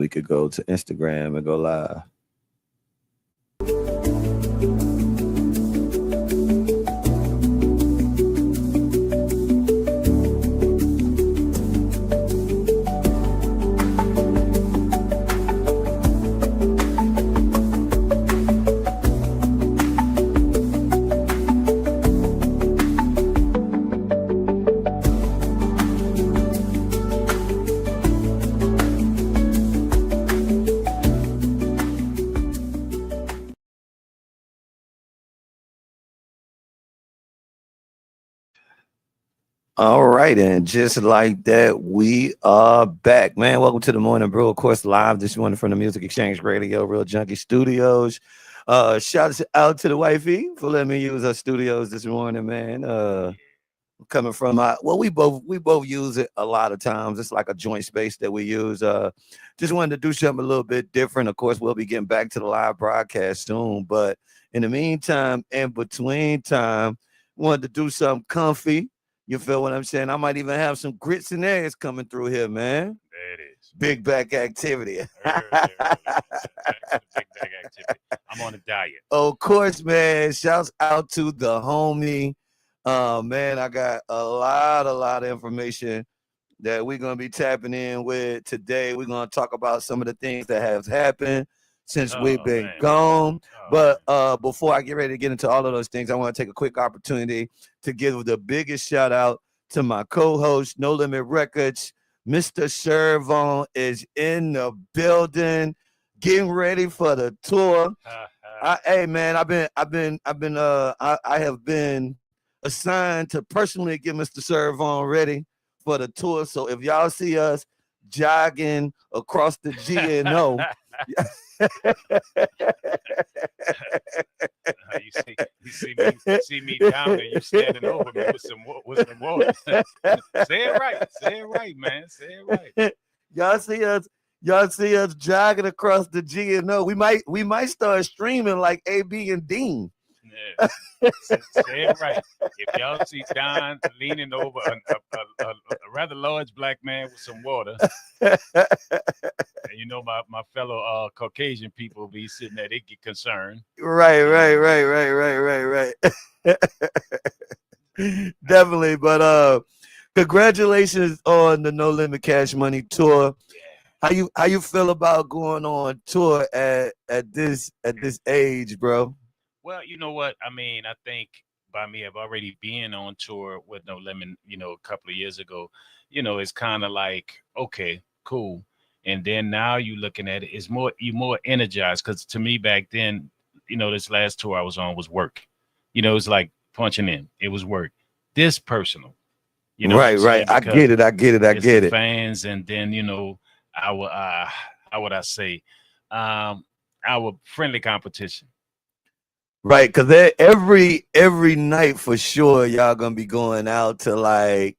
We could go to Instagram and go live. All right, and just like that, we are back, man. Welcome to the Morning Brew, of course, live this morning from the Music Exchange Radio, Real Junkie Studios. Shout out to the wifey for letting me use her studios this morning, man. Coming from we both use it a lot of times. It's like a joint space that we use. Just wanted to do something a little bit different. Of course, we'll be getting back to the live broadcast soon, but in the meantime, in between time, wanted to do something comfy. You feel what I'm saying? I might even have some grits and eggs coming through here, man. There it is. Big back activity. Big back activity. I'm on a diet. Of course, man. Shouts out to the homie. Man, I got a lot of information that we're going to be tapping in with today. We're going to talk about some of the things that have happened since we've been gone. But before I get ready to get into all of those things, I want to take a quick opportunity to give the biggest shout out to my co-host, No Limit Records. Mr. Servon is in the building, getting ready for the tour. Hey man, I have been assigned to personally get Mr. Servon ready for the tour. So if y'all see us jogging across the G&O, you see me down there, you standing over me with some water. Say it right, man. Say it right. Y'all see us jogging across the G&O. We might start streaming like AB and Dean. Yeah. Say it right. If y'all see Don leaning over a rather large black man with some water, and you know my fellow Caucasian people be sitting there, they get concerned. Right. Definitely, but congratulations on the No Limit Cash Money tour. Yeah. How you feel about going on tour at this age, bro? Well, you know what? I mean, I think by me, I've already been on tour with No Limit, a couple of years ago. It's kind of like, okay, cool. And then now you looking at it, you're more energized. Because to me back then, this last tour I was on was work. It's like punching in. It was work. This personal. Right. I get it. Fans, and then, our, how would I say, our friendly competition. Right, because every night for sure, y'all gonna be going out to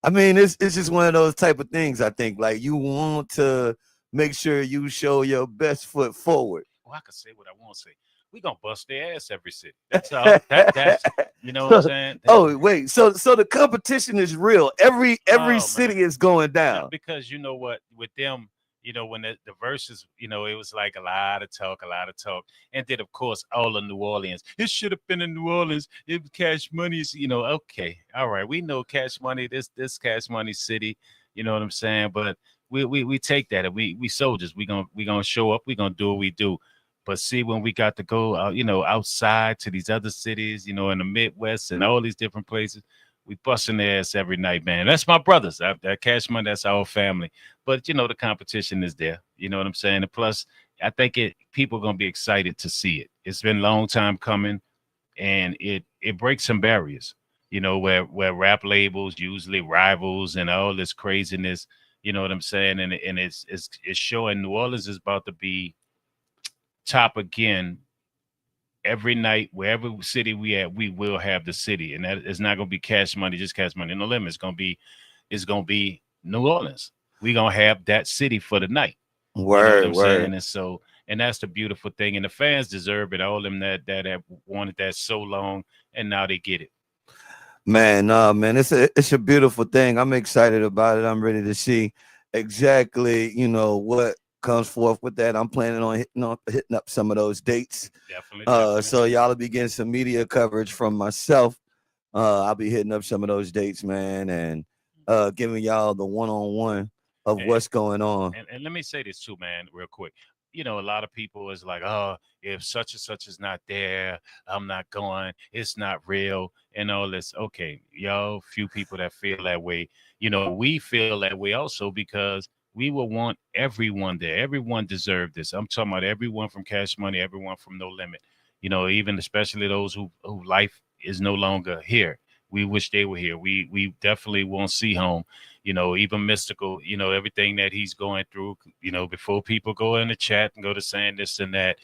it's just one of those type of things. I think like you want to make sure you show your best foot forward. Well, I could say what I want to say. We gonna bust their ass every city. That's all. That's what I'm saying. Oh wait, so the competition is real. Every city is going down. Because you know what, with them. When the verses, it was like a lot of talk. And then, of course, all of New Orleans. It should have been in New Orleans. If Cash Money's, okay. All right. We know Cash Money, this Cash Money city, you know what I'm saying? But we take that. And we soldiers. We gonna show up. We gonna do what we do. But see, when we got to go out, outside to these other cities, in the Midwest and all these different places, we busting their ass every night, man. That's my brothers. That Cash Money, that's our family. But, the competition is there. You know what I'm saying? And plus, I think people are going to be excited to see it. It's been a long time coming, and it breaks some barriers, where rap labels usually rivals and all this craziness, you know what I'm saying? And it's showing New Orleans is about to be top again. Every night, wherever city we at, we will have the city, and that is not going to be Cash Money, just Cash Money. No Limit. It's going to be New Orleans. We're going to have that city for the night. Word. And that's the beautiful thing. And the fans deserve it. All of them that have wanted that so long, and now they get it. Man, it's a beautiful thing. I'm excited about it. I'm ready to see exactly, what comes forth with that, I'm planning on hitting up some of those dates. Definitely, definitely. So y'all will be getting some media coverage from myself. I'll be hitting up some of those dates, man, and giving y'all the one-on-one of And, what's going on. and let me say this too, man, real quick. You know, a lot of people is like, oh, if such and such is not there, I'm not going. It's not real and all this. Okay, y'all, few people that feel that way. You know, we feel that way also because we will want everyone there. Everyone deserved this. I'm talking about everyone from Cash Money, everyone from No Limit. You know, even especially those who life is no longer here. We wish they were here. We definitely won't see home, you know, even Mystical, you know, everything that he's going through, you know, before people go in the chat and go to saying this and that,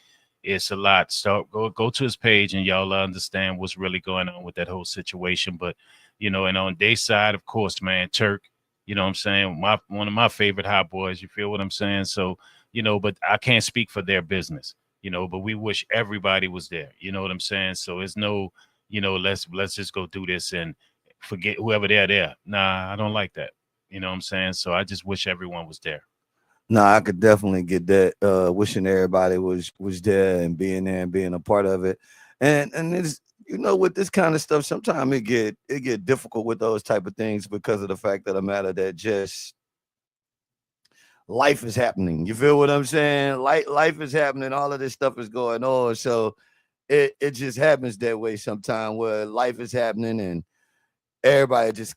it's a lot. Start go to his page and y'all understand what's really going on with that whole situation. But, you know, and on their side, of course, man, Turk, you know what I'm saying? One of my favorite hot boys, you feel what I'm saying? So, you know, but I can't speak for their business, you know, but we wish everybody was there. You know what I'm saying? So it's no, you know, let's just go do this and forget whoever they're there. Nah, I don't like that. You know what I'm saying? So I just wish everyone was there. No, I could definitely get that. Wishing everybody was there and being a part of it, and it's with this kind of stuff. Sometimes it get difficult with those type of things because of the fact of the matter that just life is happening. You feel what I'm saying? Life is happening. All of this stuff is going on, so it just happens that way sometimes where life is happening and everybody just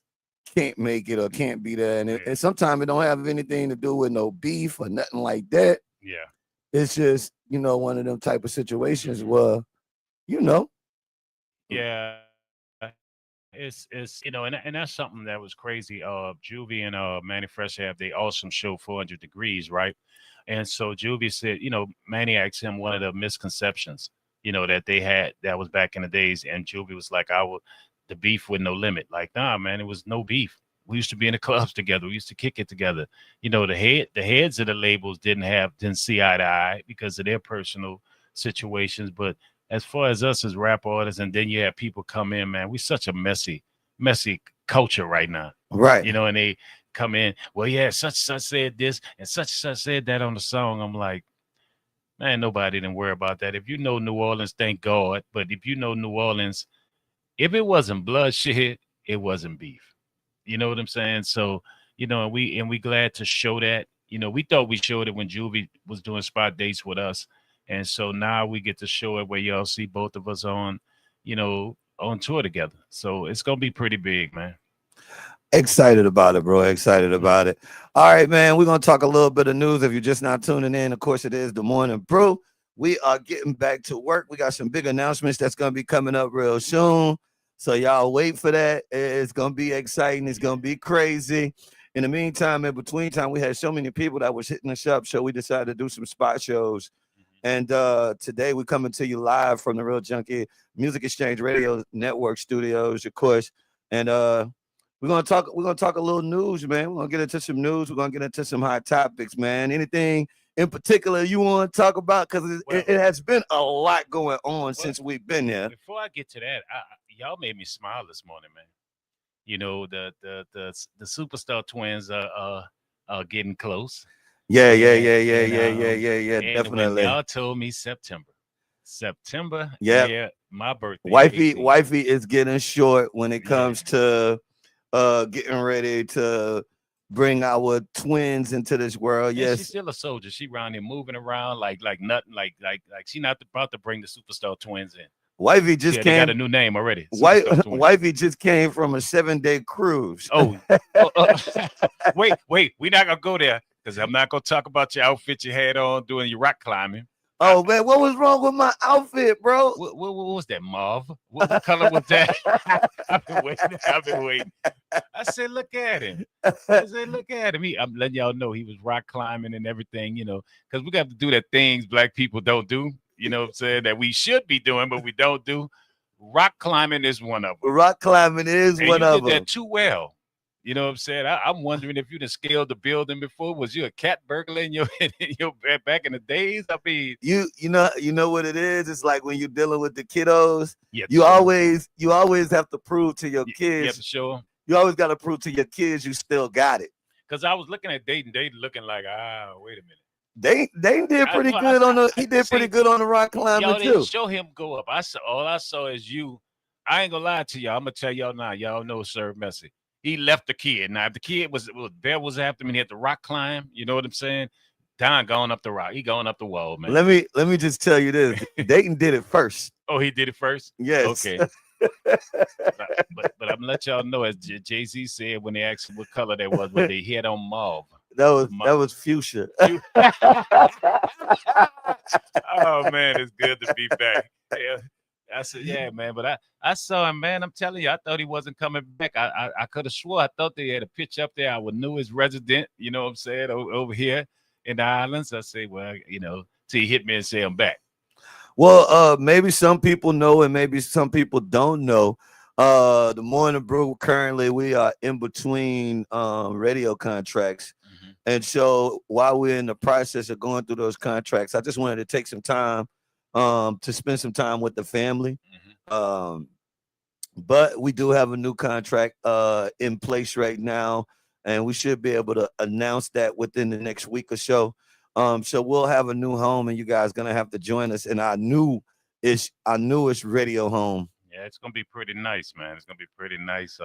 can't make it or can't be there. And sometimes it don't have anything to do with no beef or nothing like that. Yeah. It's just, one of them type of situations where, you know. Yeah. It's and that's something that was crazy. Juvie and Manny Fresh have the awesome show 400 Degrees, right? And so Juvie said, Manny asked him one of the misconceptions, that they had that was back in the days, and Juvie was like, the beef with No Limit. Like, nah, man, it was no beef. We used to be in the clubs together. We used to kick it together. The heads of the labels didn't see eye to eye because of their personal situations. But as far as us as rap artists, and then you have people come in, man, we such a messy culture right now. Right. And they come in, well, yeah, such said this and such said that on the song. I'm like, man, nobody didn't worry about that. If you know New Orleans, thank God. But if you know New Orleans, if it wasn't bloodshed, it wasn't beef. You know what I'm saying? So, and we glad to show that. We thought we showed it when Juvie was doing spot dates with us. And so now we get to show it where y'all see both of us on tour together. So it's gonna be pretty big, man. Excited about it, bro. Excited about it. All right, man. We're gonna talk a little bit of news. If you're just not tuning in, of course, it is the Morning Brew. We are getting back to work. We got some big announcements that's gonna be coming up real soon. So y'all wait for that. It's gonna be exciting. It's gonna be crazy. In the meantime, in between time, we had so many people that was hitting us up, so we decided to do some spot shows. And today we're coming to you live from the Real Junkie Music Exchange Radio Network studios, of course. And we're gonna talk a little news, man. We're gonna get into some news. We're gonna get into some hot topics, man. Anything in particular you want to talk about? Because it has been a lot going on since we've been here. Before I get to that, y'all made me smile this morning, man. The superstar twins are getting close. Yeah. And when Definitely. y'all told me September, Yeah. yeah, my birthday. Wifey is getting short when it comes to getting ready to bring our twins into this world. Yeah, Yes. she's still a soldier. She around here moving around like nothing, like she not about to bring the superstar twins in. Wifey just Yeah, came. they got a new name already. Wifey just came from a 7-day cruise. Wait, we're not gonna go there because I'm not gonna talk about your outfit you had on doing your rock climbing. Oh man, what was wrong with my outfit, bro? What was that, mauve? What color was that? I've been waiting. I said, look at him. I'm letting y'all know he was rock climbing and everything, because we got to do that things black people don't do. You know what I'm saying? That we should be doing, but we don't do. Rock climbing is one of them. Rock climbing is and one you of did them. that too well. You know what I'm saying? I'm wondering if you done scaled the building before. Was you a cat burglar in your back in the days? I mean, you know what it is. It's like when you're dealing with the kiddos. Yeah, You always have to prove to your you have kids. to show them. You always got to prove to your kids you still got it. Because I was looking at Dayton looking like, wait a minute. They did pretty good on the. He did pretty good on the rock climbing Y'all didn't too. show him go up. All I saw is you. I ain't gonna lie to y'all. I'm gonna tell y'all now. Y'all know Sir Messy. He left the kid. Now, if the kid was Bear was after him and he had the rock climb, you know what I'm saying? Don going up the rock. He going up the wall, man. Let me just tell you this. Dayton did it first. Oh, he did it first? Yes. Okay. but I'm gonna let y'all know, as Jay-Z said when they asked him what color that was, what they had on mauve. That was fuchsia. Oh man, it's good to be back. Yeah. I said, yeah, man. But I saw him, man. I'm telling you, I thought he wasn't coming back. I could have swore I thought they had a pitch up there. Our newest resident, you know what I'm saying, over here in the islands. I say, well, you know, till he hit me and say I'm back. Well, maybe some people know and maybe some people don't know. The Morning Brew, currently we are in between radio contracts. Mm-hmm. And so while we're in the process of going through those contracts, I just wanted to take some time to spend some time with the family. Mm-hmm. But we do have a new contract in place right now, and we should be able to announce that within the next week or so. So we'll have a new home, and you guys are gonna have to join us in our newest radio home. Yeah, it's gonna be pretty nice, man. It's gonna be pretty nice.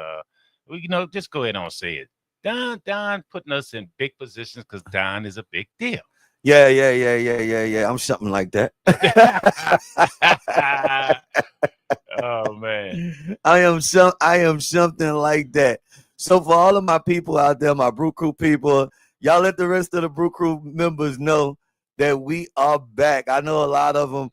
You know, just go ahead and say it. Don putting us in big positions because Don is a big deal. Yeah. I'm something like that. Oh man, I am something like that. So for all of my people out there, my Brew Crew people, y'all let the rest of the Brew Crew members know that we are back. I know a lot of them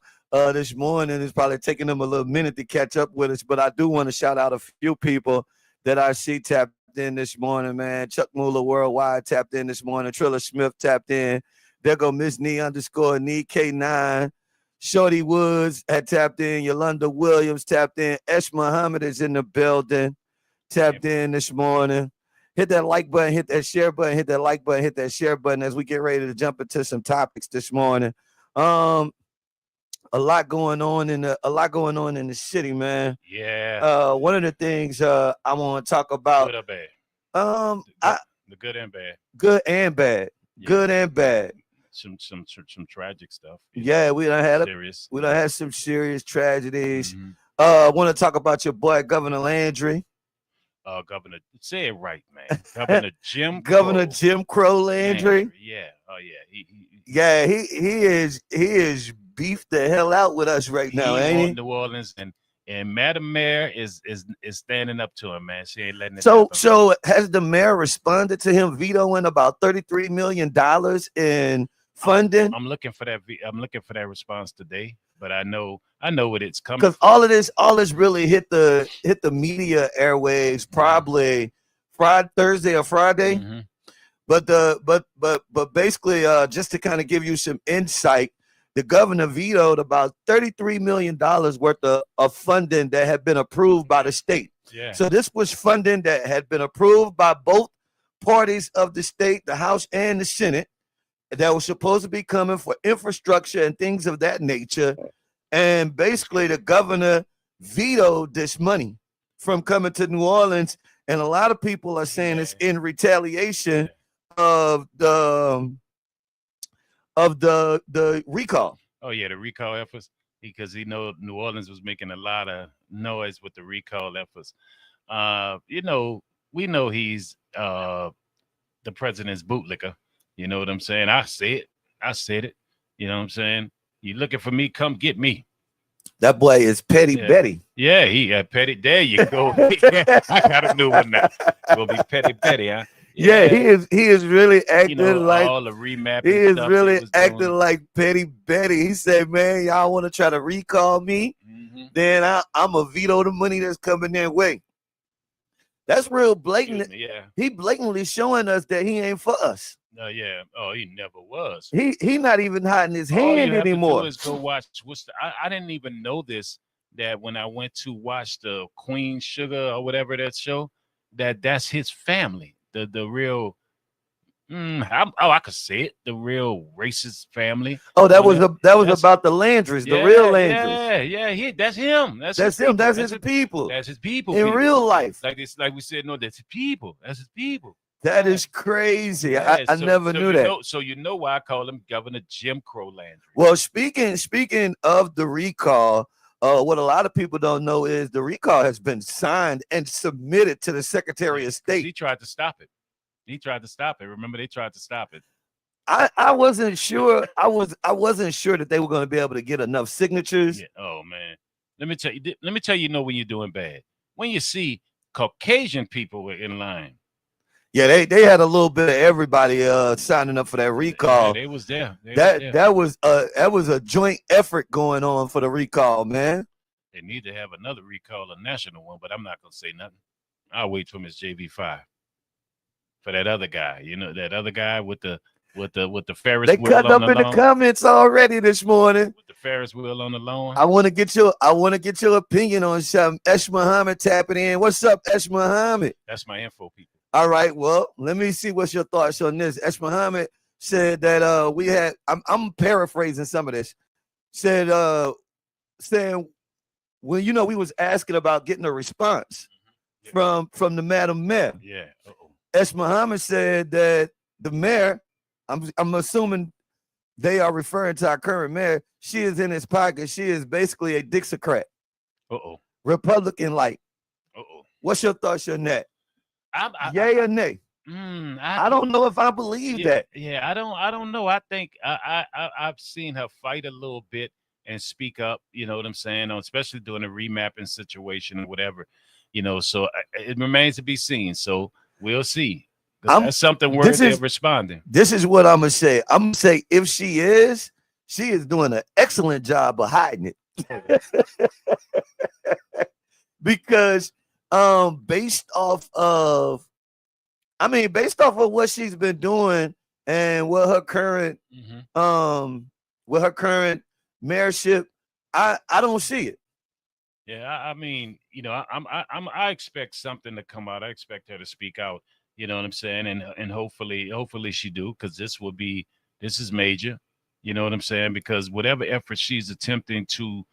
this morning is probably taking them a little minute to catch up with us, but I do want to shout out a few people that I see tapped in this morning, man. Chuck Mueller Worldwide tapped in this morning. Trilla Smith tapped in. There go Miss Nee _Nee K9. Shorty Woods had tapped in. Yolanda Williams tapped in. Esh Muhammad is in the building. Tapped in this morning. Hit that like button, hit that share button, hit that like button, hit that share button as we get ready to jump into some topics this morning. A lot going on in the city, man. Yeah. One of the things I want to talk about. Good or bad? The good and bad. Good and bad. Yeah. Good and bad. Some tragic stuff. Yeah, we done had some serious tragedies. Mm-hmm. I want to talk about your boy Governor Landry. Governor, say it right, man. Governor Jim Crow Landry. Yeah. Oh yeah. He is beefed the hell out with us right now, ain't he? New Orleans and Madam Mayor is standing up to him, man. She ain't letting it happen. So has the mayor responded to him vetoing about $33 million in funding? I'm looking for that. I'm looking for that response today, but I know what it's coming. Because all this really hit the media airwaves probably Thursday or Friday. Mm-hmm. But basically, just to kind of give you some insight, the governor vetoed about $33 million worth of funding that had been approved by the state. Yeah. So this was funding that had been approved by both parties of the state, the House and the Senate, that was supposed to be coming for infrastructure and things of that nature. And basically, the governor vetoed this money from coming to New Orleans. And a lot of people are saying it's in retaliation of the recall. Oh yeah, the recall efforts, because he know New Orleans was making a lot of noise with the recall efforts. We know he's the president's bootlicker. You know what I'm saying? I said it. You know what I'm saying? You looking for me? Come get me. That boy is Petty Betty. Yeah, he Petty. There you go. I got a new one now. It's gonna be Petty Betty, huh? Yeah, he is really acting like all the remapping. He is really acting like Petty Betty. He said, "Man, y'all want to try to recall me? Mm-hmm. Then I'm gonna veto the money that's coming their way." That's real blatant. Yeah, he blatantly showing us that he ain't for us. Yeah. Oh, he never was. He not even hiding his hand anymore. All you have to do is go watch. I didn't even know this, that when I went to watch the Queen Sugar or whatever that show, that's his family. The real, I could say it. The real racist family. Oh, that was about the Landrys, the real Landrys. Yeah. That's him. That's him. That's his people. That's his people in real life. Like we said, no, that's his people. That's his people. That is crazy. Yeah, I never knew that. So you know why I call him Governor Jim Crow Landry. Well, speaking of the recall, what a lot of people don't know is the recall has been signed and submitted to the Secretary of State. He tried to stop it. Remember, they tried to stop it. I wasn't sure. I wasn't sure that they were going to be able to get enough signatures. Yeah. Oh man, let me tell you. You know when you're doing bad, when you see Caucasian people were in line. Yeah, they had a little bit of everybody signing up for that recall. Yeah, they was there. That was a joint effort going on for the recall, man. They need to have another recall, a national one, but I'm not gonna say nothing. I'll wait for Miss JV5 for that other guy. You know that other guy with the Ferris wheel. They cut up in the comments already this morning. With the Ferris wheel on the lawn. I want to get your opinion on something. Esh Muhammad tapping in. What's up, Esh Muhammad? That's my info, people. All right, well, let me see what's your thoughts on this. Esh Muhammad said that we had. I'm paraphrasing some of this. Said saying when we was asking about getting a response from the Madam Mayor. Yeah. Esh Muhammad said that the mayor, I'm assuming they are referring to our current mayor. She is in his pocket. She is basically a Dixiecrat. Republican light. What's your thoughts on that? Yay or nay? I don't know if I believe that. Yeah, I don't know. I think I've seen her fight a little bit and speak up. You know what I'm saying? Especially during a remapping situation or whatever. So it remains to be seen. So we'll see. That's something worthy of responding. This is what I'm gonna say. I'm gonna say if she is doing an excellent job of hiding it. Because based off of what she's been doing and what her current mayorship, I don't see it. Yeah, I mean, I expect something to come out. I expect her to speak out. You know what I'm saying? And hopefully she do, because this is major. You know what I'm saying? Because whatever effort she's attempting to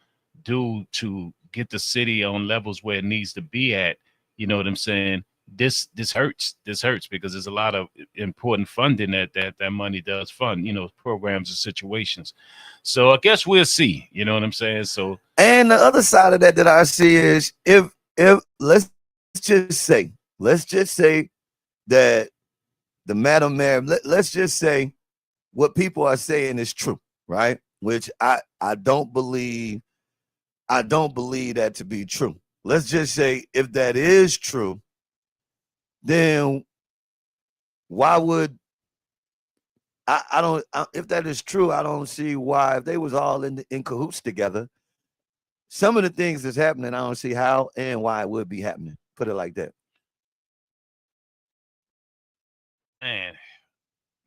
do to get the city on levels where it needs to be at, you know what I'm saying? This hurts. This hurts because there's a lot of important funding that money does fund, programs and situations. So I guess we'll see. You know what I'm saying? So, and the other side of that I see is if let's just say that the Madam Mayor, let's just say what people are saying is true, right? Which I don't believe that to be true. Let's just say if that is true, then why would if that is true, I don't see why, if they was all in cahoots together, some of the things that's happening, I don't see how and why it would be happening. Put it like that. Man,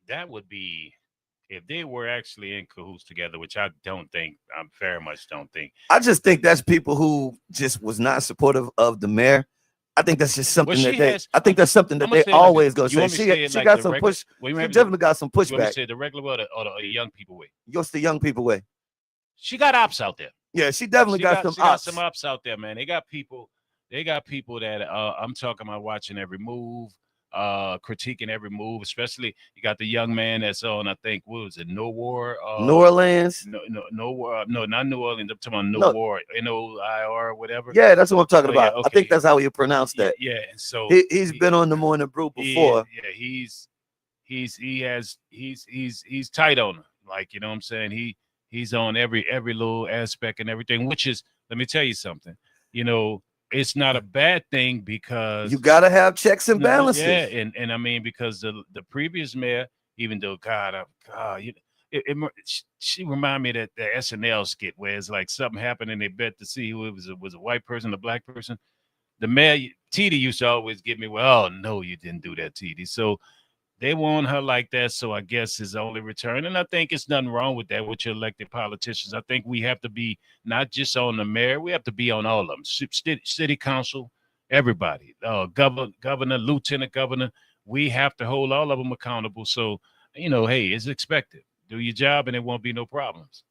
that would be if they were actually in cahoots together, which I don't think. I very much don't think. I just think that's people who just was not supportive of the mayor. I think that's just something I think that's something that they always go say. She got some push. She definitely got some pushback. You want to say the regular way or the young people way? What's the young people way? She got ops out there. Yeah, she definitely got some ops. Got some ops out there, man. They got people that I'm talking about watching every move, critiquing every move. Especially you got the young man that's on, I think, what was it, No War? New Orleans? No War. No, not New Orleans. I'm talking about No War. NOIR, whatever. Yeah, that's what I'm talking about. Yeah, okay. I think that's how you pronounce that. Yeah, and so he's been on the Morning Brew before. He's tight on her. Like, you know what I'm saying? He's on every little aspect and everything, which is, let me tell you something. It's not a bad thing because you got to have checks and balances. Yeah, and I mean, because the previous mayor, even though she reminded me of the SNL skit where it's like something happened and they bet to see who it was a white person, a black person. The mayor, TD, used to always give me, well, oh, no, you didn't do that, TD. So they want her like that, so I guess his only return. And I think it's nothing wrong with that with your elected politicians. I think we have to be not just on the mayor, we have to be on all of them. City council, everybody, governor, lieutenant governor. We have to hold all of them accountable. So, hey, it's expected. Do your job and it won't be no problems.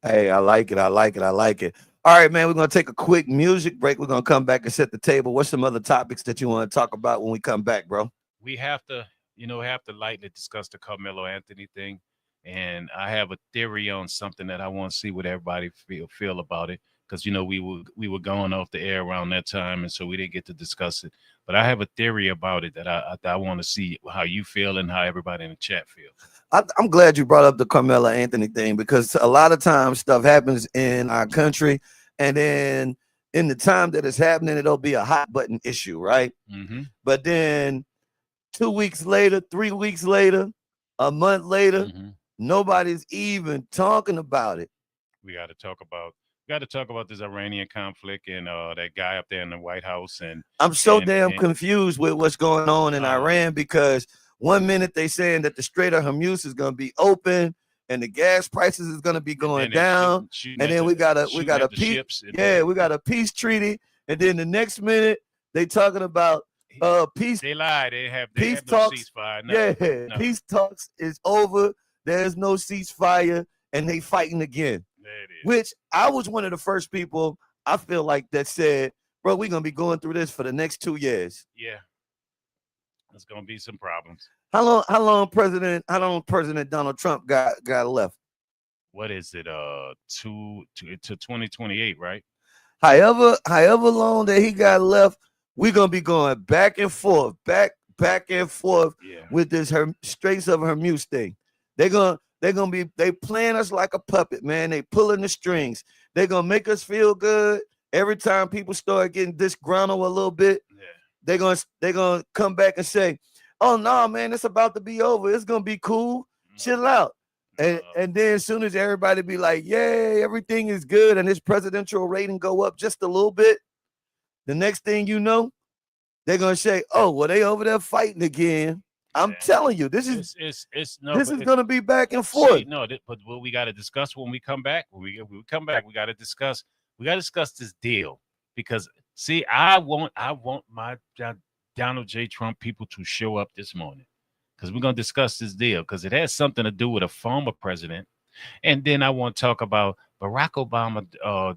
Hey, I like it. All right, man, we're going to take a quick music break. We're going to come back and set the table. What's some other topics that you want to talk about when we come back, bro? we have to, have to lightly discuss the Carmelo Anthony thing. And I have a theory on something that I want to see what everybody feel about it. Because we were going off the air around that time, and so we didn't get to discuss it. But I have a theory about it that I want to see how you feel and how everybody in the chat feel. I'm glad you brought up the Carmelo Anthony thing, because a lot of times stuff happens in our country, and then in the time that it's happening, it'll be a hot button issue, right? Mm-hmm. But then 2 weeks later, 3 weeks later, a month later, Mm-hmm. nobody's even talking about it. We got to talk about this Iranian conflict and that guy up there in the White House. And I'm so damn and confused with what's going on in uh, Iran, because 1 minute they saying that the Strait of Hormuz is going to be open and the gas prices is going to be going and then down, shooting and at then we got a the peace, ships. we got a peace treaty, and then the next minute they talking about peace. They lied. They Peace have no talks, ceasefire. No. peace talks is over. There's no ceasefire, and they fighting again. There it is. Which I was one of the first people, I feel like, that said, bro, we're gonna be going through this for the next 2 years. Yeah, there's gonna be some problems. How long President Donald Trump got left? What is it? To 2028, right? However long that he got left, we're gonna be going back and forth, back and forth with this Straits of Hormuz thing. They playing us like a puppet, man. They pulling the strings. They're gonna make us feel good every time people start getting disgruntled a little bit. They're gonna come back and say, "Oh no, man, it's about to be over. It's gonna be cool. Chill out." And then as soon as everybody be like, "Yay, everything is good," and this presidential rating go up just a little bit, the next thing you know, they're gonna say, "Oh, well, they over there fighting again." I'm telling you, this is gonna be back and forth. But what we got to discuss when we come back, when we come back, we got to discuss this deal, because see, I want my Donald J. Trump people to show up this morning, because we're gonna discuss this deal, because it has something to do with a former president. And then I want to talk about Barack Obama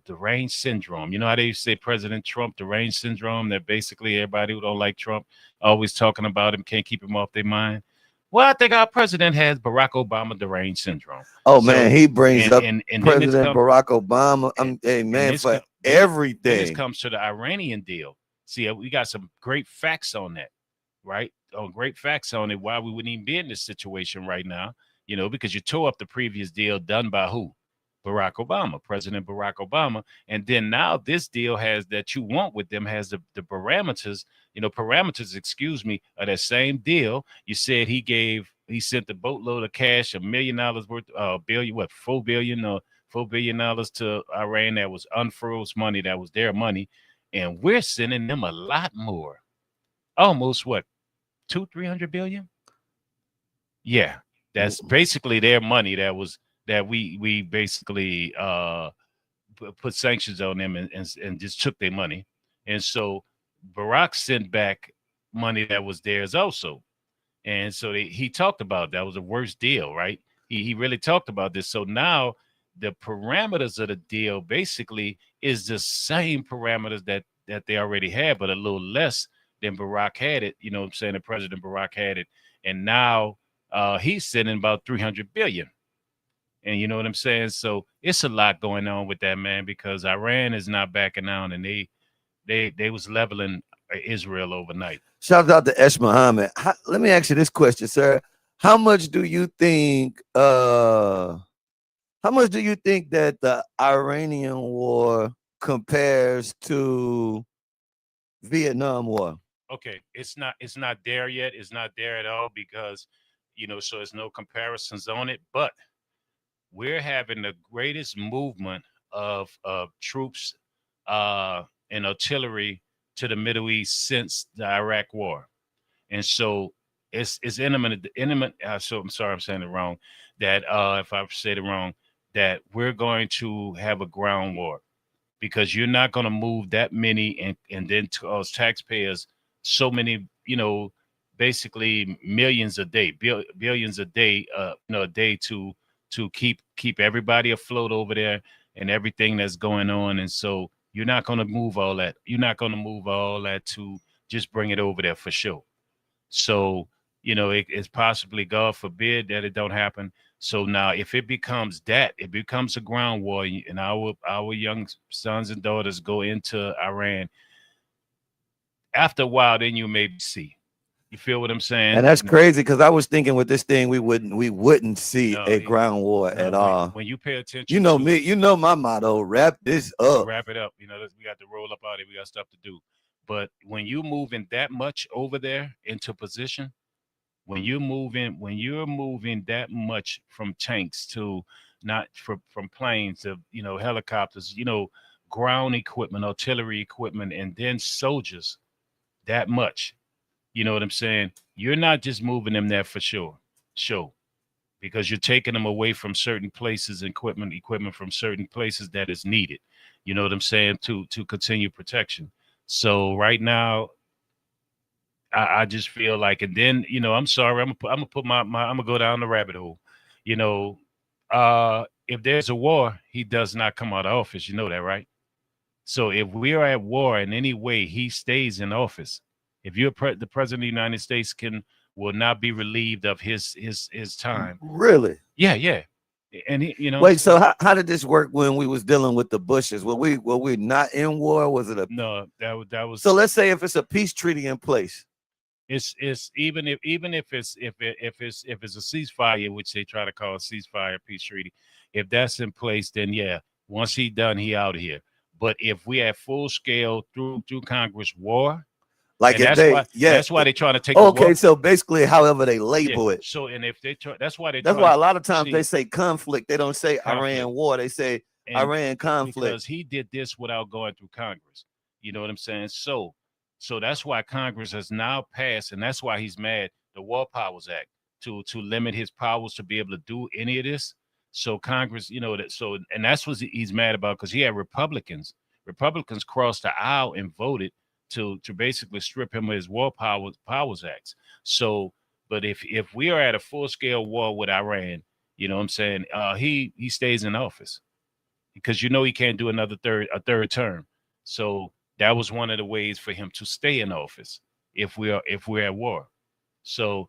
deranged syndrome. You know how they say President Trump deranged syndrome, that basically everybody who don't like Trump always talking about him, can't keep him off their mind. Well, I think our president has Barack Obama deranged syndrome. Oh, man, he brings up and President Barack Obama. Hey, man, for everything. Then this comes to the Iranian deal. See, we got some great facts on that, right? Great facts on it, why we wouldn't even be in this situation right now. Because you tore up the previous deal done by who? Barack Obama, President Barack Obama. And then now this deal that you want with them has the parameters, of that same deal. You said he sent the boatload of cash, $1 million worth, $4 billion to Iran. That was unfroze money. That was their money. And we're sending them a lot more. Almost what? 200-300 billion? Yeah. That's basically their money that we basically put sanctions on them and just took their money. And so Barack sent back money that was theirs also. And so he talked about that was the worst deal, right? He really talked about this. So now the parameters of the deal basically is the same parameters that they already had, but a little less than Barack had it. You know what I'm saying? The President Barack had it. And now he's sending about 300 billion. And you know what I'm saying? So it's a lot going on with that, man, because Iran is not backing down, and they was leveling Israel overnight. Shout out to Esh Muhammad. Let me ask you this question, sir. How much do you think that the Iranian war compares to Vietnam War? Okay, it's not there yet. It's not there at all, because so there's no comparisons on it. But we're having the greatest movement of troops and artillery to the Middle East since the Iraq War. And so it's intimate. So I'm sorry, I'm saying it wrong. That if I said it wrong, that we're going to have a ground war, because you're not going to move that many and then to us taxpayers so many, basically millions a day, billions a day, a day to keep everybody afloat over there and everything that's going on. And so you're not going to move all that. You're not going to move all that to just bring it over there for sure. So, it's possibly, God forbid, that it don't happen. So now, if it becomes that, it becomes a ground war, and our young sons and daughters go into Iran. After a while, then you maybe see. You feel what I'm saying? And that's crazy because I was thinking with this thing we wouldn't see No, a ground war at all. when you pay You attention know to me, you know my motto, wrap this to up. wrap it up, we got to roll up out here. We got stuff to do. But when you moving that much over there into position, when you're moving that much from tanks to not from planes to helicopters, ground equipment, artillery equipment, and then soldiers, that much, you know what I'm saying? You're not just moving them there for sure, because you're taking them away from certain places, equipment from certain places that is needed. You know what I'm saying? To continue protection. So right now, I just feel like, and then I'm sorry, I'm gonna put I'm gonna go down the rabbit hole. You know, if there's a war, he does not come out of office. You know that, right? So if we are at war in any way, he stays in office. If the president of the United States will not be relieved of his time. Really? Yeah, yeah. And Wait, so how did this work when we was dealing with the Bushes? Were we not in war? Was it a no, that was. So let's say if it's a peace treaty in place. It's even if it's a ceasefire, which they try to call a ceasefire, peace treaty, if that's in place, then yeah, once he done, he out of here. But if we have full scale through Congress war, Like and if that's they why yeah. they trying to take the Okay, war. so basically however they Yeah. label it. So and if they try, that's why they That's trying why to a lot of times see they say conflict. They don't say conflict. Iran war. They say And Iran conflict. because he did this without going through Congress. You know what I'm saying? So that's why Congress has now passed, and that's why he's mad, the War Powers Act, to limit his powers to be able to do any of this. So Congress, and that's what he's mad about, because he had Republicans crossed the aisle and voted to basically strip him of his War Powers Acts. So, but if we are at a full scale war with Iran, you know what I'm saying, he stays in office, because he can't do a third term. So that was one of the ways for him to stay in office if we're at war. So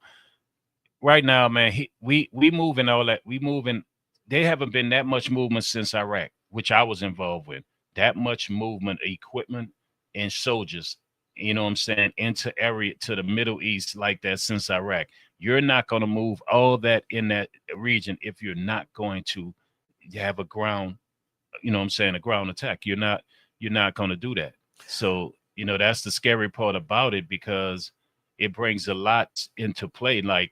right now, man, we moving all that. We moving. They haven't been that much movement since Iraq, which I was involved with. That much movement, equipment, and soldiers. You know what I'm saying, into area to the Middle East like that since Iraq. You're not going to move all that in that region if you're not going to have a ground, what I'm saying, a ground attack. You're not going to do that. So, that's the scary part about it, because it brings a lot into play. Like,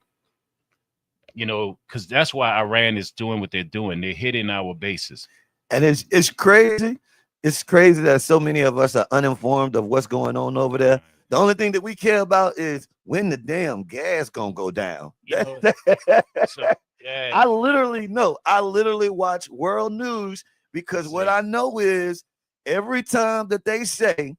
because that's why Iran is doing what they're doing. They're hitting our bases. And it's crazy. It's crazy that so many of us are uninformed of what's going on over there. The only thing that we care about is when the damn gas gonna go down. So, yeah. I literally know. I literally watch world news because what I know is every time that they say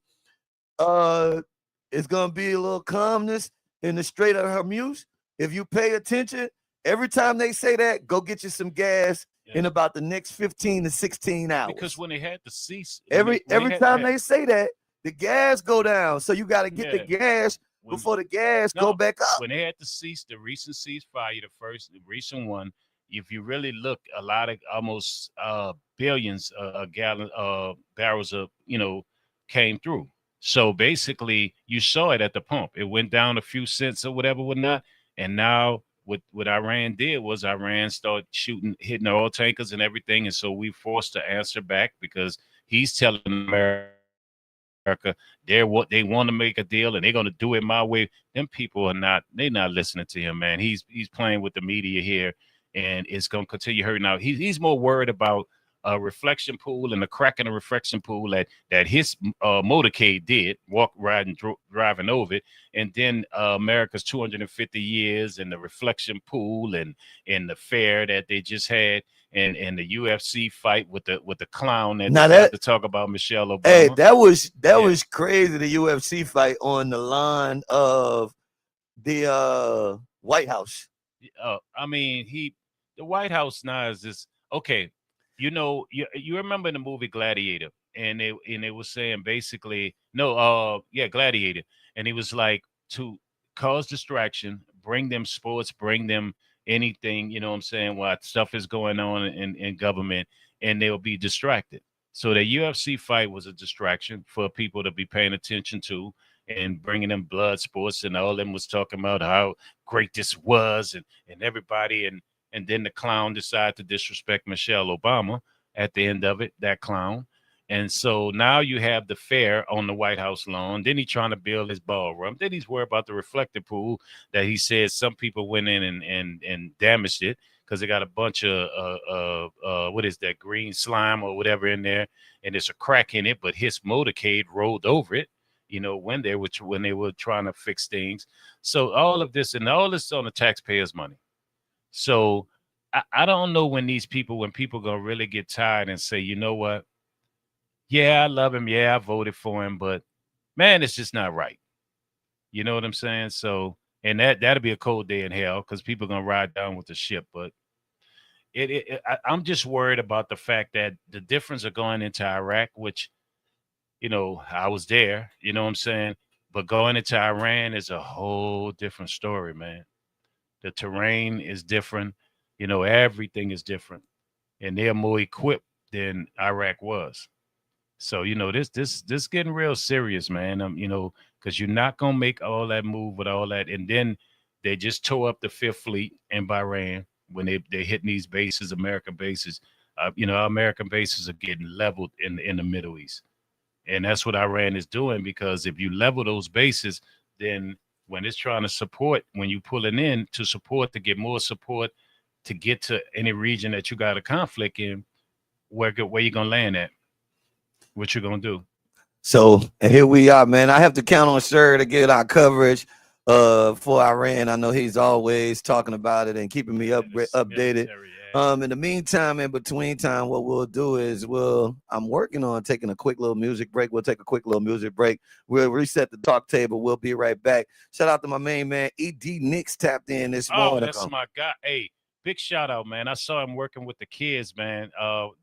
it's gonna be a little calmness in the Strait of Hormuz, if you pay attention, every time they say that, go get you some gas in about the next 15 to 16 hours. Because when they had to cease, every time they say that, the gas go down. So you got to get the gas before the gas go back up. When they had to cease the recent ceasefire, the recent one, if you really look, a lot of almost billions barrels of came through. So basically, you saw it at the pump. It went down a few cents or whatever, whatnot, and now what Iran did was Iran started hitting the oil tankers and everything, and so we forced to answer back, because he's telling America they're what they want to make a deal and they're going to do it my way. Them people they're not listening to him, man. He's playing with the media here, and it's going to continue hurting out. He's more worried about a reflection pool and a crack in a reflection pool that his motorcade did, driving over it, and then America's 250 years and the reflection pool and the fair that they just had, and the UFC fight with the clown that they had to talk about, Michelle Obama. Hey, that was crazy. The UFC fight on the line of the White House. I mean, the White House now is this. Okay, you remember in the movie Gladiator, and it was saying basically, no, Gladiator, and he was like, cause distraction, bring them sports, bring them anything, you know what I'm saying, while stuff is going on in government, and they'll be distracted. So the UFC fight was a distraction for people to be paying attention to, and bringing them blood sports, and all of them was talking about how great this was, and everybody, and then the clown decided to disrespect Michelle Obama at the end of it, that clown. And so now you have the fair on the White House lawn. Then he's trying to build his ballroom. Then he's worried about the reflector pool that he says some people went in and damaged it because they got a bunch of what is that, green slime or whatever in there, and there's a crack in it. But his motorcade rolled over it, when they were trying to fix things. So all of this, and all this on the taxpayers' money. So I don't know when people gonna really get tired and say, you know what? Yeah, I love him. Yeah, I voted for him, but man, it's just not right. You know what I'm saying? So, and that'll be a cold day in hell because people are gonna ride down with the ship. But I'm just worried about the fact that the difference of going into Iraq, which, I was there. You know what I'm saying? But going into Iran is a whole different story, man. The terrain is different. Everything is different, and they're more equipped than Iraq was. So this getting real serious, man. Because you're not gonna make all that move with all that, and then they just tore up the Fifth Fleet in Bahrain when they hitting these bases, American bases. Our American bases are getting leveled in the Middle East, and that's what Iran is doing. Because if you level those bases, then when it's trying to support, when you pulling in to support to get more support to get to any region that you got a conflict in, where you gonna land at? What you gonna do? So and here we are, man. I have to count on Sir to get our coverage for Iran. I know he's always talking about it and keeping me updated. In the meantime, in between time, what we'll do is I'm working on taking a quick little music break. We'll take a quick little music break. We'll reset the talk table. We'll be right back. Shout out to my main man, E.D. Nix, tapped in this morning. Oh, that's my guy. Hey, big shout out, man. I saw him working with the kids, man.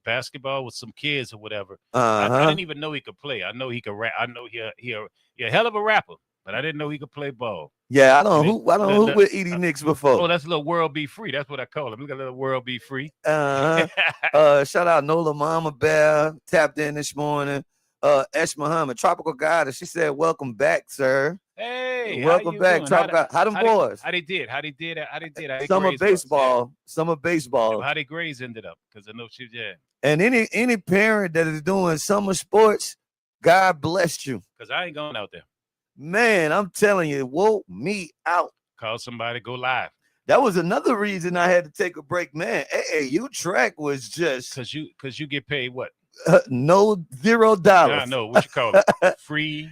Basketball with some kids or whatever. I didn't even know he could play. I know he could rap. I know he a hell of a rapper, but I didn't know he could play ball. Yeah, I don't hoop with E.D. Nix before. Oh, that's a little World Be Free. That's what I call him. We got a little World Be Free. Shout out Nola Mama Bear, tapped in this morning. Esh Muhammad, Tropical Goddess. She said, "Welcome back, sir." Hey, welcome back, Tropical. How them boys? How they did? Summer baseball. How they grades ended up? Because I know she's And any parent that is doing summer sports, God bless you. Because I ain't going out there. Man, I'm telling you, it woke me out. Call somebody, go live. That was another reason I had to take a break, man. AAU track was just because you get paid what? No, $0. I know what you call it. Free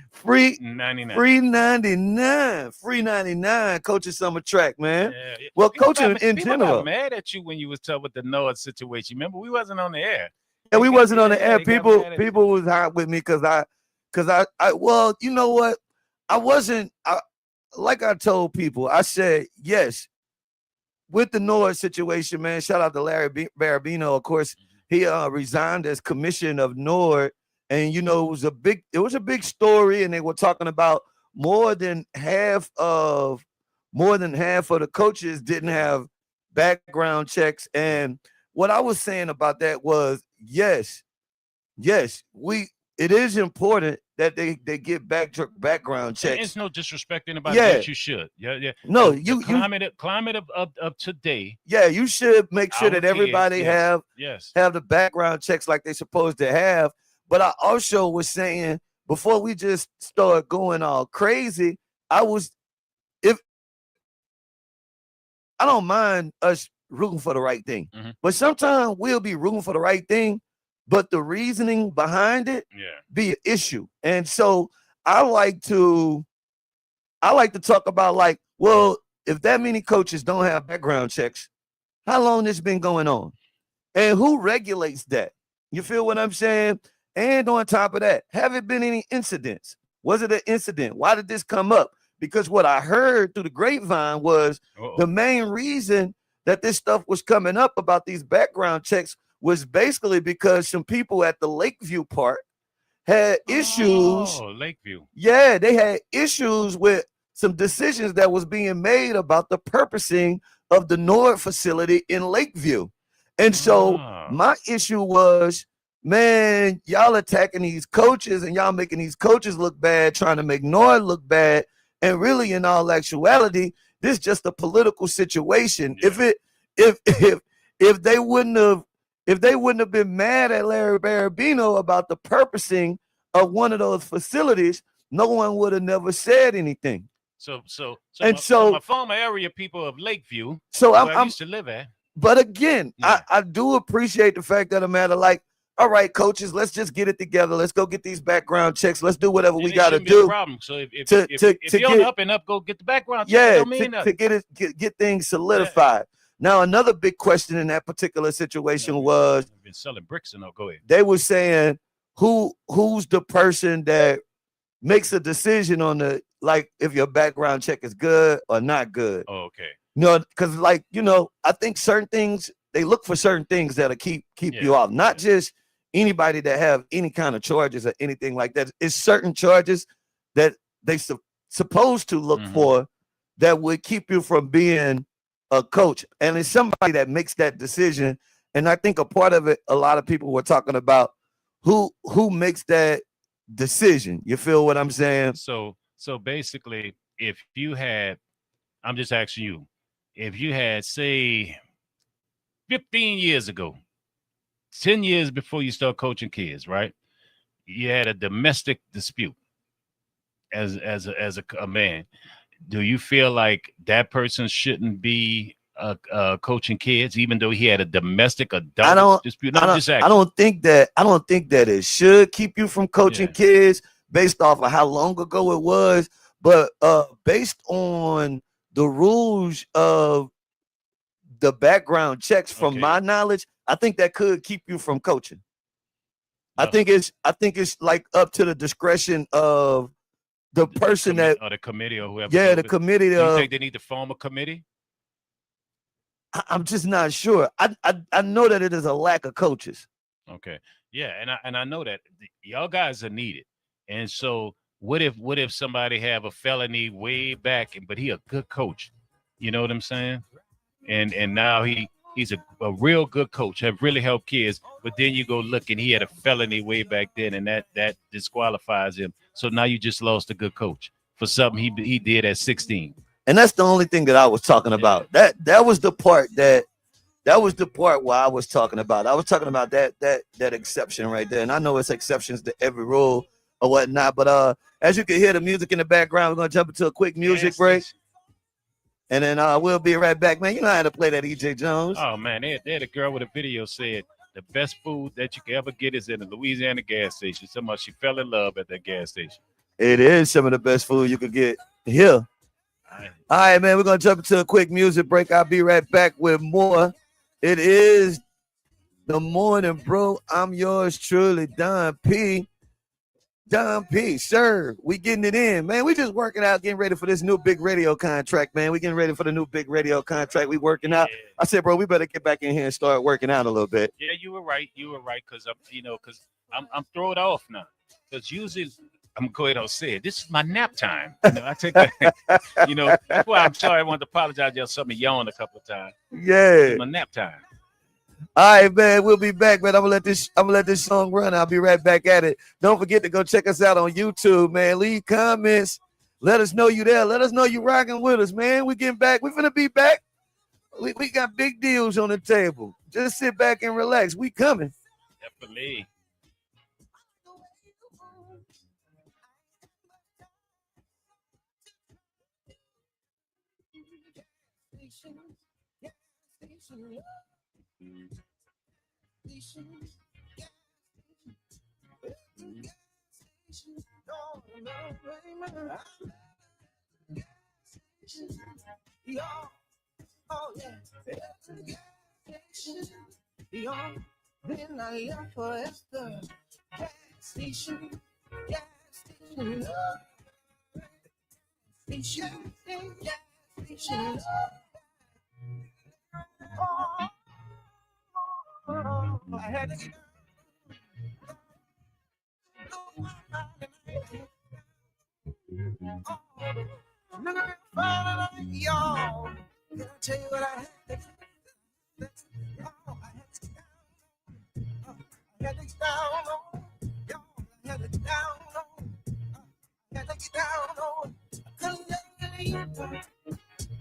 99. Free 99. Free 99. Coaching summer track, man. Yeah. Well, coaching in general. Got mad at you when you was tough with the North situation. Remember, we wasn't on the air. Yeah, we wasn't on the air. People was hot with me because I well, you know what? I wasn't. Like I told people, I said yes with the North situation, man. Shout out to Larry Barabino, of course. He resigned as commissioner of NORD, and it was a big story, and they were talking about more than half of the coaches didn't have background checks. And what I was saying about that was yes, it is important that they get background checks. And it's no disrespect anybody, but you should. Yeah. No, the climate of today. Yeah, you should make sure that everybody have the background checks like they're supposed to have. But I also was saying before we just start going all crazy, I don't mind us rooting for the right thing, but sometimes we'll be rooting for the right thing, but the reasoning behind it be an issue. And so I like to talk about like, well, if that many coaches don't have background checks, how long this been going on? And who regulates that? You feel what I'm saying? And on top of that, have it been any incidents? Was it an incident? Why did this come up? Because what I heard through the grapevine was the main reason that this stuff was coming up about these background checks was basically because some people at the Lakeview Park had issues. Oh, Lakeview. Yeah, they had issues with some decisions that was being made about the purposing of the Nord facility in Lakeview. And so my issue was, man, y'all attacking these coaches and y'all making these coaches look bad, trying to make Nord look bad. And really, in all actuality, this is just a political situation. Yeah. If they wouldn't have been mad at Larry Barabino about the purposing of one of those facilities, no one would have never said anything. So my former area people of Lakeview, so where I used to live at. But again, I do appreciate the fact of the matter, like, all right, coaches, let's just get it together. Let's go get these background checks. Let's do whatever we got to do. Problem. So if you're on the up and up, go get the background check. Yeah, don't mean to get things solidified. Yeah. Now, another big question in that particular situation was, I've been selling bricks and go ahead. They were saying who's the person that makes a decision on if your background check is good or not good. Oh, okay. Because I think certain things, they look for certain things that'll keep you off. Not just anybody that have any kind of charges or anything like that. It's certain charges that they supposed to look for that would keep you from being a coach. And it's somebody that makes that decision. And I think a part of it, a lot of people were talking about who makes that decision. You feel what I'm saying? So basically, if you had, I'm just asking you, if you had, say, 15 years ago, 10 years before you start coaching kids, right? You had a domestic dispute as a man. Do you feel like that person shouldn't be coaching kids, even though he had a domestic adult dispute? I don't think that it should keep you from coaching kids based off of how long ago it was, but based on the rules of the background checks, from my knowledge, I think that could keep you from coaching. No. I think it's like up to the discretion of the person or the committee or whoever. Yeah, the committee. Do you think they need to form a committee? I'm just not sure. I know that it is a lack of coaches. Okay. Yeah, and I know that y'all guys are needed. And so what if somebody have a felony way back, but he a good coach? You know what I'm saying? And now he's a real good coach, have really helped kids, but then you go look and he had a felony way back then, and that disqualifies him. So now you just lost a good coach for something he did at 16. And that's the only thing that I was talking about. That was the part where I was talking about. I was talking about that exception right there. And I know it's exceptions to every rule or whatnot, but as you can hear the music in the background, we're gonna jump into a quick music break. And then we'll be right back, man. You know how to play that EJ Jones. Oh, man, they had a girl with a video said the best food that you can ever get is in a Louisiana gas station. Somebody, she fell in love at that gas station. It is some of the best food you could get here. All right, man, we're going to jump into a quick music break. I'll be right back with more. It is the Morning Brew. I'm yours truly, Don P. Don P, sir, we getting it in, man. We just working out, getting ready for this new big radio contract, man. We getting ready for the new big radio contract. We working out. I said, bro, we better get back in here and start working out a little bit. Yeah, you were right, because I'm thrown off now. Because usually I'm gonna go ahead and say it. This is my nap time. I take that. That's why I'm sorry. I wanted to apologize. Y'all saw me yawn a couple of times. Yeah, it's my nap time. All right, man, we'll be back, man. I'm gonna let this song run. I'll be right back at it. Don't forget to go check us out on YouTube, man. Leave comments. Let us know you there. Let us know you rocking with us, man. We getting back. We finna be back. We got big deals on the table. Just sit back and relax. We coming. Definitely. Then I left for Esther. Gas station. Gas station. Station. Gas station. I had to Never find like y'all. Can I tell you what I had to do? Oh, I had to down. I had to get down on. Y'all, I had to get down on. I had to get down on. I couldn't let you down.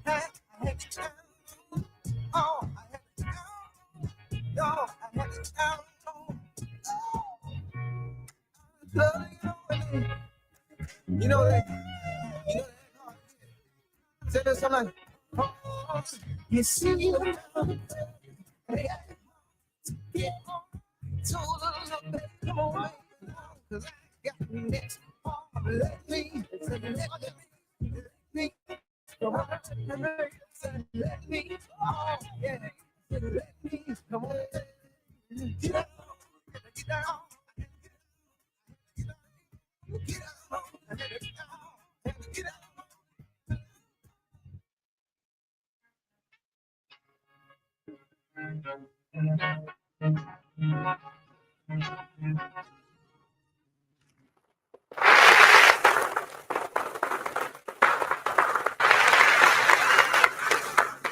I had to get down on. Oh, I had to get down on. Y'all, I had to get down on. Love you know that. Say this something like, oh, you see you love. Hey, get on to the little bit. Come on, cause I got next. Let me, let me, come on, let me, oh, yeah, let me, come on, get out, get out, get out, get out.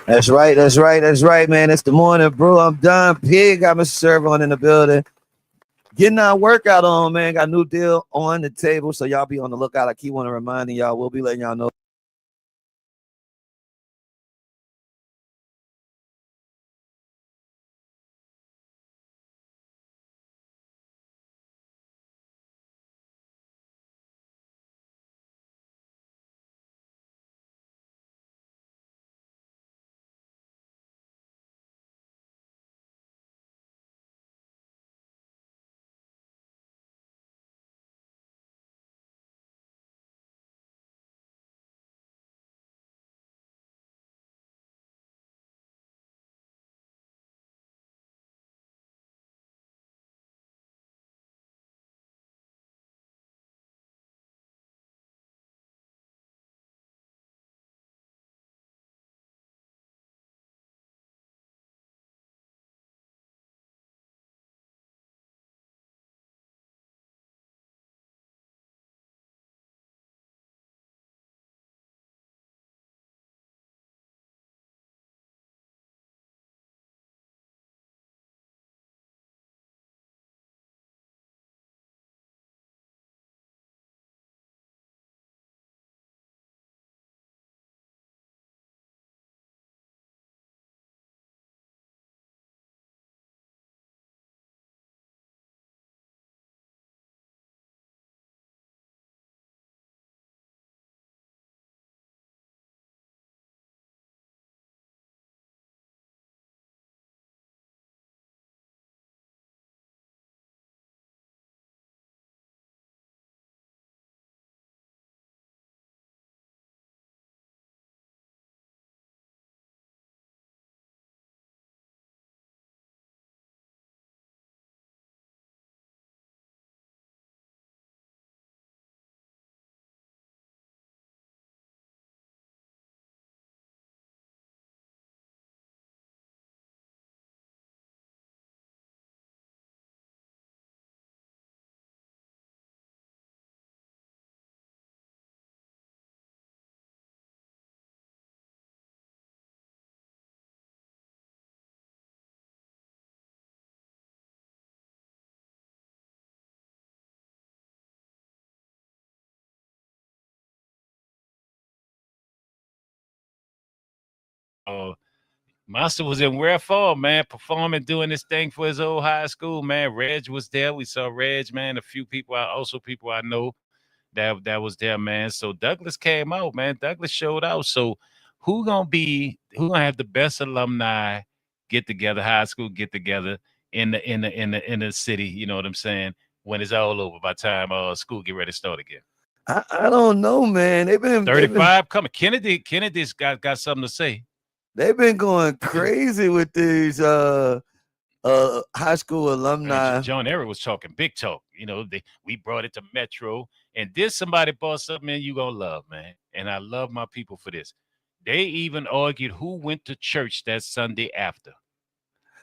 That's right. That's right. That's right, man. It's the morning brew. I'm done. Pig, I'm a server on in the building. Getting our workout on, man. Got a new deal on the table. So y'all be on the lookout. I keep on reminding y'all. We'll be letting y'all know. Master was in Wherefore, man, performing, doing this thing for his old high school, man. Reg was there. We saw Reg, man. A few people, also people I know that was there, man. So Douglas came out, man. Douglas showed out. So who gonna have the best alumni get together, high school get together in the city? You know what I'm saying? When it's all over, by the time school get ready to start again. I don't know, man. They've been 35 coming. Kennedy's got something to say. They've been going crazy with these high school alumni. John Eric was talking big talk. You know, we brought it to Metro, and this somebody brought something in you gonna love, man. And I love my people for this. They even argued who went to church that Sunday after.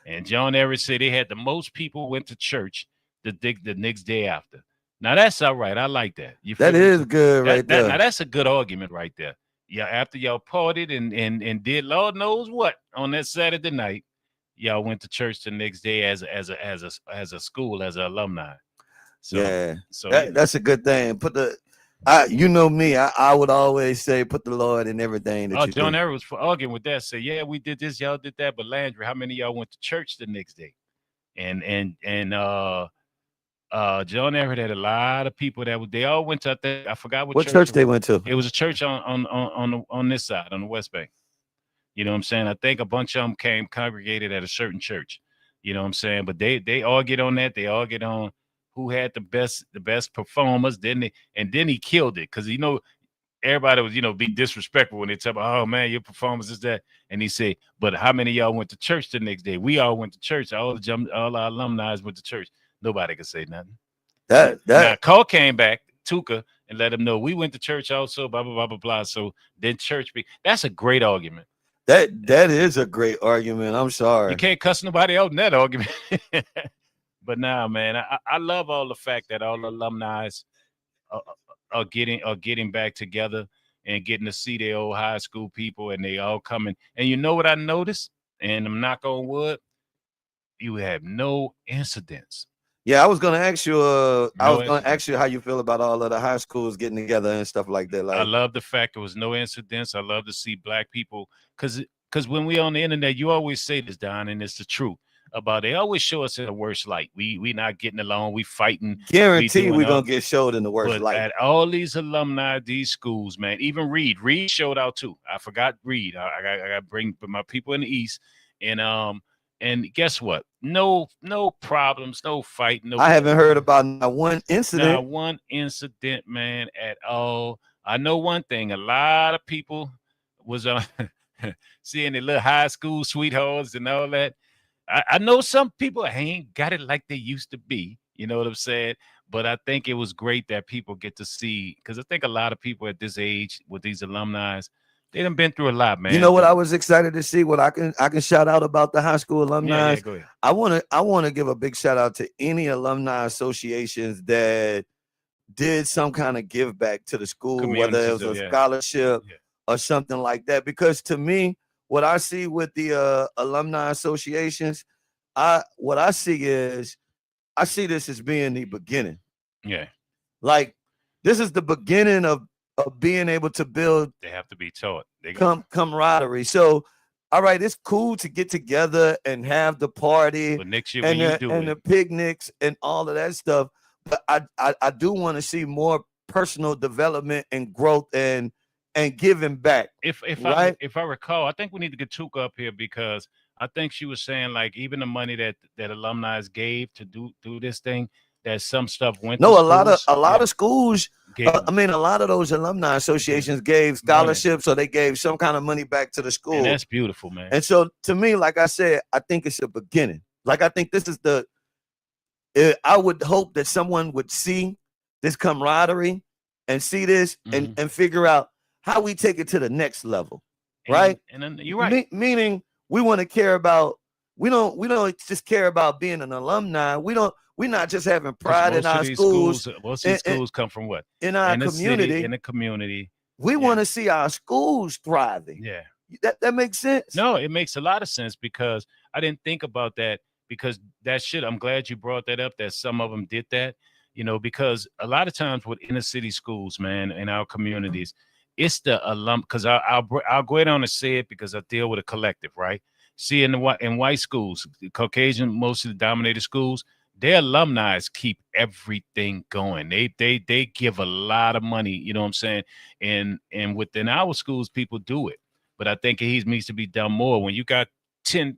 And John Eric said they had the most people went to church the next day after. Now that's all right. I like that. That is good right there. Now that's a good argument right there. yeah, after y'all partied and did Lord knows what on that Saturday night, y'all went to church the next day as a school, as an alumni. So Yeah, so you know. that's a good thing. You know me, I would always say put the Lord in everything that Oh, you John do. Eric was arguing with that. Say, yeah, we did this, y'all did that, but Landry, how many of y'all went to church the next day? And John Everett had a lot of people they all went to, I forgot what What church church it they was. went to? It was a church on this side, on the West Bank. You know what I'm saying? I think a bunch of them came congregated at a certain church. You know what I'm saying? But they all get on that. They all get on who had the best performers. Then he killed it because everybody was be disrespectful when they tell me, oh man, your performance is that. And he said, but how many of y'all went to church the next day? We all went to church. All our alumni went to church. Nobody could say nothing. Now That Cole came back, Tuka, and let him know we went to church also, blah blah blah blah blah. So then that's a great argument. that is a great argument. I'm You sorry. can't cuss nobody out in that argument. But now, man, I love all the fact that all the alumni are getting back together and getting to see their old high school people, and they all coming. And you know what I noticed? And I'm knock on wood, you have no incidents. Yeah, I was gonna ask you. I No was gonna ask incidents. you how you feel about all of the high schools getting together and stuff like that. I Like, love the fact there was no incidents. I love to see black people because when we on the internet, you always say this, Don, and it's the truth about they always show us in the worst light. We not getting along. We fighting. We guarantee doing we're all. gonna get showed in the worst But light. at all these alumni, these schools, man, even Reed showed out too. I forgot Reed. I got to bring my people in the East, and guess what? No problems, no fight, no. I haven't heard about not one incident. Not one incident, man, at all. I know one thing. A lot of people was seeing the little high school sweethearts and all that. I know some people ain't got it like they used to be. You know what I'm saying? But I think it was great that people get to see, because I think a lot of people at this age with these alumni, they done been through a lot, You man. know what I was excited to see? What I can shout out about the high school Yeah, alumni. yeah, go ahead. I wanna give a big shout out to any alumni associations that did some kind of give back to the school, whether it Communities, was a yeah, scholarship yeah. or something like that. Because to me, what I see with the alumni associations, what I see is I see this as being the beginning. Yeah, Like this is the beginning of being able to build they have to be taught. camaraderie. So, all right, it's cool to get together and have the party But next year when and you the do and it, the picnics and all of that stuff. But I do want to see more personal development and growth and giving back, right? if I recall, I think we need to get Tuka up here because I think she was saying like even the money that alumni gave to do this thing, that some stuff went to No, a schools. lot Yeah, of schools. gave I mean, a lot of those alumni gave associations gave money, scholarships or they gave some kind of money back to the and school. that's beautiful, man. And so, to me, like I said, I think it's a beginning. Like I think this is I would hope that someone would see this camaraderie and see this Hmm. and figure out how we take it to the next level, right? And then you're right. Meaning we want to care about we don't just care about being an alumni. We're not just having Because pride in our schools most of these in, in, schools come from what? in our In the city, in community. the community. We Yeah, want to see our schools thriving. yeah. That makes sense. No, it makes a lot of sense because I didn't think about that because I'm glad you brought that up that some of them did that, because a lot of times with inner city schools, man, in our communities, it's the because I'll go ahead on and say it because I deal with a collective, right? See, in white schools, the Caucasian, mostly dominated schools, their alumni keep everything going. They give a lot of money, you know what I'm saying? And within our schools, people do it, but I think he needs to be done more. When you got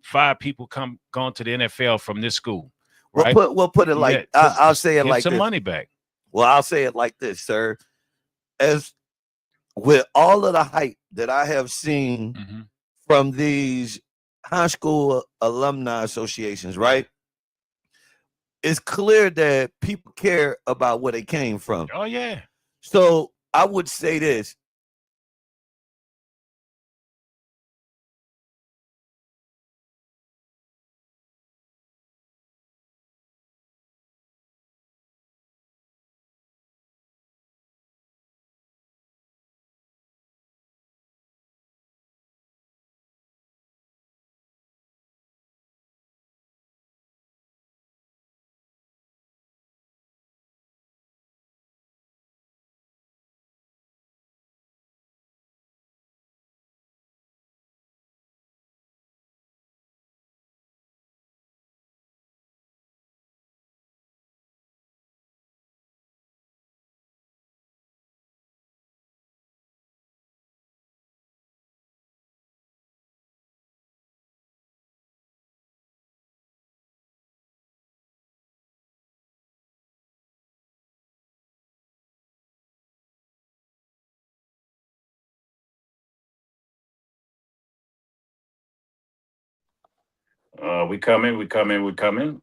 5 people gone to the NFL from this school, right? We'll put it Yeah, like I'll say it give like some this. money back. Well, I'll say it like this, sir. As with all of the hype that I have seen Hmm. from these high school alumni associations, Yeah. right? It's clear that people care about where they came from. Oh yeah. So I would say this We coming, we coming, we coming.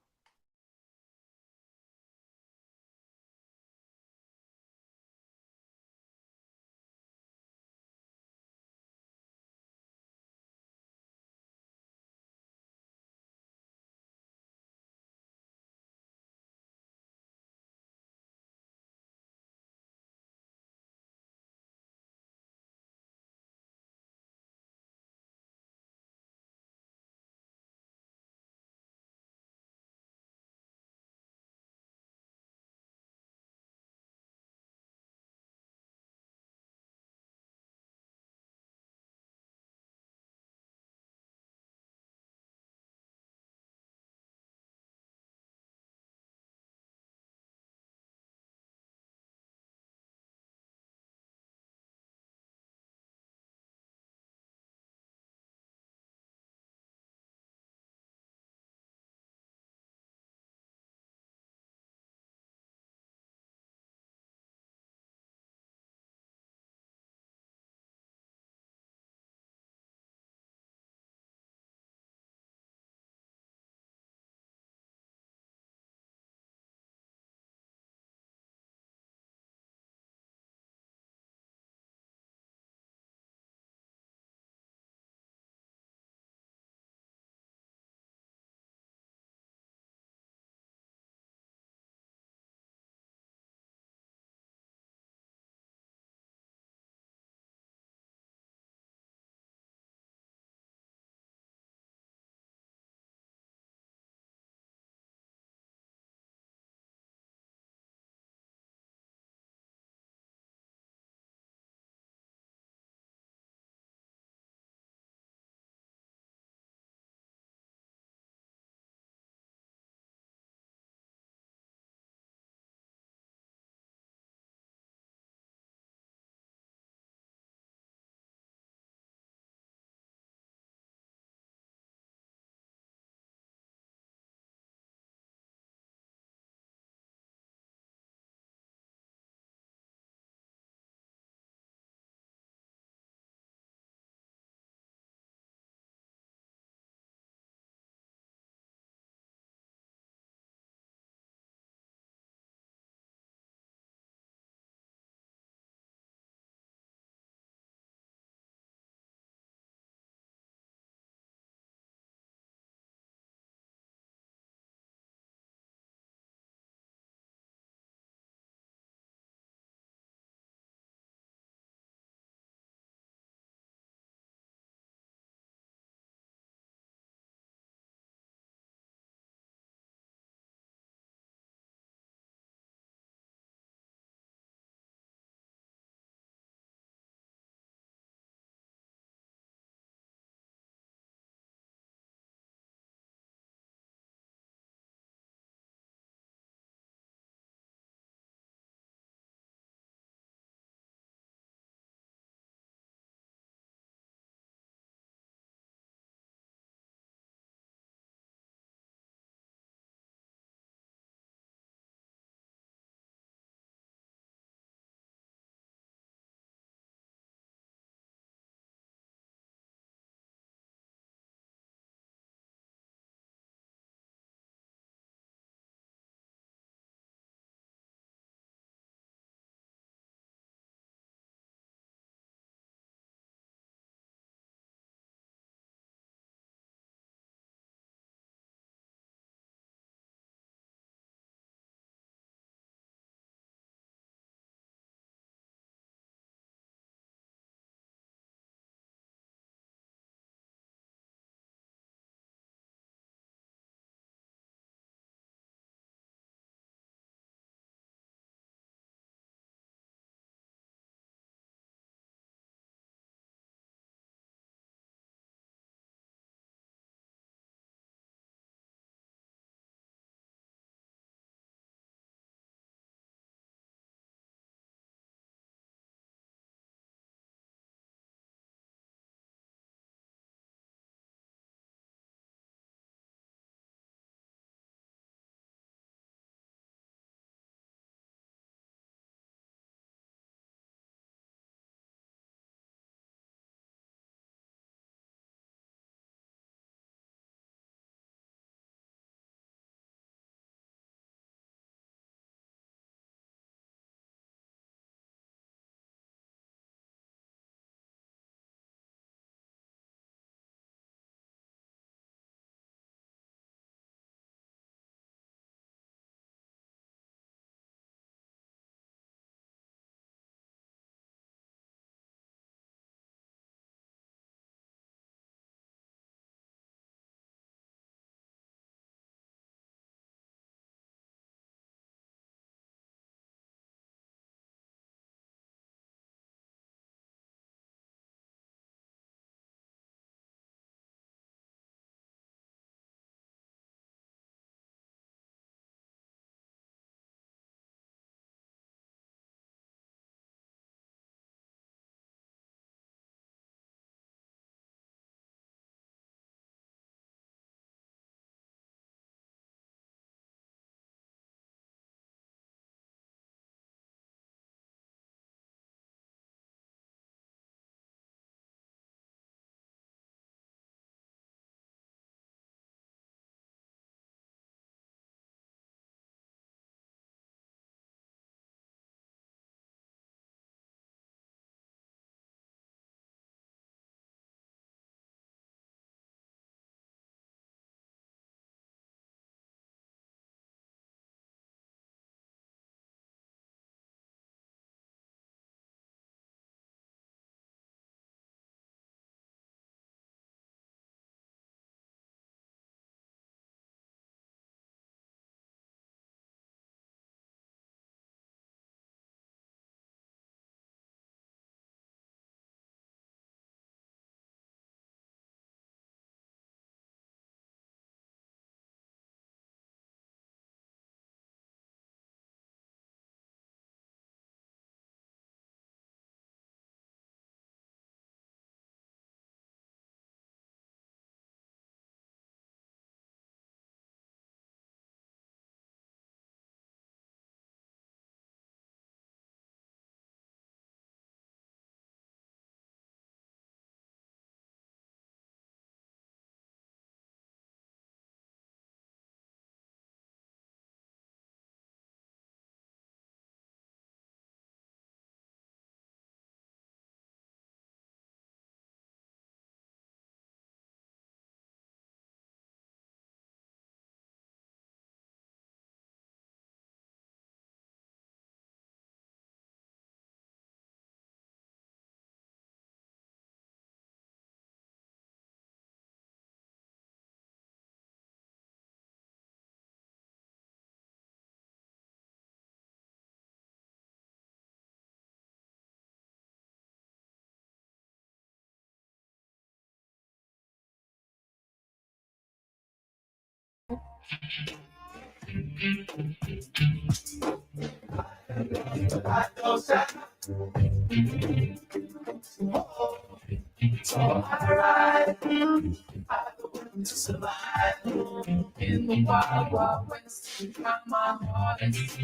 In the wild, wild west, trying my hardest,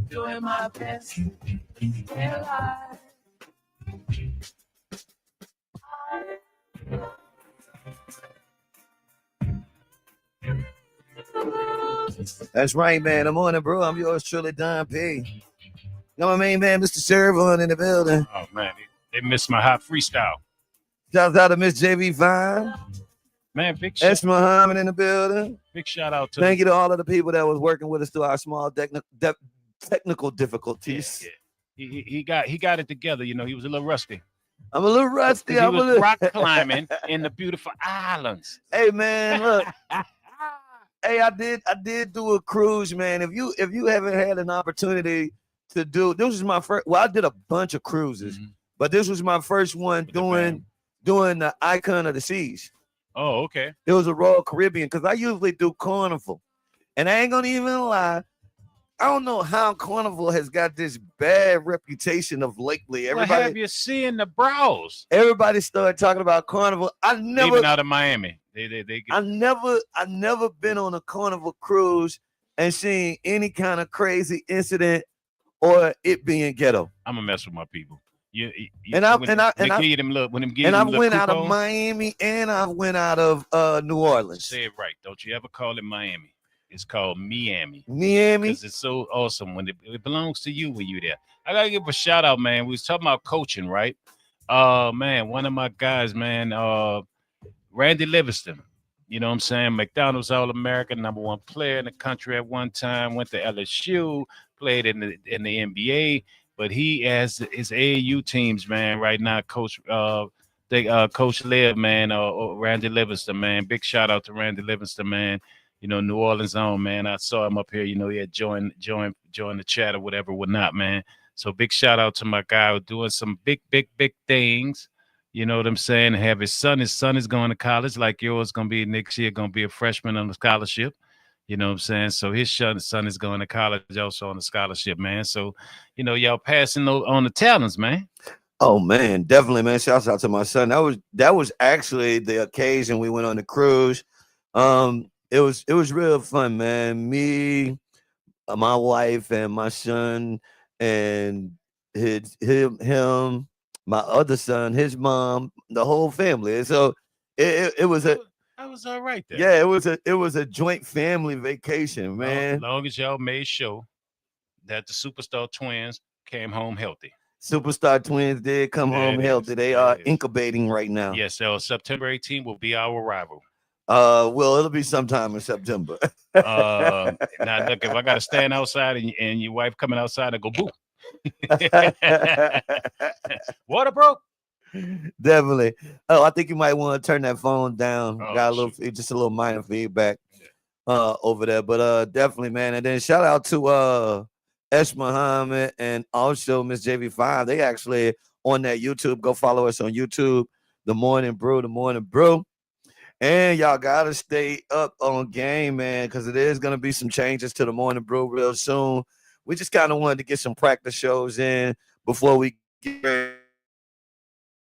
doing my best. Realize That's right, man. I'm on it, bro. I'm yours truly, Don P. Got my main man, Mr. Servon, in the building. Oh man, they missed my hot freestyle. Shouts out to Miss JV5. Man, big S. Muhammad in the building. big shout out to Thank you to all of the people that was working with us through our small technical difficulties. Yeah. He got it together. You know, he was a little rusty. I'm a little rusty. He was rock climbing in the beautiful islands. Hey man, look. Hey, I did do a cruise, man. If you haven't had an opportunity to do, this was my first. Well, I did a bunch of cruises, but this was my first one doing the Icon of the Seas. Oh, okay. It was a Royal Caribbean because I usually do Carnival, and I ain't gonna even lie. I don't know how Carnival has got this bad reputation of lately. What have you seen the bros? Everybody started talking about Carnival. Leaving out of Miami. I never been on a Carnival cruise and seen any kind of crazy incident or it being ghetto. I'm gonna mess with my people. I went out of Miami and I went out of New Orleans. Say it right. Don't you ever call it Miami. It's called Miami. Miami. Because it's so awesome when it belongs to you when you're there. I gotta give a shout out, man. We was talking about coaching, right? Man, one of my guys, man, Randy Livingston. You know what I'm saying? McDonald's All-American, #1 player in the country at one time, went to LSU, played in the NBA. But he has his AAU teams, man, right now. Coach Liv, man, Randy Livingston, man. Big shout out to Randy Livingston, man. You know, New Orleans own, man. I saw him up here. You know, he had joined the chat or whatnot, man. So big shout out to my guy doing some big things. You know what I'm saying? Have his son. His son is going to college, like yours going to be next year. Going to be a freshman on a scholarship. You know what I'm saying? So his son is going to college also on a scholarship, man. So, you know, y'all passing on the talents, man. Oh man, definitely, man. Shouts out to my son. That was actually the occasion we went on the cruise. It was real fun, man. Me, my wife, and my son, and him, my other son, his mom, the whole family. And so it was a. I was all right there. Yeah, it was a joint family vacation, man. As long as y'all made sure that the Superstar twins came home healthy. Superstar twins did come home healthy. They are incubating right now. Yes, so September 18th will be our arrival. Well, it'll be sometime in September. Now look, if I gotta stand outside and your wife coming outside and go boo. Water broke. Definitely. Oh, I think you might want to turn that phone down. Oh, got just a little minor feedback over there. But definitely, man. And then shout out to S. Muhammad and also Miss JV5. They actually on that YouTube. Go follow us on YouTube. The Morning Brew. And y'all gotta stay up on game, man, because it is gonna be some changes to the Morning Brew real soon. We just kind of wanted to get some practice shows in before we get ready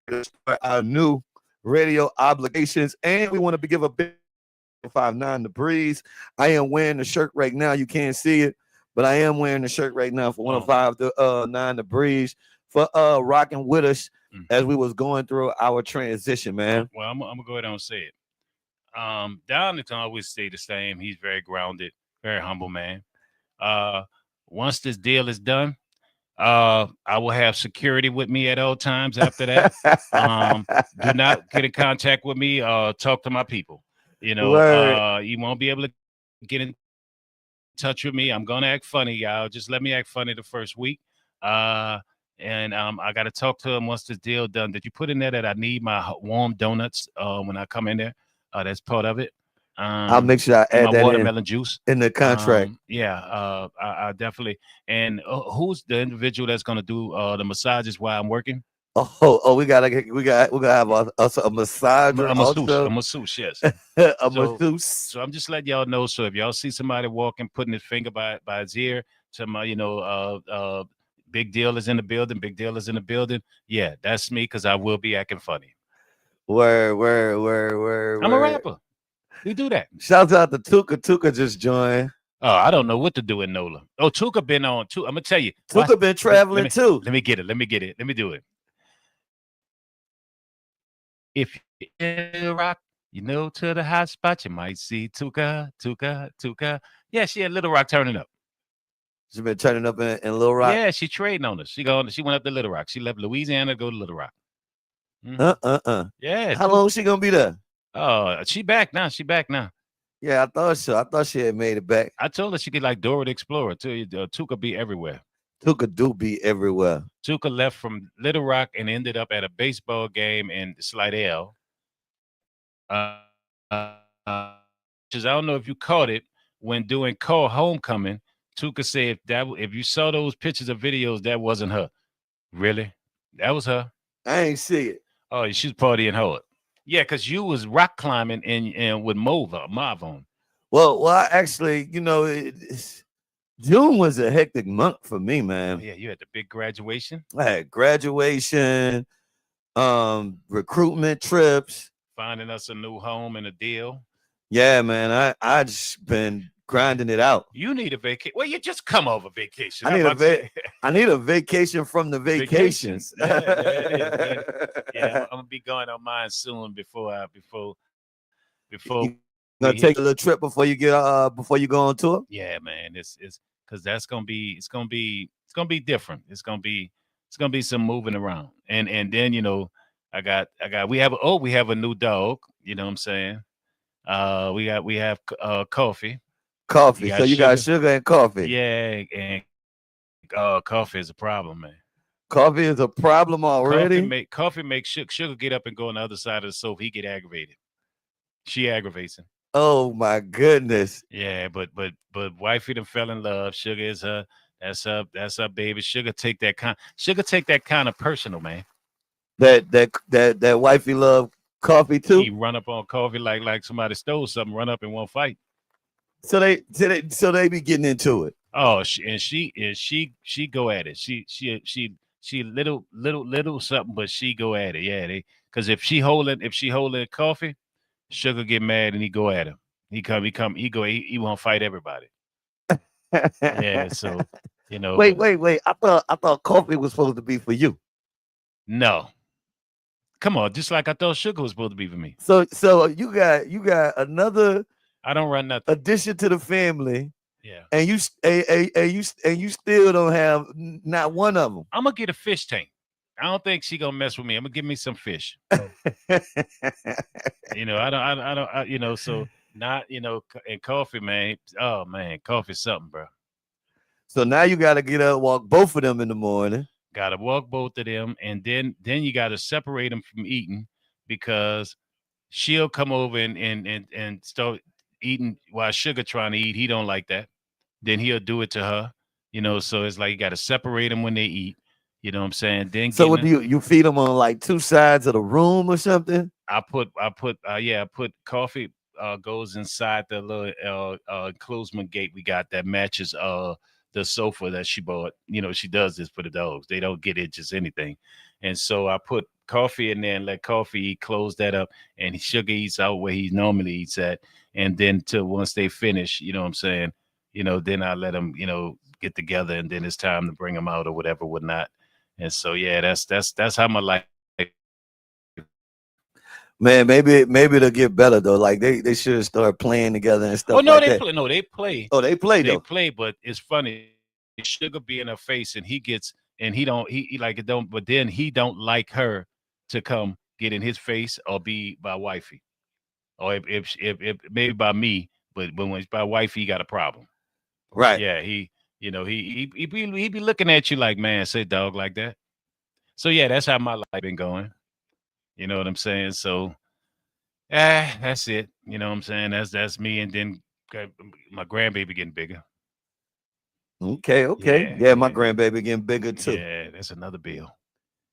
to start our new radio obligations. And we want to give a big 59 The Breeze. I am wearing the shirt right now. You can't see it, but I am wearing the shirt right now for 105.9 The Breeze for rocking with us as we was going through our transition, man. Well, I'm gonna go ahead and say it. Darlington always stay the same. He's very grounded, very humble man. Once this deal is done, I will have security with me at all times after that. Do not get in contact with me. Talk to my people. You know, you won't be able to get in touch with me. I'm gonna act funny, y'all. Just let me act funny the first week. And I got to talk to him once this deal done. Did you put in there that I need my warm donuts when I come in there? That's part of it. I'll make sure I add that watermelon juice in the contract. I definitely. And who's the individual that's going to do the massages while I'm working? we gotta have a massager A masseuse, also. yes. A So masseuse. I'm just letting y'all know. So if y'all see somebody walking, putting his finger by his ear, big deal is in the building. Big deal is in the building. Yeah, that's me because I will be acting funny. I'm a Where. rapper. We do that. Shouts out to Tuka. Tuka just joined. Oh, I don't know what to do in NOLA. Oh, Tuka been on too. I'm gonna tell you. Watch. Tuka been traveling too. Let me get it. Let me get it. Let me do it. If you're in Little Rock, to the hot spot, you might see Tuka, Tuka, Tuka. Yeah, she had Little Rock turning up. She been turning up in Little Rock. Yeah, she trading on us. She went up to Little Rock. She left Louisiana to go to Little Rock. Yeah. How long she gonna be there? Oh, she back now. She back now. Yeah, I thought so. I thought she had made it back. I told her she could like Dora the Explorer. Tuka be everywhere. Tuka do be everywhere. Tuka left from Little Rock and ended up at a baseball game in Slidell. I don't know if you caught it when doing Call Homecoming. Tuka said if you saw those pictures or videos, that wasn't her. Really? That was her. I ain't see it. Oh, she's partying hard. Yeah, because you was rock climbing and with Marv on. Well, actually, June was a hectic month for me, man. Yeah, you had the big graduation. I had graduation, recruitment trips, finding us a new home and a deal. Yeah, man, I just been grinding it out. You need a vacation. Well, you just come over vacation. I need a vacation from the vacations. Yeah, I'm gonna be going on mine soon before you gonna take a little trip before you go on tour. Yeah, man, it's because it's gonna be different. It's gonna be some moving around, and then we have a new dog. You know what I'm saying? We have coffee. Coffee. So you got sugar and coffee. Yeah, and coffee is a problem, man. Coffee is a problem already. Coffee makes sugar get up and go on the other side of the stove. He get aggravated. She aggravates him. Oh my goodness. Yeah, but wifey done fell in love. Sugar is her. That's her baby. Sugar take that kind of personal, man. That wifey love coffee too. He run up on coffee like somebody stole something. Run up and won't fight. So they be getting into it. Oh, she go at it. She little something, but she go at it. Yeah, because if she holding coffee, Sugar get mad and he go at him. He won't fight everybody. Yeah, so Wait. I thought coffee was supposed to be for you. No. Come on, just like I thought sugar was supposed to be for me. So you got another. I don't run nothing. Addition to the family. Yeah. And you still don't have not one of them. I'm gonna get a fish tank. I don't think she gonna mess with me. I'm gonna give me some fish. I don't. So not. And coffee, man. Oh man, coffee's something, bro. So now you got to get up, walk both of them in the morning. Got to walk both of them, and then you got to separate them from eating because she'll come over and start eating while Sugar trying to eat. He don't like that. Then he'll do it to her. So it's like you got to separate them when they eat. You know what I'm saying? Then so what do you feed them on like two sides of the room or something? I put coffee goes inside the little enclosement gate we got that matches the sofa that she bought. She does this for the dogs. They don't get it just anything. And so I put coffee in there and let coffee eat, close that up, and Sugar eats out where he normally eats at. And then once they finish, you know what I'm saying? Then I let them, get together, and then it's time to bring them out or whatever, whatnot. And so, yeah, that's how my life. Man, maybe it'll get better though. Like they should start playing together and stuff. Oh no, like they that. play. No, they play. Oh, they play though. They play, but it's funny. Sugar be in her face, and he like it don't. But then he don't like her to come get in his face or be by wifey, or if maybe by me. But when it's by wifey, he got a problem. Right. Yeah, he be looking at you like, man, say dog like that. So yeah, that's how my life been going. You know what I'm saying? So that's it. You know what I'm saying? That's me. And then my grandbaby getting bigger. Okay. Yeah, my grandbaby getting bigger too. Yeah, that's another bill.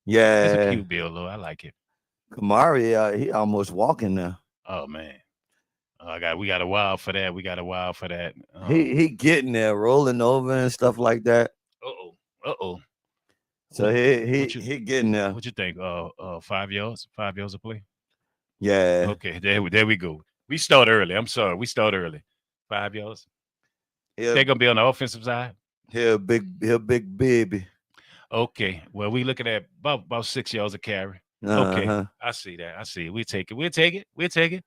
It's a Yeah, cute build, though. I like it. Kamari, he almost walking now. Oh man, we got a while for that. We got a while for that. He getting there, rolling over and stuff like that. Uh oh. So What he what he you he getting there. what you think? 5 yards, 5 yards of play. Yeah, Okay, there we go. We start early. I'm sorry, we start early. 5 yards. he'll They're gonna be on the offensive side. he'll big baby. Okay, well we looking at about 6 yards of carry. Uh Okay, huh. I see that. I see it. We take it. We'll take it. We'll take it.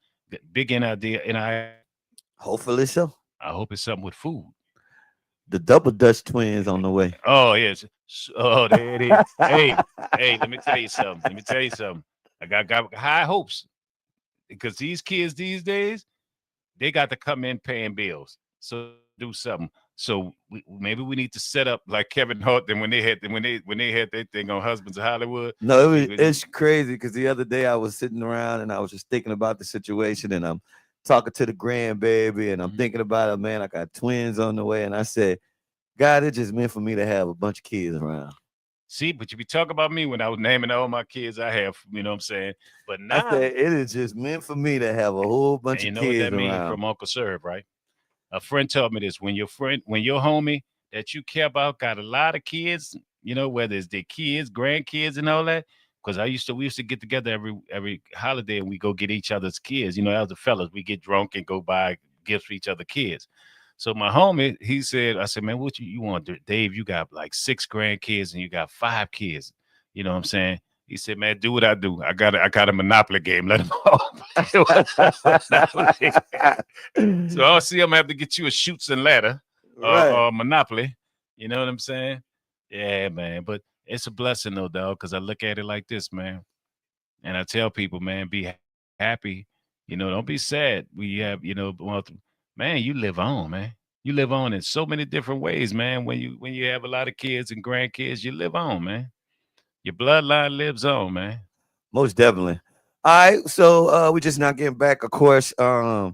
Big idea. Hopefully so. I hope it's something with food. The double Dutch twins on the way. Oh yes. Oh, there it is. Hey, let me tell you something. Let me tell you something. I got high hopes because these kids these days they got to come in paying bills. So do something. So maybe we need to set up like Kevin Hart. Then when they had their thing on Husbands of Hollywood. No, it's crazy because the other day I was sitting around and I was just thinking about the situation and I'm talking to the grandbaby and I'm thinking about it, man. I got twins on the way, and I said, God, it just meant for me to have a bunch of kids around. See, but you be talking about me when I was naming all my kids I have. You know what I'm saying? But I now, said it is just meant for me to have a whole bunch and you of know what kids that means around. from Uncle Serve, right? A friend told me this: when your homie that you care about got a lot of kids, whether it's their kids, grandkids, and all that. Because we used to get together every holiday and we go get each other's kids. As the fellas, we get drunk and go buy gifts for each other kids. So my homie, he said, I said, man, what you want, Dave? You got like 6 grandkids and you got 5 kids. You know what I'm saying? He said, man, do what I do. I got a Monopoly game. Let him Monopoly. So I'll see. I'm gonna have to get you a shoots and ladder, Right. or Monopoly. You know what I'm saying? Yeah, man. But it's a blessing though, dog. Because I look at it like this, man. And I tell people, man, be happy. Don't be sad. We have, man, you live on, man. You live on in so many different ways, man. When you have a lot of kids and grandkids, you live on, man. Your bloodline lives on, man. Most definitely. All right. So we just not getting back, of course. So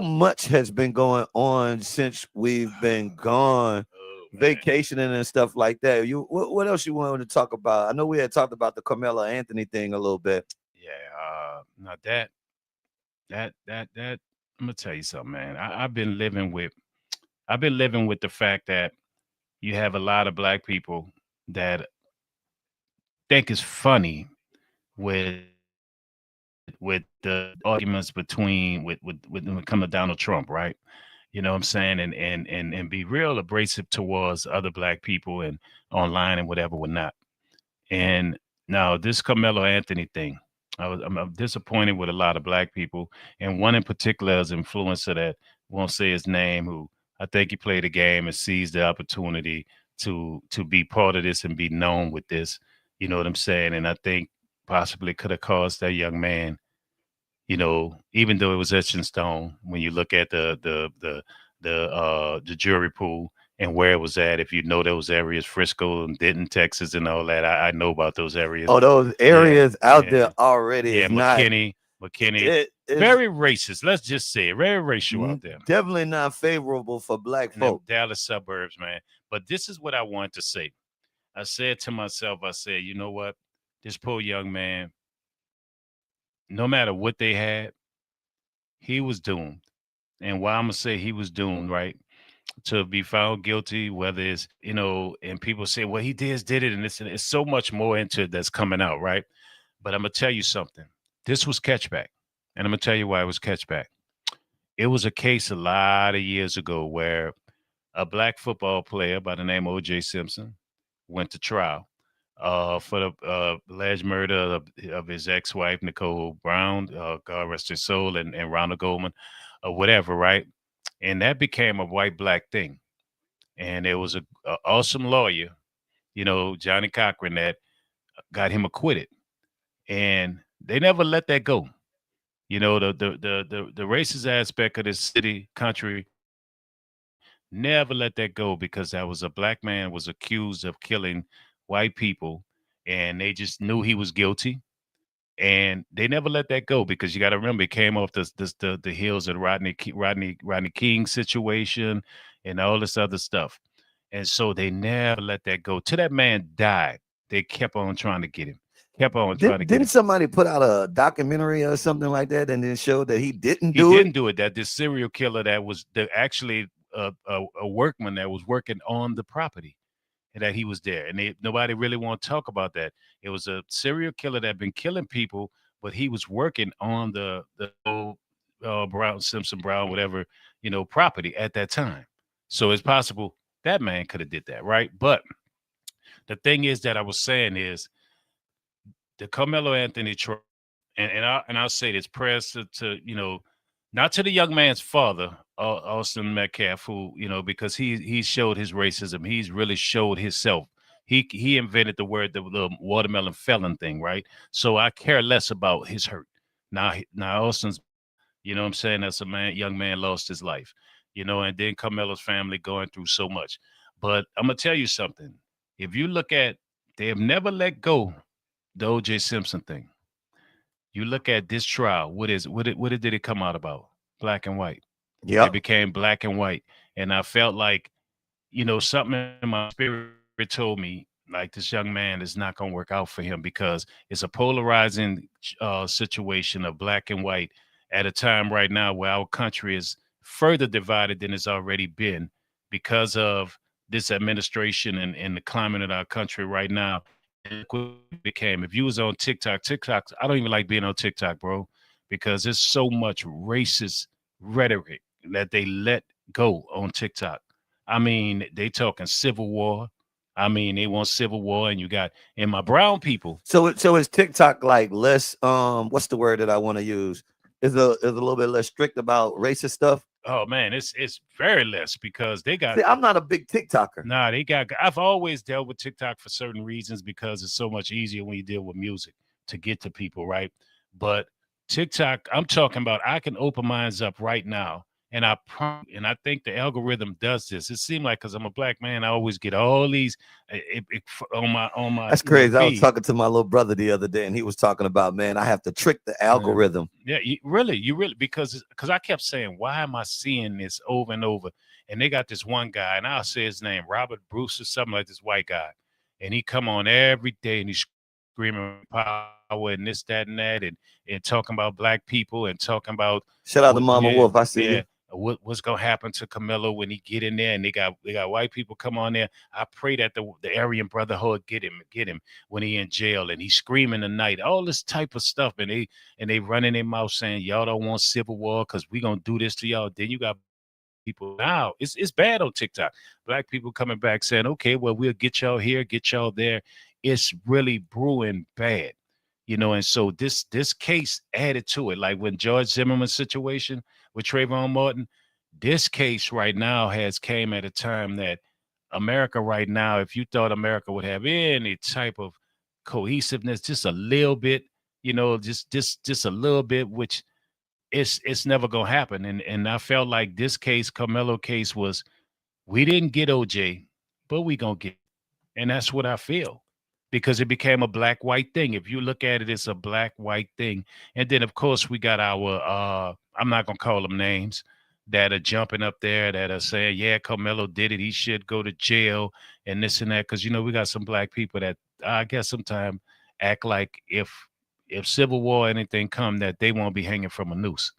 much has been going on since we've been gone, Oh man. vacationing and stuff like that. What else you wanted to talk about? I know we had talked about the Carmelo Anthony thing a little bit. Yeah. Now that I'm gonna tell you something, man. I've been living with the fact that you have a lot of black people that think it's funny with the arguments between with when it comes to Donald Trump, right? You know what I'm saying? And be real abrasive towards other black people and online and whatever whatnot. And now this Carmelo Anthony thing, I'm disappointed with a lot of black people, and one in particular is an influencer that won't say his name, who I think he played a game and seized the opportunity to be part of this and be known with this. You know what I'm saying? And I think possibly could have caused that young man, even though it was etched in stone, when you look at the jury pool and where it was at, if you know those areas, Frisco and Denton, Texas, and all that, I know about those areas. Oh, those Yeah, areas out yeah, there already yeah. is not. McKinney, It's very racist. Let's just say it, very racial out there definitely not favorable for black in them folk. Dallas suburbs, man. But this is what I want to say. I said to myself, I said, you know what, this poor young man, no matter what they had, he was doomed. And why I'm gonna say he was doomed, right? To be found guilty, whether it's, and people say, well, he did it, and it's so much more into it that's coming out, right? But I'm gonna tell you something. This was catchback, and I'm gonna tell you why it was catchback. It was a case a lot of years ago where a black football player by the name of O.J. Simpson went to trial for the alleged murder of his ex-wife Nicole Brown, God rest her soul, and Ronald Goldman, or whatever, right? And that became a white-black thing. And there was a awesome lawyer, Johnny Cochran, that got him acquitted, and they never let that go. The racist aspect of this city, country, never let that go because that was a black man was accused of killing white people, and they just knew he was guilty, and they never let that go because you got to remember it came off the heels of the Rodney King situation and all this other stuff, and so they never let that go till that man died. they kept on trying to get him. Kept on trying to Did, get didn't him. somebody put out a documentary or something like that and then showed that he didn't He do it? didn't do it. That this serial killer that was actually a workman that was working on the property, and that he was there, and nobody really want to talk about that. It was a serial killer that had been killing people, but he was working on the old Brown Simpson Brown whatever property at that time. So it's possible that man could have did that, right? But the thing is that I was saying is the Carmelo Anthony trial, and I'll say this prayers to not to the young man's father, Austin Metcalf, who because he showed his racism. He's really showed himself. He invented the word the watermelon felon thing, right? So I care less about his hurt. Now Austin's, what I'm saying, that's a young man lost his life, and then Carmelo's family going through so much. But I'm gonna tell you something. If you look at, they have never let go the O.J. Simpson thing. You look at this trial. What did it come out about? Black and white. It Yep. became black and white, and I felt like something in my spirit told me like this young man is not going to work out for him because it's a polarizing situation of black and white at a time right now where our country is further divided than it's already been because of this administration and the climate of our country right now. And look what it became. If you was on TikTok, I don't even like being on TikTok, bro, because there's so much racist rhetoric that they let go on TikTok. I mean, they talking civil war. I mean, they want civil war, and you got and my brown people. So is TikTok like less what's the word that I want to use? Is a little bit less strict about racist stuff? Oh man, it's very less because they got. See, I'm not a big TikToker. Nah, they got. I've always dealt with TikTok for certain reasons because it's so much easier when you deal with music to get to people, right? But TikTok, I'm talking about. I can open mines up right now, and and I think the algorithm does this. It seemed like because I'm a black man, I always get all these on my That's crazy. I was feed. talking to my little brother the other day, and he was talking about, man, I have to trick the algorithm. Yeah, you really, because I kept saying, why am I seeing this over and over? And they got this one guy, and I'll say his name, Robert Bruce or something like this white guy, and he come on every day and he's screaming power and this, that, and that, and talking about black people and talking about Shout out to Mama yeah, Wolf. I see yeah. you. What's gonna happen to Camilo when he get in there and they got white people come on there? I pray that the Aryan Brotherhood get him when he in jail and he's screaming the night, all this type of stuff, and they running their mouth saying y'all don't want civil war because we gonna do this to y'all. Then you got people now. It's bad on TikTok. Black people coming back saying, okay, well we'll get y'all here, get y'all there. It's really brewing bad. And so this case added to it. Like when George Zimmerman's situation with Trayvon Martin, this case right now has came at a time that America right now, if you thought America would have any type of cohesiveness, just a little bit, just a little bit, which it's never gonna happen. And I felt like this case, Carmelo case, was we didn't get OJ, but we gonna get. And that's what I feel because it became a black white thing. If you look at it, it's a black white thing. And then, of course, we got our, I'm not going to call them names, that are jumping up there that are saying, yeah, Carmelo did it. He should go to jail and this and that. Because, we got some black people that I guess sometimes act like if civil war or anything come, that they won't be hanging from a noose.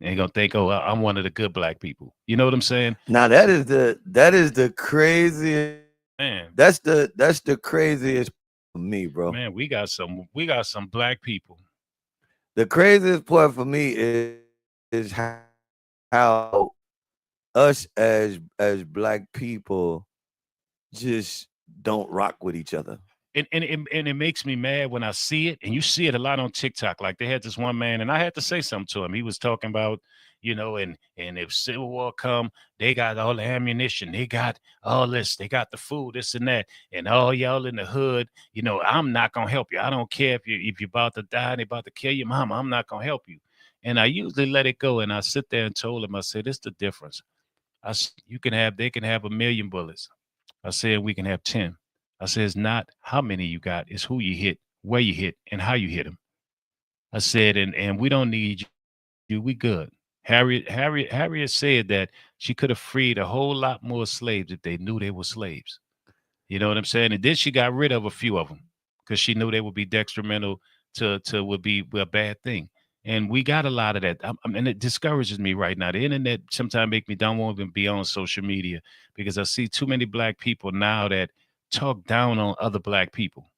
And going to think, oh, I'm one of the good black people. You know what I'm saying? Now that is the craziest. Man, That's the craziest for me, bro. man, we got some black people. The craziest part for me is how us as black people just don't rock with each other. And it makes me mad when I see it, and you see it a lot on TikTok. Like they had this one man, and I had to say something to him. He was talking about, and if civil war come, they got all the ammunition, they got all this, they got the food, this and that, and all y'all in the hood, I'm not gonna help you. I don't care if you're about to die, and they about to kill your mama. I'm not gonna help you. And I usually let it go, and I sit there and told him, I said, "This the difference. They can have 1,000,000 bullets. I said we can have 10. I said, it's not how many you got, it's who you hit, where you hit, and how you hit them. I said, and we don't need you. We good. Harriet said that she could have freed a whole lot more slaves if they knew they were slaves. You know what I'm saying? And then she got rid of a few of them because she knew they would be detrimental to would be a bad thing. And we got a lot of that. And it discourages me right now. The internet sometimes make me don't want to be on social media because I see too many black people now that talk down on other black people.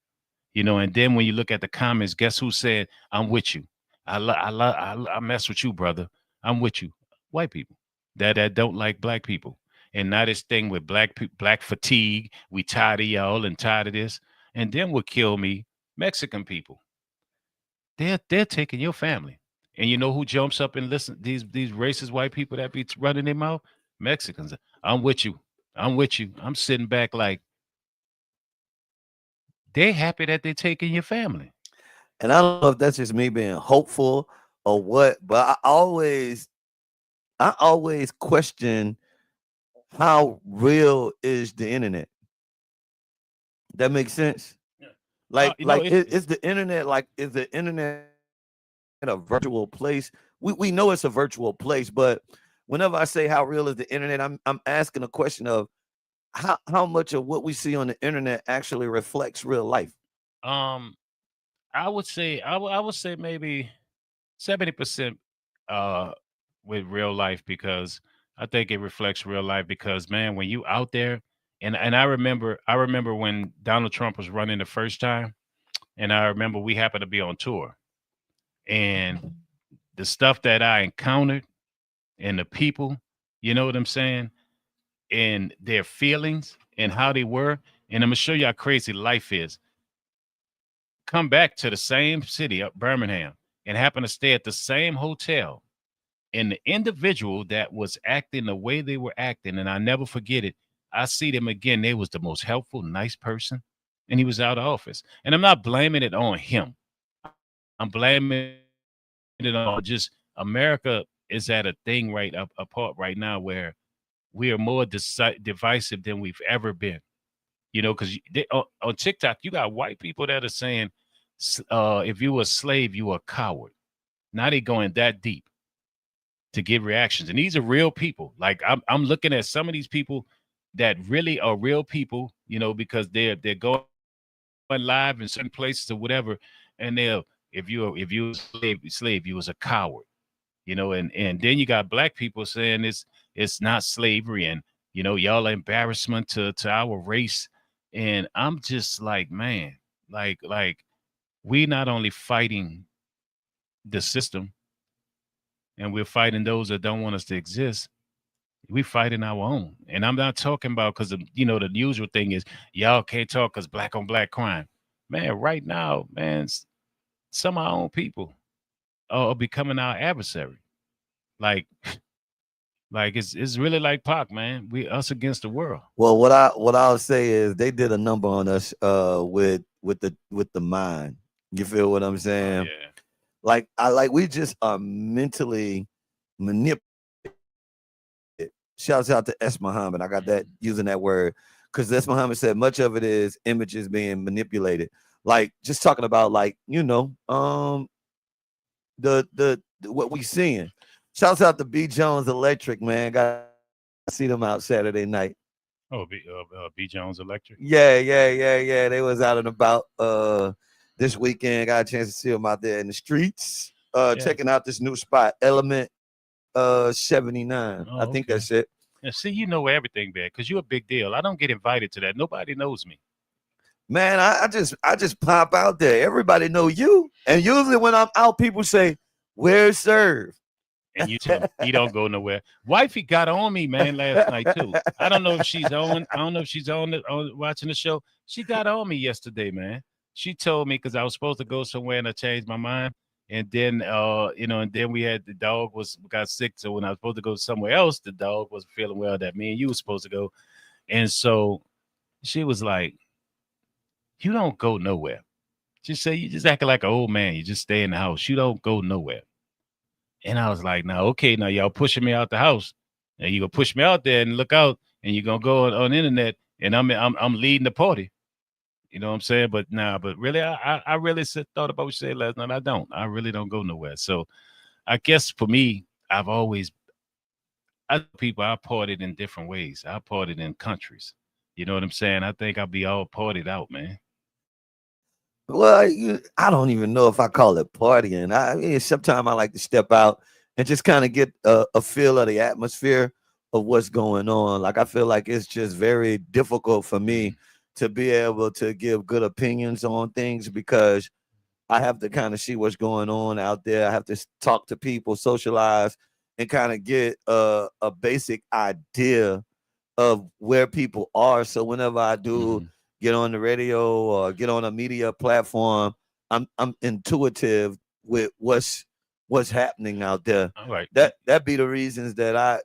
You know, and then when you look at the comments, guess who said, "I'm with you. I mess with you, brother. I'm with you." White people that don't like black people. And now this thing with black fatigue, we tired of y'all and tired of this. And then what kill me, Mexican people. They're taking your family. And you know who jumps up and listen? These racist white people that be running their mouth? Mexicans. I'm with you. I'm with you. I'm sitting back like they happy that they're taking your family. And I don't know if that's just me being hopeful or what, but I always question how real is the internet. That makes sense. Yeah. Like You know, like is the internet is the internet a virtual place? We know it's a virtual place, but whenever I say how real is the internet, I'm asking a question of how much of what we see on the internet actually reflects real life. um, I would say maybe 70% uh with real life because I think it reflects real life because man, when you out there and I remember when Donald Trump was running the first time and I remember we happened to be on tour and the stuff that I encountered and the people, you know what I'm saying, and their feelings and how they were, and I'm gonna show you how crazy life is. Come back to the same city, Birmingham, and happen to stay at the same hotel. And the individual that was acting the way they were acting, and I never forget it. I see them again. They was the most helpful, nice person, and he was out of office. And I'm not blaming it on him. I'm blaming it on just America is at a thing right up apart right now where we are more divisive than we've ever been. You know, because on TikTok you got white people that are saying, if you were a slave, you were a coward. Now they going that deep to give reactions. And these are real people. Like I'm looking at some of these people that really are real people, you know, because they're going live in certain places or whatever, and if you was a slave, you was a coward, you know, and then you got black people saying it's not slavery and you know, y'all are embarrassment to our race. And I'm just like, man, like we not only fighting the system and we're fighting those that don't want us to exist, we fighting our own. And I'm not talking about because you know the usual thing is y'all can't talk because black on black crime. Man, right now, man, some of our own people are becoming our adversary. Like, like it's really like Pac, man. We us against the world. Well, what I'll say is they did a number on us with the mind. You feel what I'm Oh saying? yeah. Like we just are mentally manipulated. Shouts out to S. Muhammad. I got that using that word because S. Muhammad said much of it is images being manipulated. Like just talking about like the what we seeing. Shouts out to B Jones Electric, man. Got to see them out Saturday night. Oh, B Jones Electric. Yeah. They was out and about this weekend. Got a chance to see them out there in the streets. Yeah. Checking out this new spot, Element 79. I Oh, think okay. that's it. Yeah, see, you know everything, man, because you're a big deal. I don't get invited to that. Nobody knows me. Man, I just pop out there. Everybody know you. And usually when I'm out, people say, "Where's Serve?" And you tell him he don't go nowhere. Wifey got on me, man, last night too. I don't know if she's on. I don't know if she's on watching the show. She got on me yesterday, man. She told me because I was supposed to go somewhere and I changed my mind. And then, you know, and then we had the dog got sick. So when I was supposed to go somewhere else, the dog wasn't feeling well. That me and you were supposed to go. And so she was like, "You don't go nowhere." She said, "You just acting like an old man. You just stay in the house. You don't go nowhere." And I was like, "Now, okay, now y'all pushing me out the house. Now you gonna push me out there and look out, and you're gonna go on the internet, and I'm leading the party." You know what I'm saying? But really, I really thought about what you said last night. I don't. I really don't go nowhere. So I guess for me, I've always I tell people I partied in different ways. I partied in countries. You know what I'm saying? I think I'll be all partied out, man. Well, I don't even know if I call it partying. I mean, sometimes I like to step out and just kind of get a feel of the atmosphere of what's going on. Like I feel like it's just very difficult for me Mhm. to be able to give good opinions on things because I have to kind of see what's going on out there. I have to talk to people, socialize, and kind of get a basic idea of where people are. So whenever I do Mhm. get on the radio or get on a media platform, I'm intuitive with what's happening out there. All right. That be the reasons that I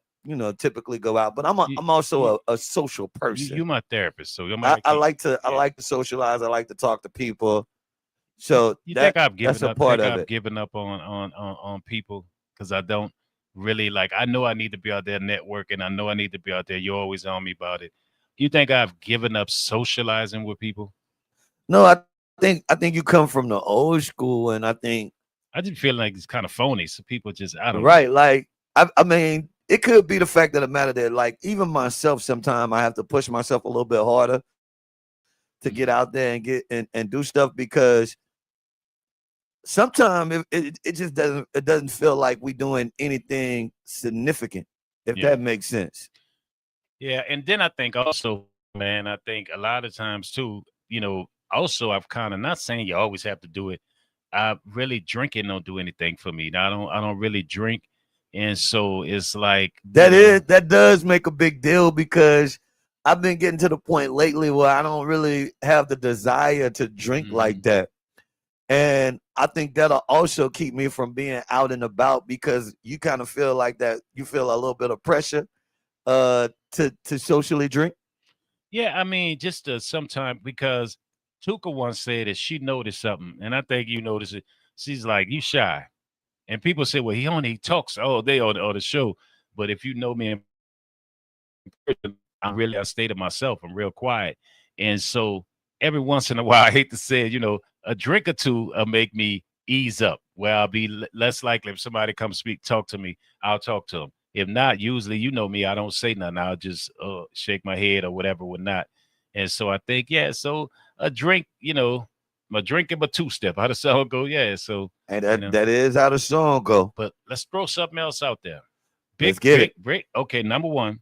typically go out. But You, I'm also you, a social you person. my therapist, so you I, might I keep. like to I Yeah. like to socialize. I like to talk to people. You, So you think I've that's given a up? part Think of I've it. given up on people because I don't really like. I know I need to be out there networking. I know I need to be out there. You're always on me about it. You think I've given up socializing with people? No, I think you come from the old school, and I think I just feel like it's kind of phony. So people just, I don't know. right, like I mean, it could be the fact of the matter that like even myself, sometimes I have to push myself a little bit harder to get out there and and do stuff because sometimes it just doesn't feel like we doing anything significant, if Yeah. that makes sense. Yeah. And then I think also, man, I think a lot of times too, also I've kind of not saying you always have to do it. I really drinking don't do anything for me. Now, I don't really drink. And so it's like, That does make a big deal because I've been getting to the point lately where I don't really have the desire to drink like mhm. that. And I think that'll also keep me from being out and about because you kind of feel like that you feel a little bit of pressure to socially drink. Yeah, I mean, just sometime because Tuka once said that she noticed something, and I think you notice it. She's like, "You shy," and people say, "Well, he only talks all day on the show." But if you know me in person, I stay to myself. I'm real quiet, and so every once in a while, I hate to say it, a drink or two make me ease up. Where I'll be less likely if somebody comes talk to me, I'll talk to them. If not, usually you know me, I don't say nothing. I'll just shake my head or whatever, would not. And so I think, yeah, so a drink, my drink and my two step. How the song go? Yeah, so And you that know. that is how the song go. But let's throw something else out there. Let's Big, get big, it. big. Okay, number one.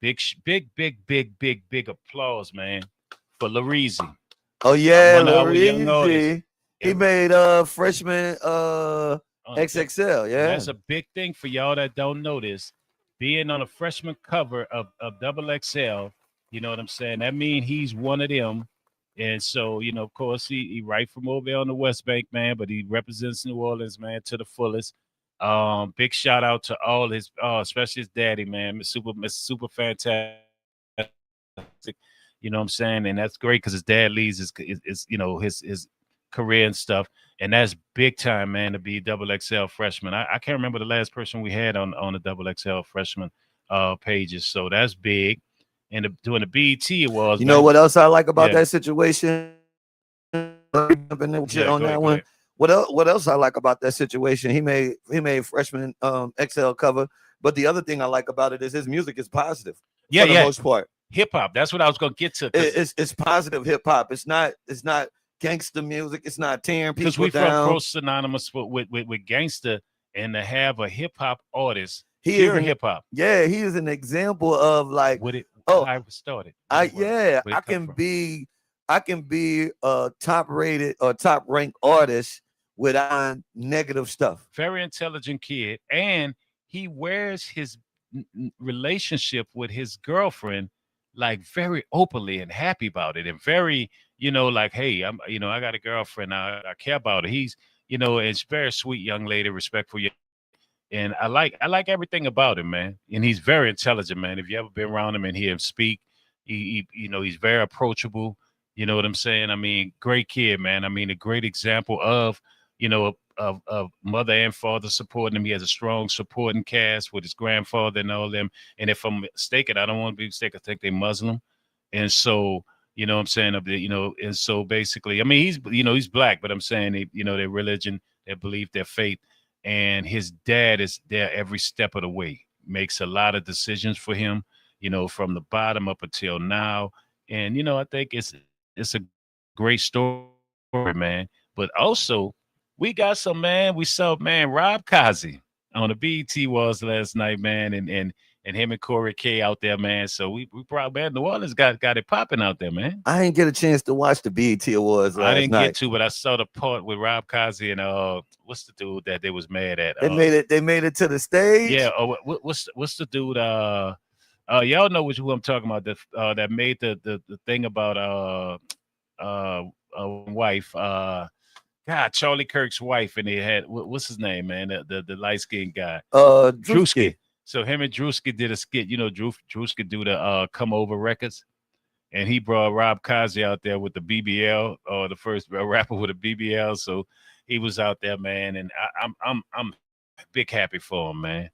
Big applause, man, for Larizi, Oh yeah, one of our young artists. Larizi. He Every, made freshman that, XXL, yeah. that's a big thing for y'all that don't know this. Being on a freshman cover of Double XL, you know what I'm saying? That means he's one of them. And so, of course, he right from over there on the West Bank, man, but he represents New Orleans, man, to the fullest. Big shout out to all his, especially his daddy, man, Mr. Super fantastic. You know what I'm saying? And that's great because his dad leads his career and stuff. And that's big time, man, to be double XL freshman. I can't remember the last person we had on the double XL freshman pages. So that's big. And doing the BET Awards, You know man. what else I like about Yeah. that situation? Let me jump in there with you Yeah, on go ahead, that go one. ahead. What else I like about that situation? He made freshman XL cover, but the other thing I like about it is his music is positive Yeah, for the yeah. most part. Hip hop. That's what I was gonna get to It's positive hip hop. It's not gangster music. It's not tearing because people we felt down. close synonymous with gangster, and to have a hip hop artist, He is pure an hip hop, Yeah, he is an example of like, what it oh, how it started, what I it was, yeah, where it come from. I can be a top rated or top ranked artist without negative stuff. Very intelligent kid, and he wears his relationship with his girlfriend like very openly and happy about it, and very, like, hey, I got a girlfriend, I care about her. He's, it's very sweet young lady, respectful young lady, and I like everything about him, man. And he's very intelligent, man. If you ever been around him and hear him speak, he's very approachable. You know what I'm saying? I mean, great kid, man. I mean, a great example of, of mother and father supporting him. He has a strong supporting cast with his grandfather and all them. And if I'm mistaken, I don't want to be mistaken. I think they're Muslim, and so, what I'm saying, and so basically, I mean, he's black, but I'm saying, their religion, their belief, their faith, and his dad is there every step of the way. Makes a lot of decisions for him, from the bottom up until now. And I think it's a great story, man. But also, we got some man. We saw Rob Kazi on the BET Awards last night, man, and him and Corey K out there, man. So we brought man. New Orleans got it popping out there, man. I didn't get a chance to watch the BET Awards last night. I didn't get to, but I saw the part with Rob Kazi and what's the dude that they was mad at? They made it to the stage. Yeah. What's the dude? Y'all know who I'm talking about. That made the thing about wife. God, Charlie Kirk's wife, and they had what's his name, man? The light skinned guy. Drewski. So him and Drewski did a skit. Drewski do the Come Over Records, and he brought Rob Kazi out there with the BBL, or the first rapper with a BBL. So he was out there, man, and I'm big happy for him, man.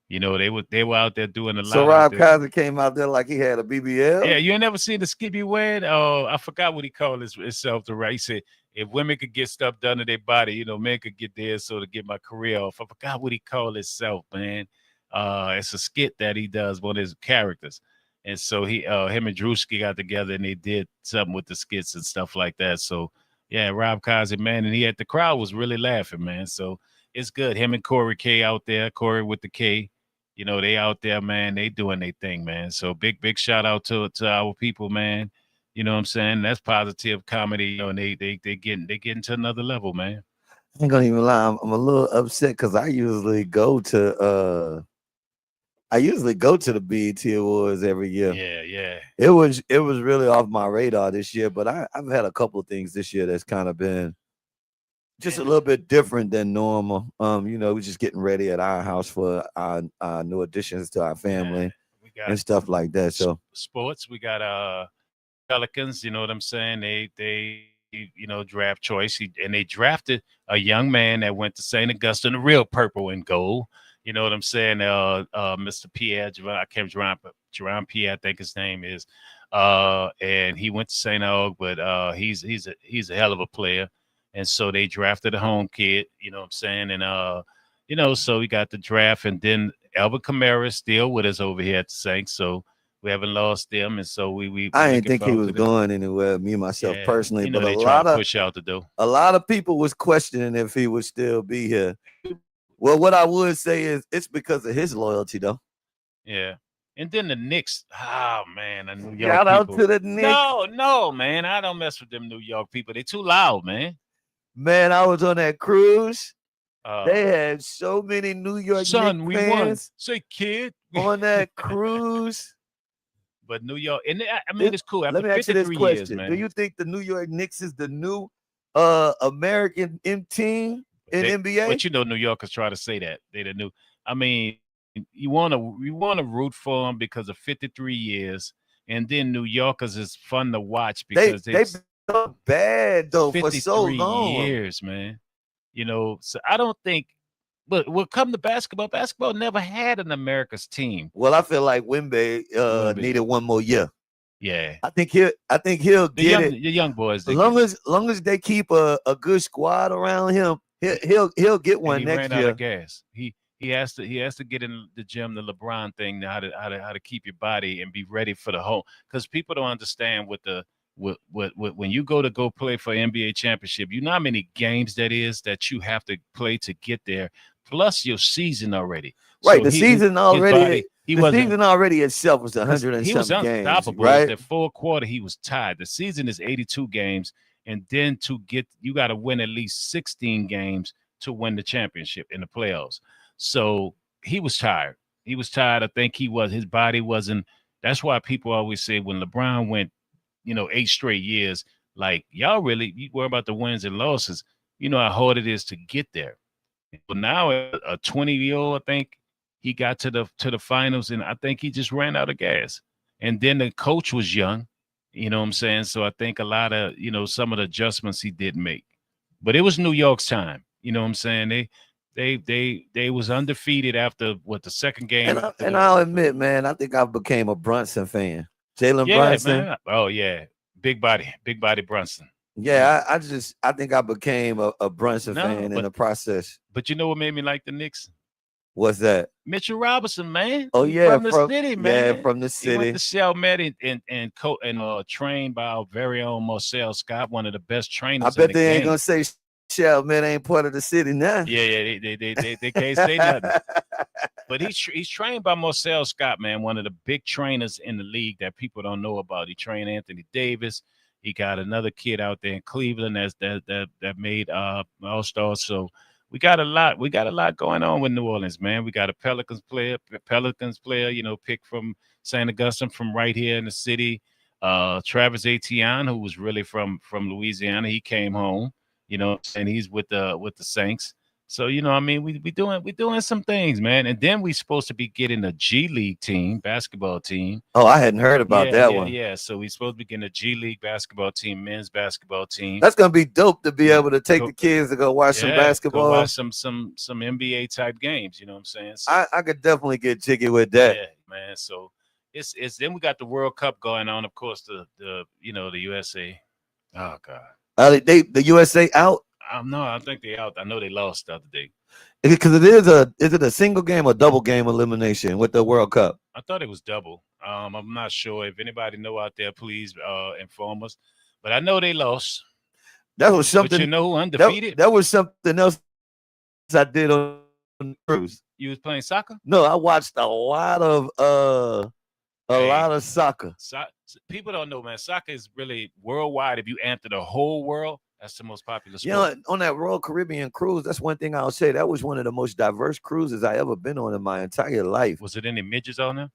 They were out there doing a lot. So Rob Kazi came out there like he had a BBL. Yeah, you ain't never seen the skit he wearing? Oh, I forgot what he called himself. To write. He said, if women could get stuff done to their body, men could get theirs, so to get my career off. I forgot what he called himself, man. It's a skit that he does, one of his characters. And so him and Drewski got together and they did something with the skits and stuff like that. So yeah, Rob Kazi, man, and the crowd was really laughing, man. So it's good. Him and Corey K out there, Corey with the K. They out there, man. They doing their thing, man. So big shout out to our people, man. You know what I'm saying? That's positive comedy, and they getting to another level, man. I ain't gonna even lie. I'm a little upset because I usually go to the BET Awards every year. Yeah. It was really off my radar this year, but I've had a couple of things this year that's kind of been just a little bit different than normal. We're just getting ready at our house for our new additions to our family and stuff like that. So sports, we got Pelicans. You know what I'm saying? They draft choice, and they drafted a young man that went to St. Augustine, the real purple and gold. You know what I'm saying? Mr. Pierre, I can't Jerome Pierre, I think his name is. And he went to St. Aug, but he's a hell of a player. And so they drafted a home kid, you know what I'm saying? And, so we got the draft. And then Alvin Kamara is still with us over here at the Saints. So we haven't lost them. And so I didn't think he was going anywhere, me myself personally. But a lot of push out the door. A lot of people was questioning if he would still be here. Well, what I would say is it's because of his loyalty, though. Yeah. And then the Knicks. Oh, man. The New York Shout out to the Knicks. No, man. I don't mess with them New York people. They too loud, man. Man, I was on that cruise. They had so many New York Knicks we fans. Won. Say, kid. On that cruise. But New York, and I mean, it's cool. After let me ask you this question. Years, man. Do you think the New York Knicks is the new American team in NBA? But New Yorkers try to say that. They're the new. I mean, you want to root for them because of 53 years. And then New Yorkers is fun to watch because they've been so bad though for so long. Years, man. So I don't think. But when it come to basketball never had an America's team. Well, I feel like Wemby needed one more year. Yeah, I think he'll get it. The young boys. As long as they keep a good squad around him, he'll get one next year. He ran out of gas. He has to get in the gym, the LeBron thing, how to keep your body and be ready for the whole. Because people don't understand when you go play for NBA championship, you know how many games that is that you have to play to get there, plus your season already. Right, so the season already. The season already itself was 100 and he was unstoppable. Right, the fourth quarter he was tied. The season is 82 games, and then you got to win at least 16 games to win the championship in the playoffs. So he was tired. I think his body wasn't. That's why people always say when LeBron went 8 straight years, like you worry about the wins and losses. You know how hard it is to get there. But now a 20-year-old, I think he got to the finals, and I think he just ran out of gas. And then the coach was young, you know what I'm saying? So I think a lot of, some of the adjustments he didn't make. But it was New York's time, you know what I'm saying? They was undefeated after the second game. And I'll admit, man, I think I became a Brunson fan. Jalen Brunson. Man. Oh yeah, big body Brunson. Yeah, I think I became a Brunson fan in the process. But you know what made me like the Knicks? What's that? Mitchell Robinson, man. Oh He yeah, from the city, man. from the He went city. to Chalmette and trained by our very own Marcel Scott, one of the best I trainers in bet the they ain't game. gonna say Shell man ain't part of the city now. Yeah, they can't say nothing. But he's trained by Marcel Scott, man, one of the big trainers in the league that people don't know about. He trained Anthony Davis. He got another kid out there in Cleveland that made All-Star. So we got a lot going on with New Orleans, man. We got a Pelicans player, picked from St. Augustine, from right here in the city. Travis Etienne, who was really from Louisiana, he came home, and he's with the Saints. So I mean, we doing some things, man. And then we supposed to be getting a G League team, basketball team. Oh, I hadn't heard about that one. Yeah. So we supposed to be getting a G League basketball team, men's basketball team. That's gonna be dope to be able to take the kids to go watch some basketball. Go watch some NBA type games. You know what I'm saying? So, I could definitely get jiggy with that. Yeah, man. So it's then we got the World Cup going on, of course. The USA. Oh God. The USA out? No, I think they out. I know they lost the other day. Because is it a single game or double game elimination with the World Cup? I thought it was double. I'm not sure. If anybody know out there, please inform us. But I know they lost. That was something. But undefeated. That was something else I did on the cruise. You was playing soccer? No, I watched a lot of lot of soccer. People don't know, man. Soccer is really worldwide. If you enter the whole world, that's the most popular sport. On that Royal Caribbean cruise, that's one thing I'll say. That was one of the most diverse cruises I ever been on in my entire life. Was it any midgets on there?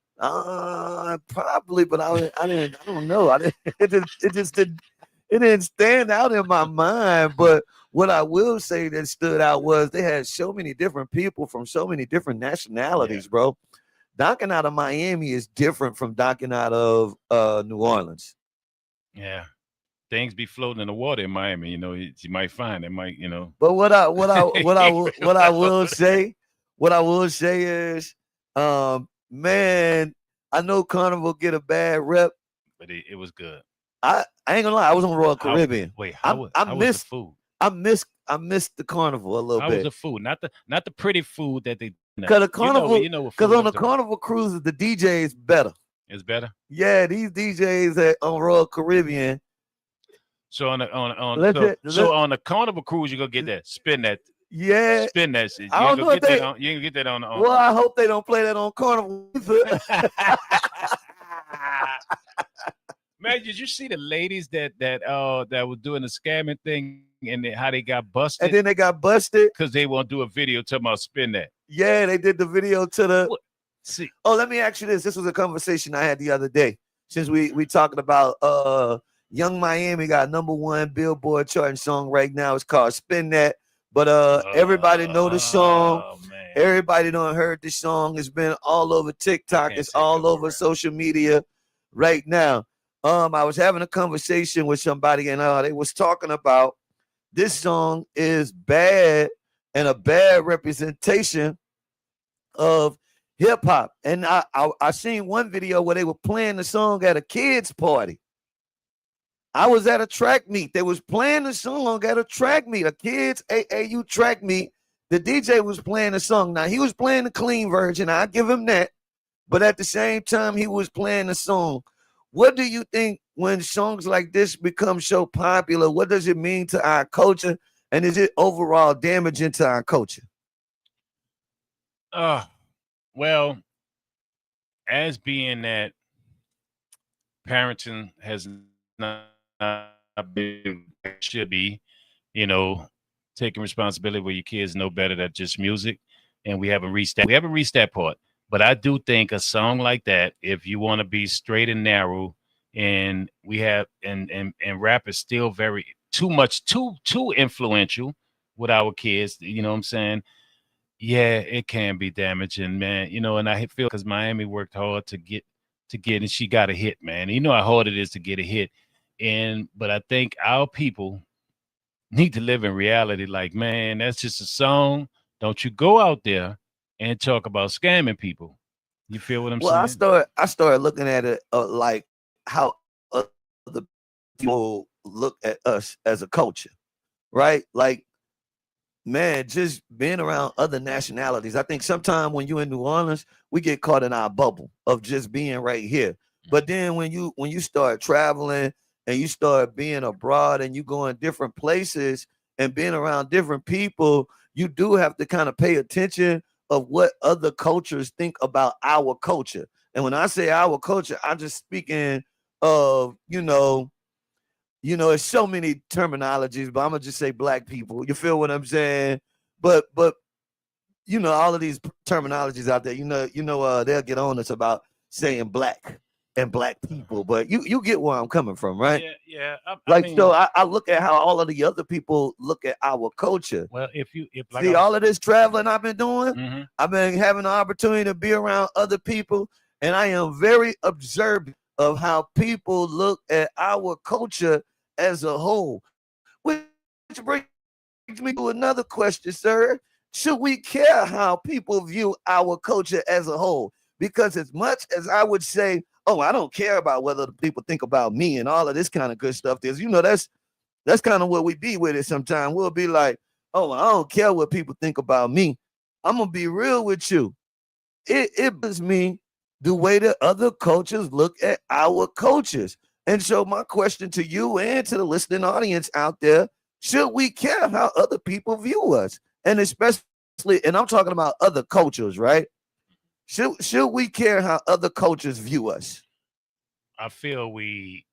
Probably, but I don't know. It didn't stand out in my mind. But what I will say that stood out was they had so many different people from so many different nationalities, bro. Docking out of Miami is different from docking out of New Orleans. Yeah. Things be floating in the water in Miami, you might find it might, But what I will say is, man, I know Carnival get a bad rep, but it was good. I ain't gonna lie, I was on Royal Caribbean. How was the food? I missed the Carnival a little bit. How was the food? Not the pretty food that they. Because the Carnival, because on the Carnival cruises, the DJ is better. It's better. Yeah, these DJs on Royal Caribbean. So on the Carnival cruise, you're gonna get that. Spin that. Yeah. Spin that shit. I don't know if you can get that on. Well, I hope they don't play that on Carnival. Man, did you see the ladies that were doing the scamming thing and how they got busted? And then they got busted because they won't do a video talking about spin that. Yeah, they did the video to the. What? See. Oh, let me ask you this. This was a conversation I had the other day. Since we talking about Young Miami got #1 Billboard charting song right now. It's called Spin That. But everybody know the song. Man. Everybody done heard the song. It's been all over TikTok. It's all over social media right now. I was having a conversation with somebody and they was talking about this song is bad and a bad representation of hip hop. And I seen one video where they were playing the song at a kids party. I was at a track meet. They was playing the song at a track meet, a kids AAU track meet. The DJ was playing the song. Now, he was playing the clean version. I give him that. But at the same time, he was playing the song. What do you think when songs like this become so popular? What does it mean to our culture? And is it overall damaging to our culture? Well, as being that parenting has not been, should be, taking responsibility where your kids know better than just music. And we haven't reached that part. But I do think a song like that, if you want to be straight and narrow, and we have and rap is still too influential with our kids, you know what I'm saying? Yeah, it can be damaging, man. And I feel because Miami worked hard to get and she got a hit, man. You know how hard it is to get a hit. But I think our people need to live in reality. Like, man, that's just a song. Don't you go out there and talk about scamming people. You feel what I'm saying? Well, I started looking at it like how other people look at us as a culture, right? Like man, just being around other nationalities. I think sometimes when you're in New Orleans, we get caught in our bubble of just being right here. But then when you start traveling and you start being abroad and you go in different places and being around different people, you do have to kind of pay attention of what other cultures think about our culture. And when I say our culture, I'm just speaking of, it's so many terminologies, but I'm gonna just say black people. You feel what I'm saying? But all of these terminologies out there, they'll get on us about saying black and black people, but you get where I'm coming from, right? Yeah. I Like, mean, so I look at how all of the other people look at our culture. well, if like See, all of this traveling I've been doing, mm-hmm. I've been having the opportunity to be around other people, and I am very observant of how people look at our culture as a whole. Which brings me to another question, sir. Should we care how people view our culture as a whole? Because as much as I would say, oh, I don't care about whether the people think about me and all of this kind of good stuff, that's kind of what we be with it sometimes. We'll be like, oh, I don't care what people think about me. I'm going to be real with you. It bothers me the way that other cultures look at our cultures. And so my question to you and to the listening audience out there, should we care how other people view us? And especially, and I'm talking about other cultures, right? Should we care how other cultures view us? I feel we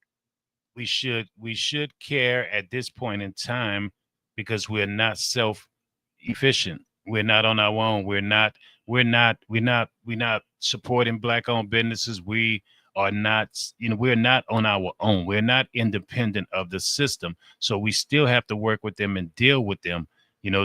should care at this point in time because we're not self-efficient. We're not on our own. We're not supporting black-owned businesses. We are not, we're not on our own. We're not independent of the system. So we still have to work with them and deal with them,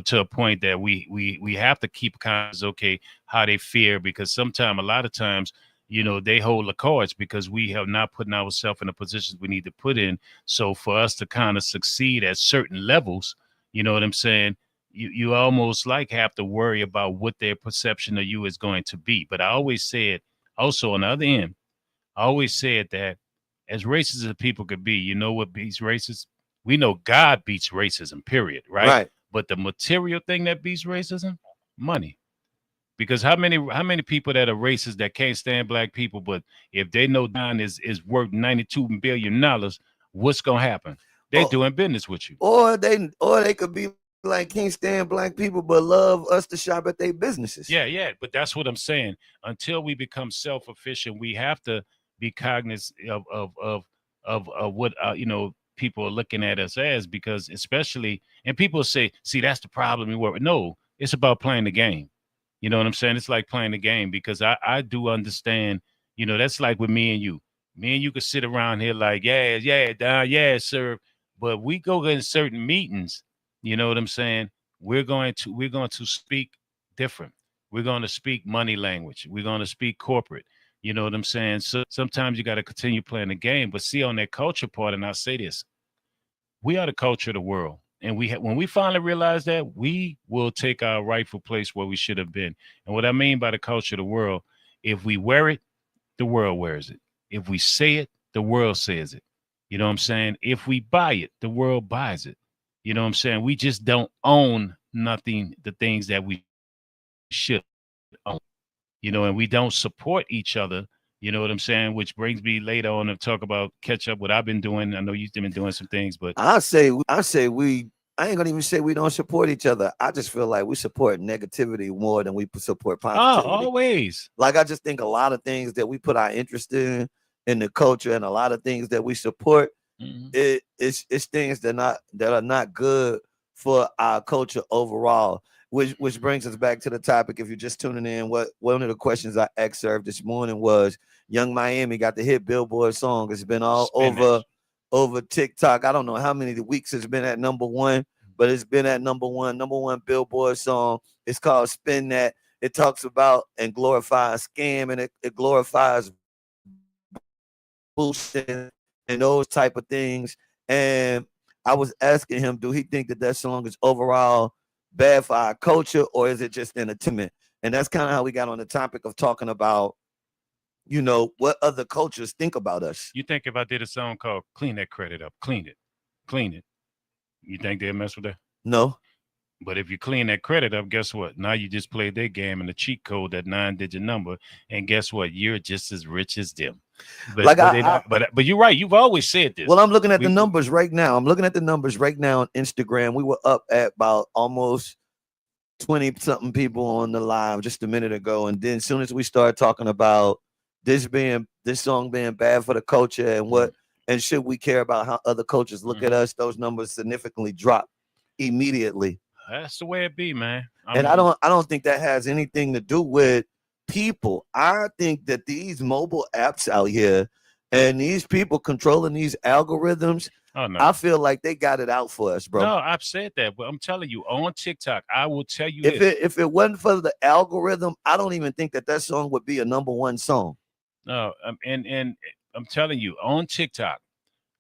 to a point that we have to keep conscious, okay, how they fear, because sometimes, a lot of times, they hold the cards because we have not put ourselves in the positions we need to put in. So for us to kind of succeed at certain levels, you know what I'm saying? You almost like have to worry about what their perception of you is going to be. But I always said, also on the other end, I always said that as racist as people could be, you know what beats racism? We know God beats racism, period, right? Right. But the material thing that beats racism, money. Because how many people that are racist that can't stand black people, but if they know Don is worth $92 billion, what's gonna happen? They Or, doing business with you. or they could be like can't stand black people but love us to shop at their businesses. Yeah. But that's what I'm saying. Until we become self-efficient, we have to be cognizant of what people are looking at us as, because especially, and people say, see, that's the problem. No, it's about playing the game. You know what I'm saying? It's like playing the game, because I do understand, that's like with me and you. Me and you could sit around here like, yeah, Don, yeah, sir. But we go in certain meetings, you know what I'm saying? We're going to speak different. We're going to speak money language. We're going to speak corporate. You know what I'm saying? So sometimes you got to continue playing the game. But see, on that culture part, and I'll say this, we are the culture of the world. And when we finally realize that, we will take our rightful place where we should have been. And what I mean by the culture of the world, if we wear it, the world wears it. If we say it, the world says it. You know what I'm saying? If we buy it, the world buys it. You know what I'm saying? We just don't own nothing, the things that we should own, and we don't support each other. You know what I'm saying? Which brings me later on to talk about catch up what I've been doing. I know you've been doing some things, but I say we. I ain't gonna even say we don't support each other. I just feel like we support negativity more than we support positivity. always. Like, I just think a lot of things that we put our interest in the culture, and a lot of things that we support, Mhm. it's things that are not good for our culture overall. Which brings us back to the topic. If you're just tuning in, what one of the questions I excerpted this morning was, Young Miami got the hit Billboard song. It's been all Spin that. over TikTok. I don't know how many weeks it's been at number one, but it's been at number one Billboard song. It's called Spin That. It talks about and glorifies scam, and it glorifies bullshit and those type of things. And I was asking him, do he think that that song is overall bad for our culture, or is it just entertainment? And that's kind of how we got on the topic of talking about, what other cultures think about us. You think if I did a song called "Clean That Credit Up," clean it, you think they'd mess with that? No. But if you clean that credit up, guess what? Now you just played their game and the cheat code, that 9-digit number, and guess what? You're just as rich as them. But Like but, but you're right. You've always said this. Well, I'm looking at the numbers right now. I'm looking at the numbers right now on Instagram. We were up at about almost 20 something people on the live just a minute ago, and then as soon as we start talking about this song being bad for the culture and should we care about how other cultures look at us, those numbers significantly drop immediately. That's the way it be, man. I don't think that has anything to do with people. I think that these mobile apps out here and these people controlling these algorithms, I feel like they got it out for us, bro. No, I've said that, but I'm telling you, on TikTok, I will tell you if it wasn't for the algorithm, I don't even think that song would be a #1 song. No, and I'm telling you, on TikTok,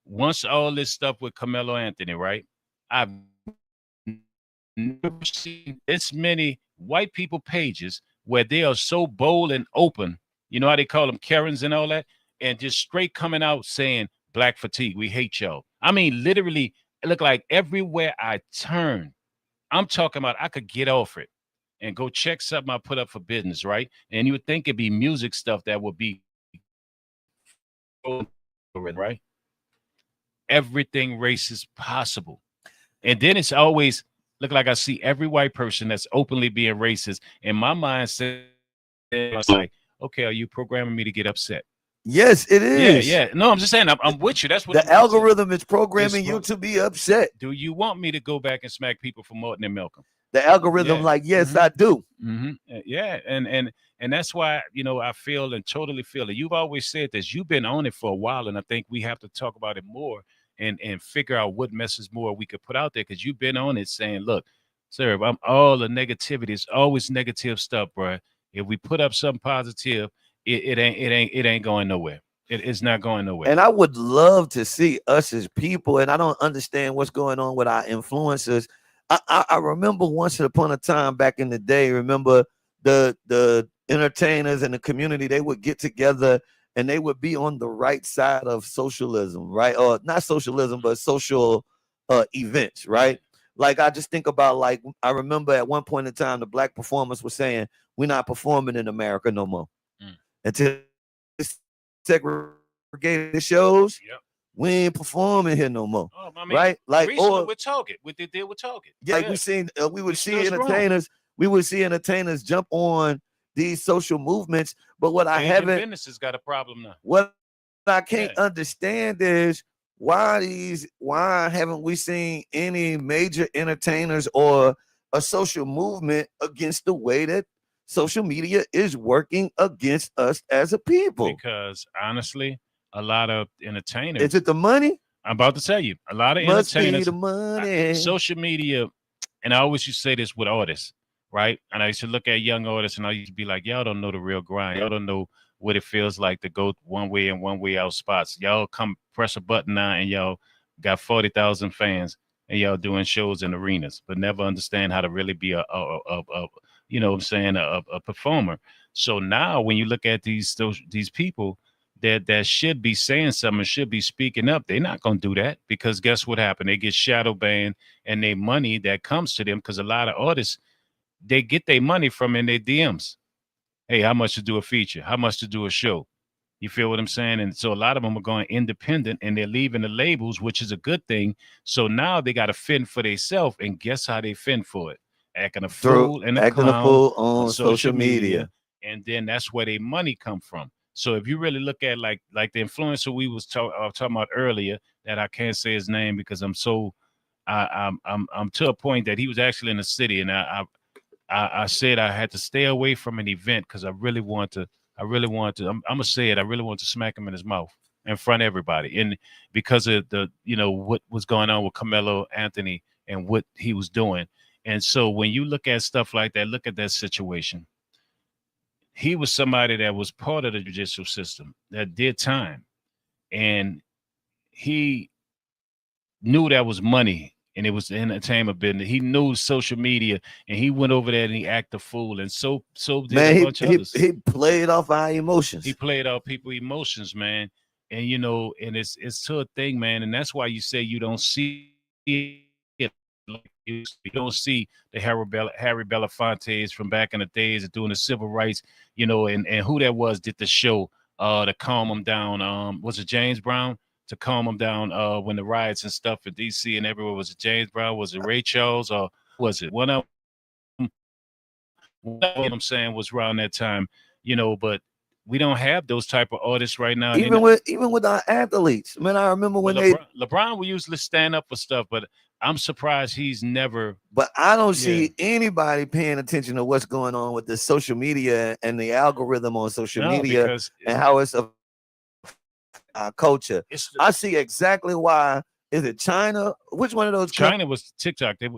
once all this stuff with Carmelo Anthony, right? I've never seen this many white people pages where they are so bold and open. You know how they call them Karens and all that, and just straight coming out saying black fatigue, we hate y'all. I mean, literally, it looked like everywhere I turn, I'm talking about I could get off it and go check something I put up for business, right? And you would think it'd be music stuff that would be right. Everything racist possible, and then it's always look like I see every white person that's openly being racist. In my mindset, it's like, okay, are you programming me to get upset? Yes, it is. Yeah. No, I'm just saying, I'm with you. That's what the algorithm is programming you to be upset. Do you want me to go back and smack people for Martin and Malcolm? The algorithm, yes, I do. Yeah, and that's why, I feel and totally feel it. You've always said this. You've been on it for a while, and I think we have to talk about it more and figure out what message more we could put out there, because you've been on it saying, look, sir, I'm all the negativity. It's always negative stuff, bro. If we put up something positive, it ain't going nowhere. It's not going nowhere. And I would love to see us as people, and I don't understand what's going on with our influencers. I remember once upon a time back in the day, remember the entertainers and the community, they would get together and they would be on the right side of socialism, right? Or not socialism, but social events, right? Like I just think about, like, I remember at one point in time, the black performers were saying, we're not performing in America no more. Until segregated shows, we ain't performing here no more. Right? Like, or with Target, what they did with Target. Like we would see entertainers jump on these social movements, but what business has got a problem now. What I can't understand is why haven't we seen any major entertainers or a social movement against the way that social media is working against us as a people? Because honestly, a lot of entertainers. Is it the money? I'm about to tell you, a lot of Must entertainers. Be the money. Social media, and I always used to say this with artists, right? And I used to look at young artists, and I used to be like, y'all don't know the real grind. Y'all don't know what it feels like to go one way and one way out spots. Y'all come press a button now, and y'all got 40,000 fans, and y'all doing shows in arenas, but never understand how to really be a you know what I'm saying, a performer. So now when you look at these people that should be saying something, should be speaking up, they're not going to do that, because guess what happened? They get shadow banned, and their money that comes to them, because a lot of artists, they get their money from in their DMs. Hey, how much to do a feature? How much to do a show? You feel what I'm saying? And so a lot of them are going independent, and they're leaving the labels, which is a good thing. So now they got to fend for themselves, and guess how they fend for it? Acting a fool and a clown on social media. And then that's where their money come from. So if you really look at like the influencer we was talking about earlier, that I can't say his name because I'm to a point that he was actually in the city, and I said I had to stay away from an event because I really want to. I'm gonna say it. I really want to smack him in his mouth in front of everybody, and because of the what was going on with Carmelo Anthony and what he was doing. And so when you look at stuff like that, look at that situation. He was somebody that was part of the judicial system that did time, and he knew that was money, and it was the entertainment business. He knew social media, and he went over there and he acted a fool, and so did a bunch of others. He played off our emotions. He played off people's emotions, man. And and it's to a thing, man, and that's why you say you don't see it like You don't see the Harry Belafontes from back in the days of doing the civil rights, and who that was did the show to calm them down. Was it James Brown to calm them down when the riots and stuff in D.C. and everywhere? Was it James Brown? Was it Ray Charles? Or was it one of them? What I'm saying was around that time, but we don't have those type of artists right now. Even with our athletes, man, I remember when LeBron will usually stand up for stuff, but I'm surprised he's never. But I don't see anybody paying attention to what's going on with the social media and the algorithm on social media and how it's our culture. I see exactly why. Is it China? Which one of those? China was TikTok. Is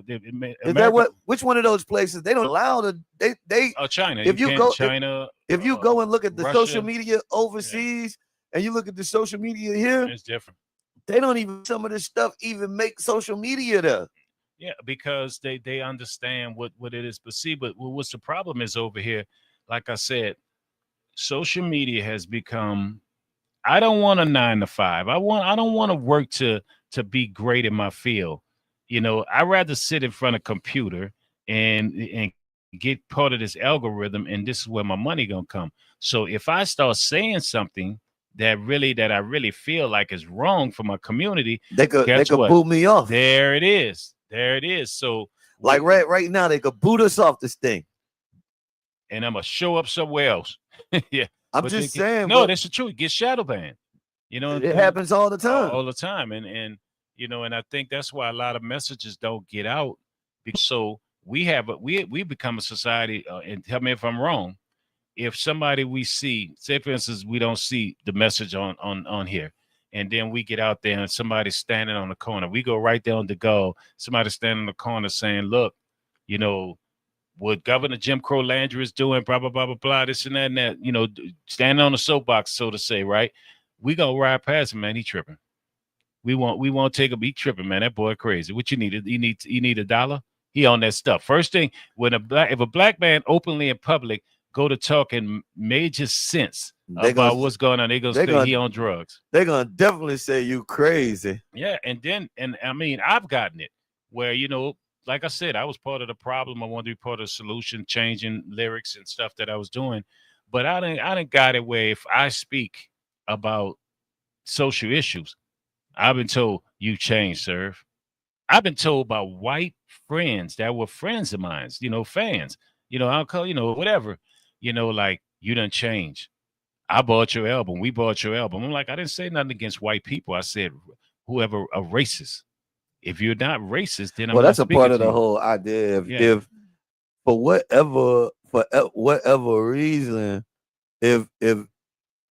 that what? Which one of those places they don't allow they? Oh, China. If you go China, if you go and look at the Russia, social media overseas and you look at the social media here, it's different. They don't even some of this stuff even make social media there. Yeah, because they understand what it is. But see, but what's the problem is over here? Like I said, social media has become. I don't want a 9 to 5. I don't want to work to be great in my field. I'd rather sit in front of a computer and get part of this algorithm, and this is where my money gonna come. So if I start saying something that I really feel like is wrong for my community, they could boot me off. There it is. So like right now, they could boot us off this thing. And I'm gonna show up somewhere else. Yeah. I'm just saying. No, that's the truth. Get shadow banned. It happens all the time. All the time. And I think that's why a lot of messages don't get out. So we become a society, and tell me if I'm wrong. If somebody we see, say for instance, we don't see the message on here, and then we get out there and somebody's standing on the corner, we go right there on the go. Somebody standing in the corner saying, look, what Governor Jim Crow Landry is doing, blah, blah, blah, blah, blah, this and that, standing on the soapbox, so to say, right? We gonna ride past him, man. He tripping. We won't take him. He tripping, man. That boy crazy. What you need? You need $1? He on that stuff. First thing, if a black man openly in public go to talking major sense about what's going on, they gonna say he on drugs. They're gonna definitely say you crazy. Yeah, and I mean, I've gotten it where like I said, I was part of the problem. I wanted to be part of the solution, changing lyrics and stuff that I was doing. But I didn't got it where if I speak about social issues, I've been told you changed, sir. I've been told by white friends that were friends of mine, fans, I'll call, whatever, like you done change. I bought your album. We bought your album. I'm like, I didn't say nothing against white people. I said, whoever a racist. If you're not racist, then I'm that's a part of the whole idea. If for whatever reason, if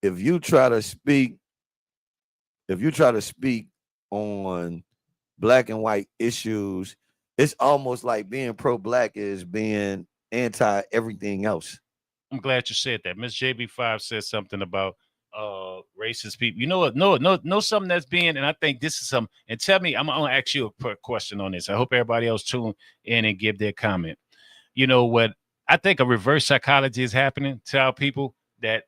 you try to speak on black and white issues, it's almost like being pro-black is being anti everything else. I'm glad you said that. Miss JB5 said something about racist people. You know what? No, something that's being, and I think this is some. And tell me, I'm gonna ask you a question on this. I hope everybody else tune in and give their comment. You know what? I think a reverse psychology is happening to our people that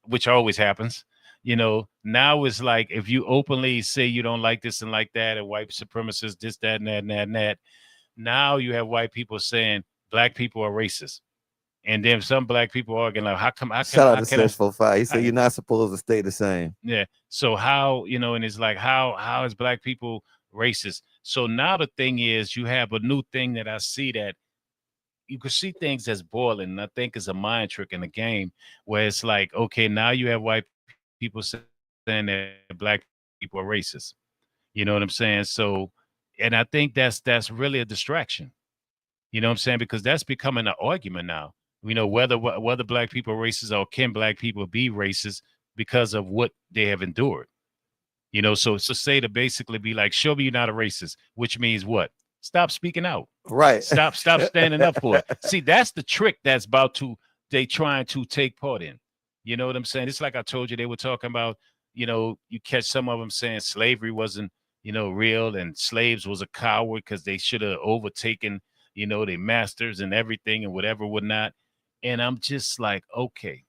which always happens. Now it's like if you openly say you don't like this and like that, and white supremacists, this, that, and that, and that, and that. Now you have white people saying black people are racist. And then some black people are like, how come? Shout out to Successful Fire. He said you're not supposed to stay the same. Yeah. So how, and it's like, how is black people racist? So now the thing is, you have a new thing that I see that you can see things as boiling. And I think it's a mind trick in the game where it's like, okay, now you have white people saying that black people are racist. You know what I'm saying? So, and I think that's really a distraction. You know what I'm saying? Because that's becoming an argument now. Whether black people are racist or can black people be racist because of what they have endured. So say to basically be like, show me you're not a racist, which means what? Stop speaking out. Right. Stop standing up for it. See, that's the trick that's they trying to take part in. You know what I'm saying? It's like I told you, they were talking about, you catch some of them saying slavery wasn't, real, and slaves was a coward because they should have overtaken, their masters and everything and whatever, whatnot. And I'm just like, okay,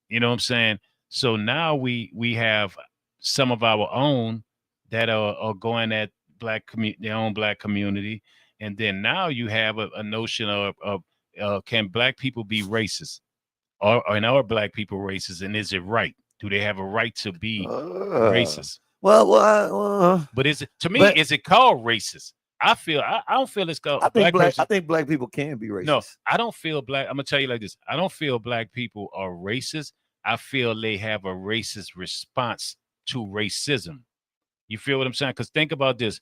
you know what I'm saying? So now we have some of our own that are going at their own black community. And then now you have a notion of can black people be racist? Or are black people racist? And is it right? Do they have a right to be racist? But is it, to me, but is it called racist? I don't feel it's called I think black people can be racist. No, I don't feel black. I'm gonna tell you like this. I don't feel black people are racist. I feel they have a racist response to racism. You feel what I'm saying? Because think about this.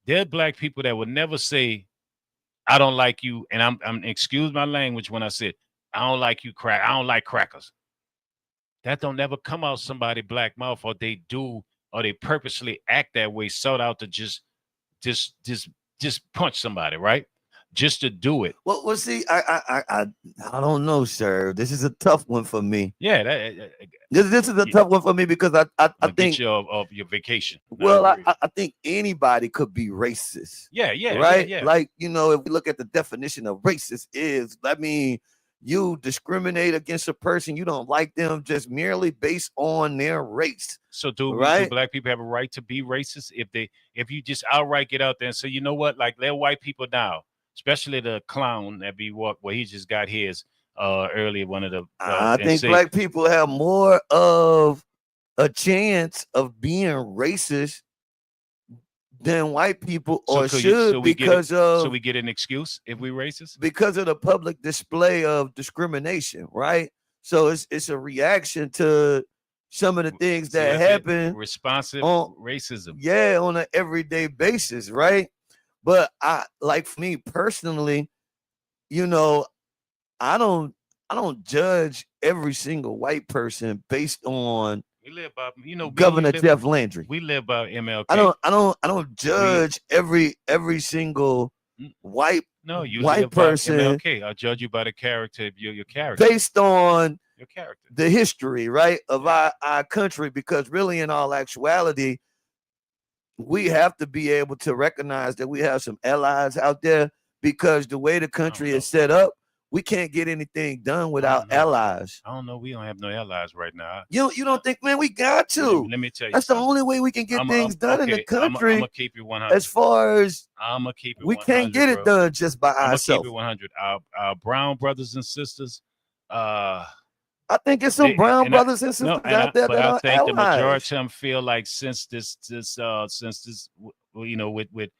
There are black people that would never say, I don't like you, and I'm excuse my language when I said, I don't like you I don't like crackers. That don't never come out somebody black mouth, or they do, or they purposely act that way, sought out to just punch somebody, right? Just to do it. Well, see, I don't know, sir. This is a tough one for me. Yeah, this is a tough one for me because I think of your vacation. Well, I think anybody could be racist. Yeah, right. Yeah. Like, you know, if we look at the definition of racist, I mean, you discriminate against a person, you don't like them just merely based on their race. So do black people have a right to be racist if you just outright get out there and say, you know what, like they're white people now. Especially the clown that be he just got his earlier. One of the I think black people have more of a chance of being racist than white people, or so we get an excuse if we racist because of the public display of discrimination, right? So it's a reaction to some of the things that happen, responsive racism, on an everyday basis, right? But for me personally, you know, I don't judge every single white person based on Governor Jeff Landry. We live by MLK. I don't judge every single white person. MLK. I'll judge you by the character of your character. Based on your character. The history, right, of our country, because really in all actuality, we have to be able to recognize that we have some allies out there, because the way the country is set up, we can't get anything done without allies. I don't know. We don't have no allies right now. You don't think, man, we got to. Let me tell you. That's the only way we can get things done in the country. I'm going to keep you 100. As far as I'm going to keep it 100, we can't get it done just by ourselves. I'm going to keep it 100. Our brown brothers and sisters, I think it's some brown brothers and sisters out there that are allies. I think the majority of them feel like since this with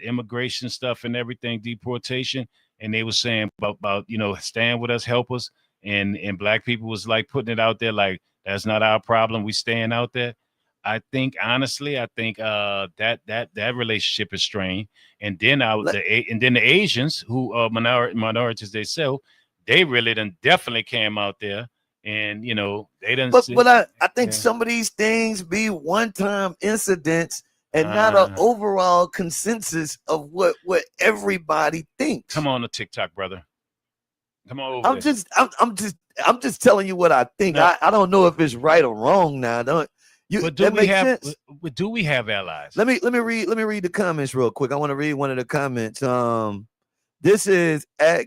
immigration stuff and everything, deportation, and they were saying about stand with us, help us, and black people was like putting it out there like that's not our problem, we staying out there. I think honestly, that relationship is strained, and then the Asians who are minorities themselves, they really definitely came out there. And they didn't. But I think some of these things be one-time incidents and not an overall consensus of what everybody thinks. Come on to TikTok, brother. Come on over. I'm just telling you what I think. No. I don't know if it's right or wrong now. But do we have allies? Let me read the comments real quick. I want to read one of the comments. This is at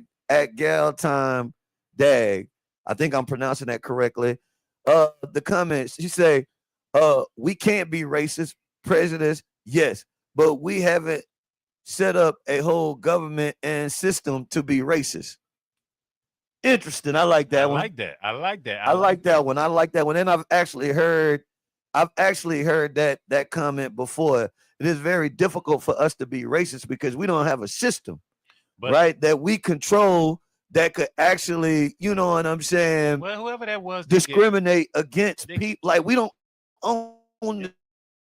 Gal Time Dag. I think I'm pronouncing that correctly. The comments, she say, we can't be racist, prejudice, yes, but we haven't set up a whole government and system to be racist. Interesting. I like that one. I like that. I like that one. And I've actually heard that comment before. It is very difficult for us to be racist because we don't have a system, right, that we control that could actually, you know what I'm saying? Well, whoever that was, discriminate against people. Like, we don't own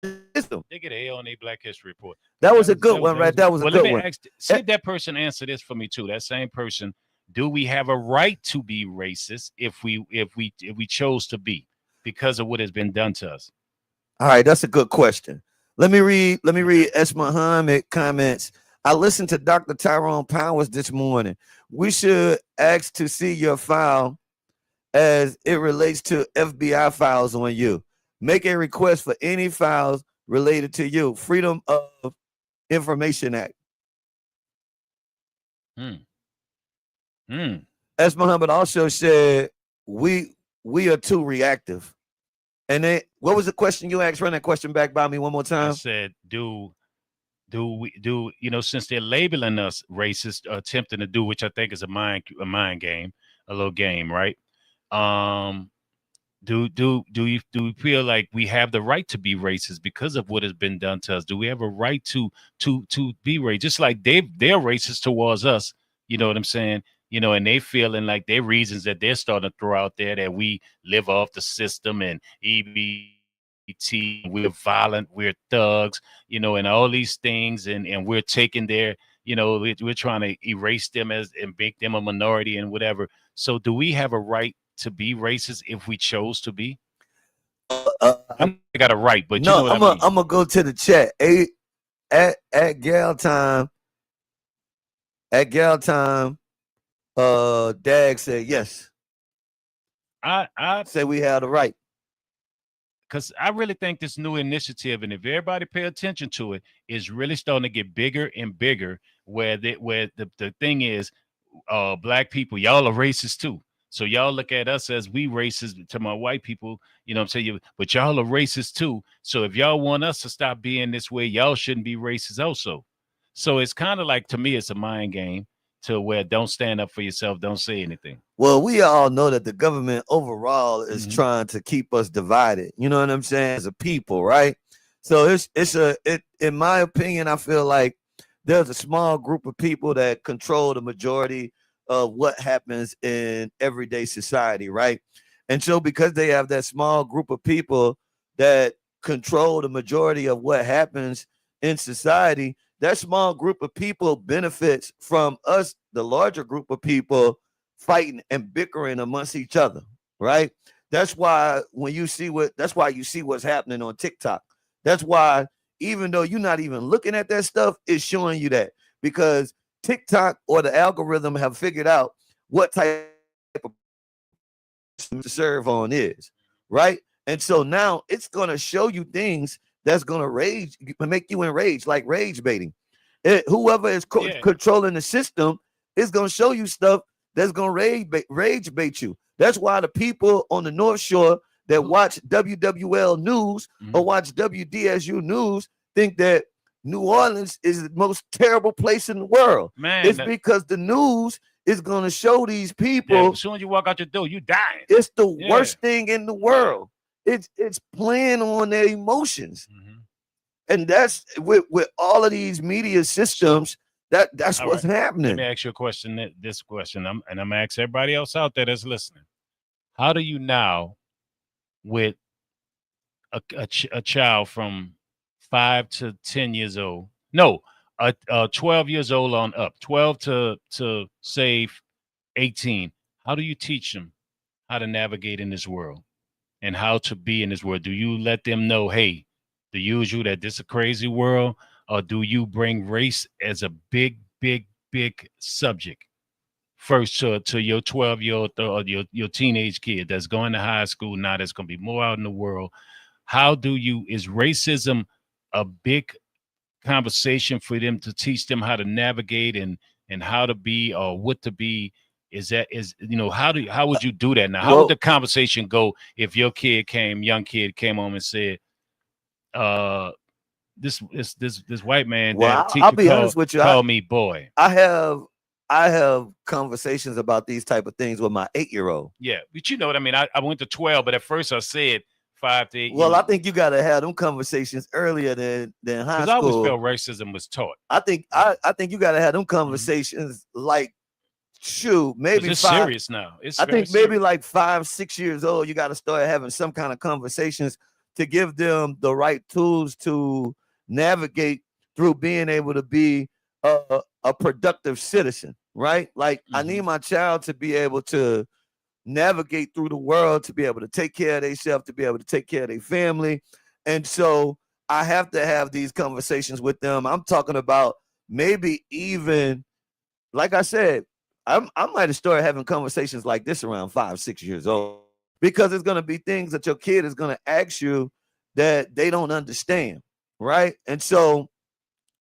the system. They get an A on a Black History Report. That was a good one, right? That was a good one. See if that person answer this for me too. That same person. Do we have a right to be racist if we chose to be because of what has been done to us? All right, that's a good question. Let me read S. Muhammad comments. I listened to Dr. Tyrone Powers this morning. We should ask to see your file as it relates to FBI files on you. Make a request for any files related to you. Freedom of Information Act. As Muhammad also said, we are too reactive. And then, what was the question you asked? Run that question back by me one more time. I said, do since they're labeling us racist, attempting to do, which I think is a mind game, a little game, right? Um, do we feel like we have the right to be racist because of what has been done to us? Do we have a right to be racist? Just like they're racist towards us, you know what I'm saying? And they feeling like their reasons that they're starting to throw out there that we live off the system and EBT, we're violent, we're thugs, and all these things, and we're taking their, we're trying to erase them and make them a minority and whatever. So do we have a right to be racist if we chose to be? I got a right, but no, you know what I mean. I'm gonna go to the chat. At gal time, Dag said yes. I say we have the right. Because I really think this new initiative, and if everybody pay attention to it, is really starting to get bigger and bigger. Where the thing is, black people, y'all are racist too. So y'all look at us as we racist to my white people, I'm saying, but y'all are racist too. So if y'all want us to stop being this way, y'all shouldn't be racist also. So it's kind of like, to me, it's a mind game to where don't stand up for yourself, don't say anything. Well, we all know that the government overall is trying to keep us divided. You know what I'm saying? As a people, right? So in my opinion, I feel like there's a small group of people that control the majority of what happens in everyday society, right? And so because they have that small group of people that control the majority of what happens in society, that small group of people benefits from us, the larger group of people, fighting and bickering amongst each other, right? That's why you see what's happening on TikTok. That's why, even though you're not even looking at that stuff, it's showing you that, because TikTok or the algorithm have figured out what type of to serve on is, right? And so now it's going to show you things that's going to make you enraged, like rage baiting. Whoever is controlling the system is going to show you stuff that's going to rage bait you. That's why the people on the North Shore that watch WWL News or watch WDSU News think that New Orleans is the most terrible place in the world. Man, it's because the news is going to show these people. Yeah, as soon as you walk out your door, you dying. It's the worst thing in the world. It's playing on their emotions. And that's with all of these media systems, that's all what's happening. Let me ask you a question. This question, I'm gonna ask everybody else out there that's listening. How do you now, with a child from 5 to 10 years old, 12 years old on up, 12 to say 18, how do you teach them how to navigate in this world and how to be in this world? Do you let them know, hey, the usual, that this is a crazy world, or do you bring race as a big subject first to your 12-year-old or your teenage kid that's going to high school now, that's going to be more out in the world? Is racism a big conversation for them to teach them how to navigate and how to be or what to be? How would you do that now? How would the conversation go if your young kid came home and said, this white man, I'll be honest with you, call me boy. I have conversations about these type of things with my 8-year-old. Yeah, but you know what I mean. I went to 12, but at first I said 5 to 8. Well, I think you got to have them conversations earlier than high school. Because I always felt racism was taught. I think you got to have them conversations like, shoot, maybe it's 5. Serious now. I think maybe like 5, 6 years old, you got to start having some kind of conversations to give them the right tools to navigate through being able to be a productive citizen, right? Like I need my child to be able to navigate through the world, to be able to take care of themselves, to be able to take care of their family. And so I have to have these conversations with them. I'm talking about maybe even, like I said, I might have started having conversations like this around 5, 6 years old, because it's going to be things that your kid is going to ask you that they don't understand, right? And so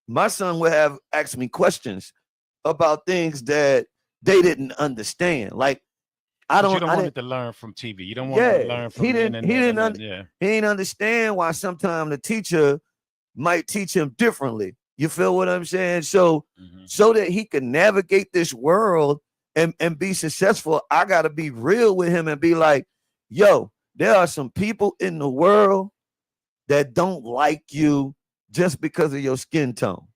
my son would have asked me questions about things that they didn't understand. Like, you don't want it to learn from TV. You don't want to learn from the internet. He didn't understand why sometimes the teacher might teach him differently. You feel what I'm saying? So Mhm. so that he can navigate this world and be successful, I gotta be real with him and be like, yo, there are some people in the world that don't like you just because of your skin tone.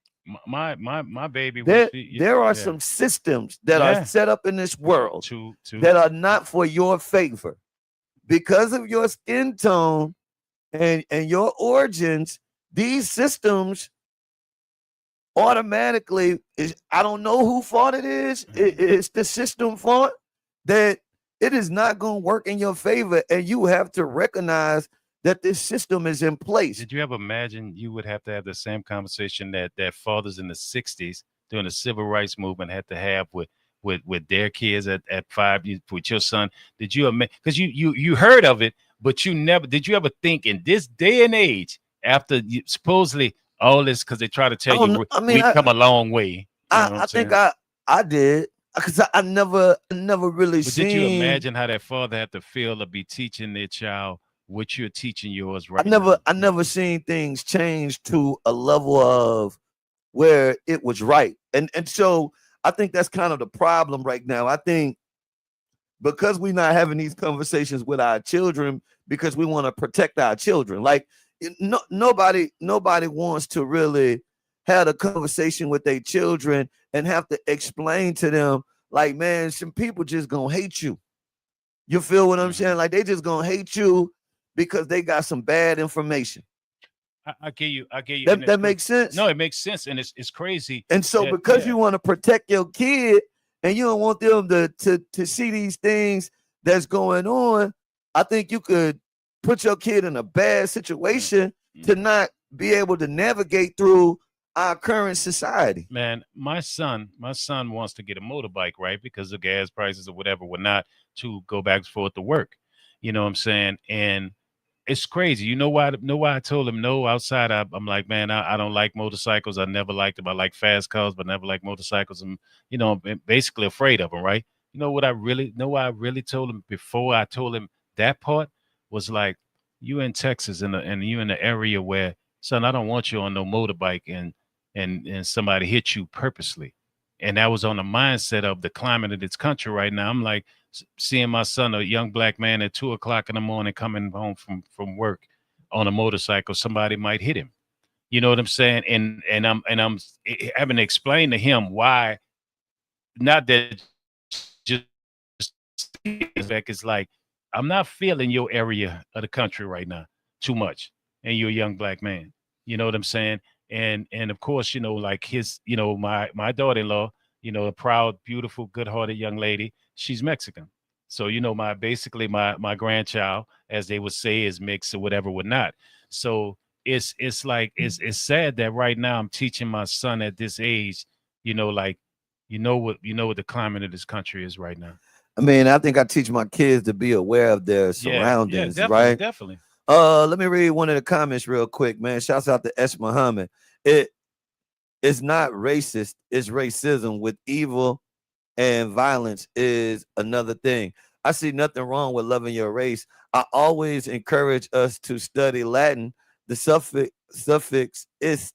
My baby was There are yeah some systems that are yeah set up in this world to that are not for your favor. Because of your skin tone and your origins, these systems automatically is, I don't know who fault it is. It's the system fault that it is not going to work in your favor, and you have to recognize that this system is in place. Did you ever imagine you would have to have the same conversation that fathers in the '60s during the civil rights movement had to have with their kids at 5 with your son? Did you because you heard of it, but you never did you ever think in this day and age after supposedly all this because they try to I tell don't you know. I mean, we've come a long way. You know what I'm I think saying? I did because I never really But did you seen. imagine how that father had to feel to be teaching their child what you're teaching yours right now? I never seen things change to a level of where it was right. And so I think that's kind of the problem right now. I think because we're not having these conversations with our children because we want to protect our children. Like nobody wants to really have a conversation with their children and have to explain to them, like, man, some people just gonna hate you. You feel what I'm saying? Like they just gonna hate you because they got some bad information. I get you. I get you. And That makes sense. no, it makes sense, and it's crazy. And so That because you want to protect your kid and you don't want them to see these things that's going on, I think you could put your kid in a bad situation to not be able to navigate through our current society. Man, my son wants to get a motorbike, right? Because of gas prices or whatever, not to go back and forth to work. You know what I'm saying? And it's crazy. You know why? Know why I told him no outside? I'm like, man, I don't like motorcycles. I never liked them. I like fast cars, but never like motorcycles. And I'm basically afraid of them, right? You know what I really know? Why I really told him before I told him that part was like, you in Texas and you in the area where, son, I don't want you on no motorbike and somebody hit you purposely. And that was on the mindset of the climate of this country right now. I'm like, seeing my son, a young black man, at 2 o'clock in the morning coming home from work on a motorcycle, somebody might hit him. You know what I'm saying? And I'm having to explain to him why. Not that just it's like I'm not feeling your area of the country right now too much, and you're a young black man. You know what I'm saying? And of course, like his, my daughter-in-law, a proud, beautiful, good-hearted young lady. She's Mexican. So, my basically my grandchild, as they would say, is mixed or whatever, would not. So it's like it's sad that right now I'm teaching my son at this age, like what the climate of this country is right now. I mean, I think I teach my kids to be aware of their Yeah, surroundings, definitely, right? definitely. Let me read one of the comments real quick, man. Shouts out to S. Muhammad. It's not racist, it's racism with evil and violence is another thing. I see nothing wrong with loving your race. I always encourage us to study Latin. The suffix ist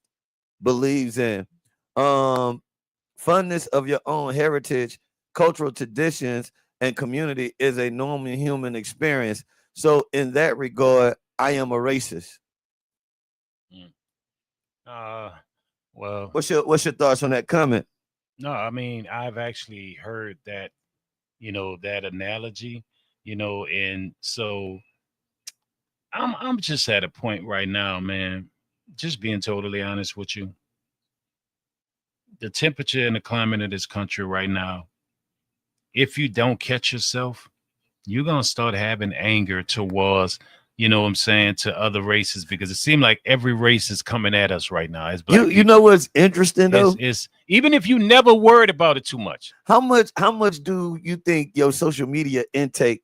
believes in fondness of your own heritage, cultural traditions, and community is a normal human experience. So, in that regard, I am a racist. Mm. Uh, well, What's your thoughts on that comment? no, I mean, I've actually heard that, that analogy, and so I'm just at a point right now, man, just being totally honest with you. The temperature and the climate of this country right now, if you don't catch yourself, you're gonna start having anger towards, what I'm saying, to other races because it seems like every race is coming at us right now as black You people. know what's interesting though? It's even if you never worried about it too much. How much do you think your social media intake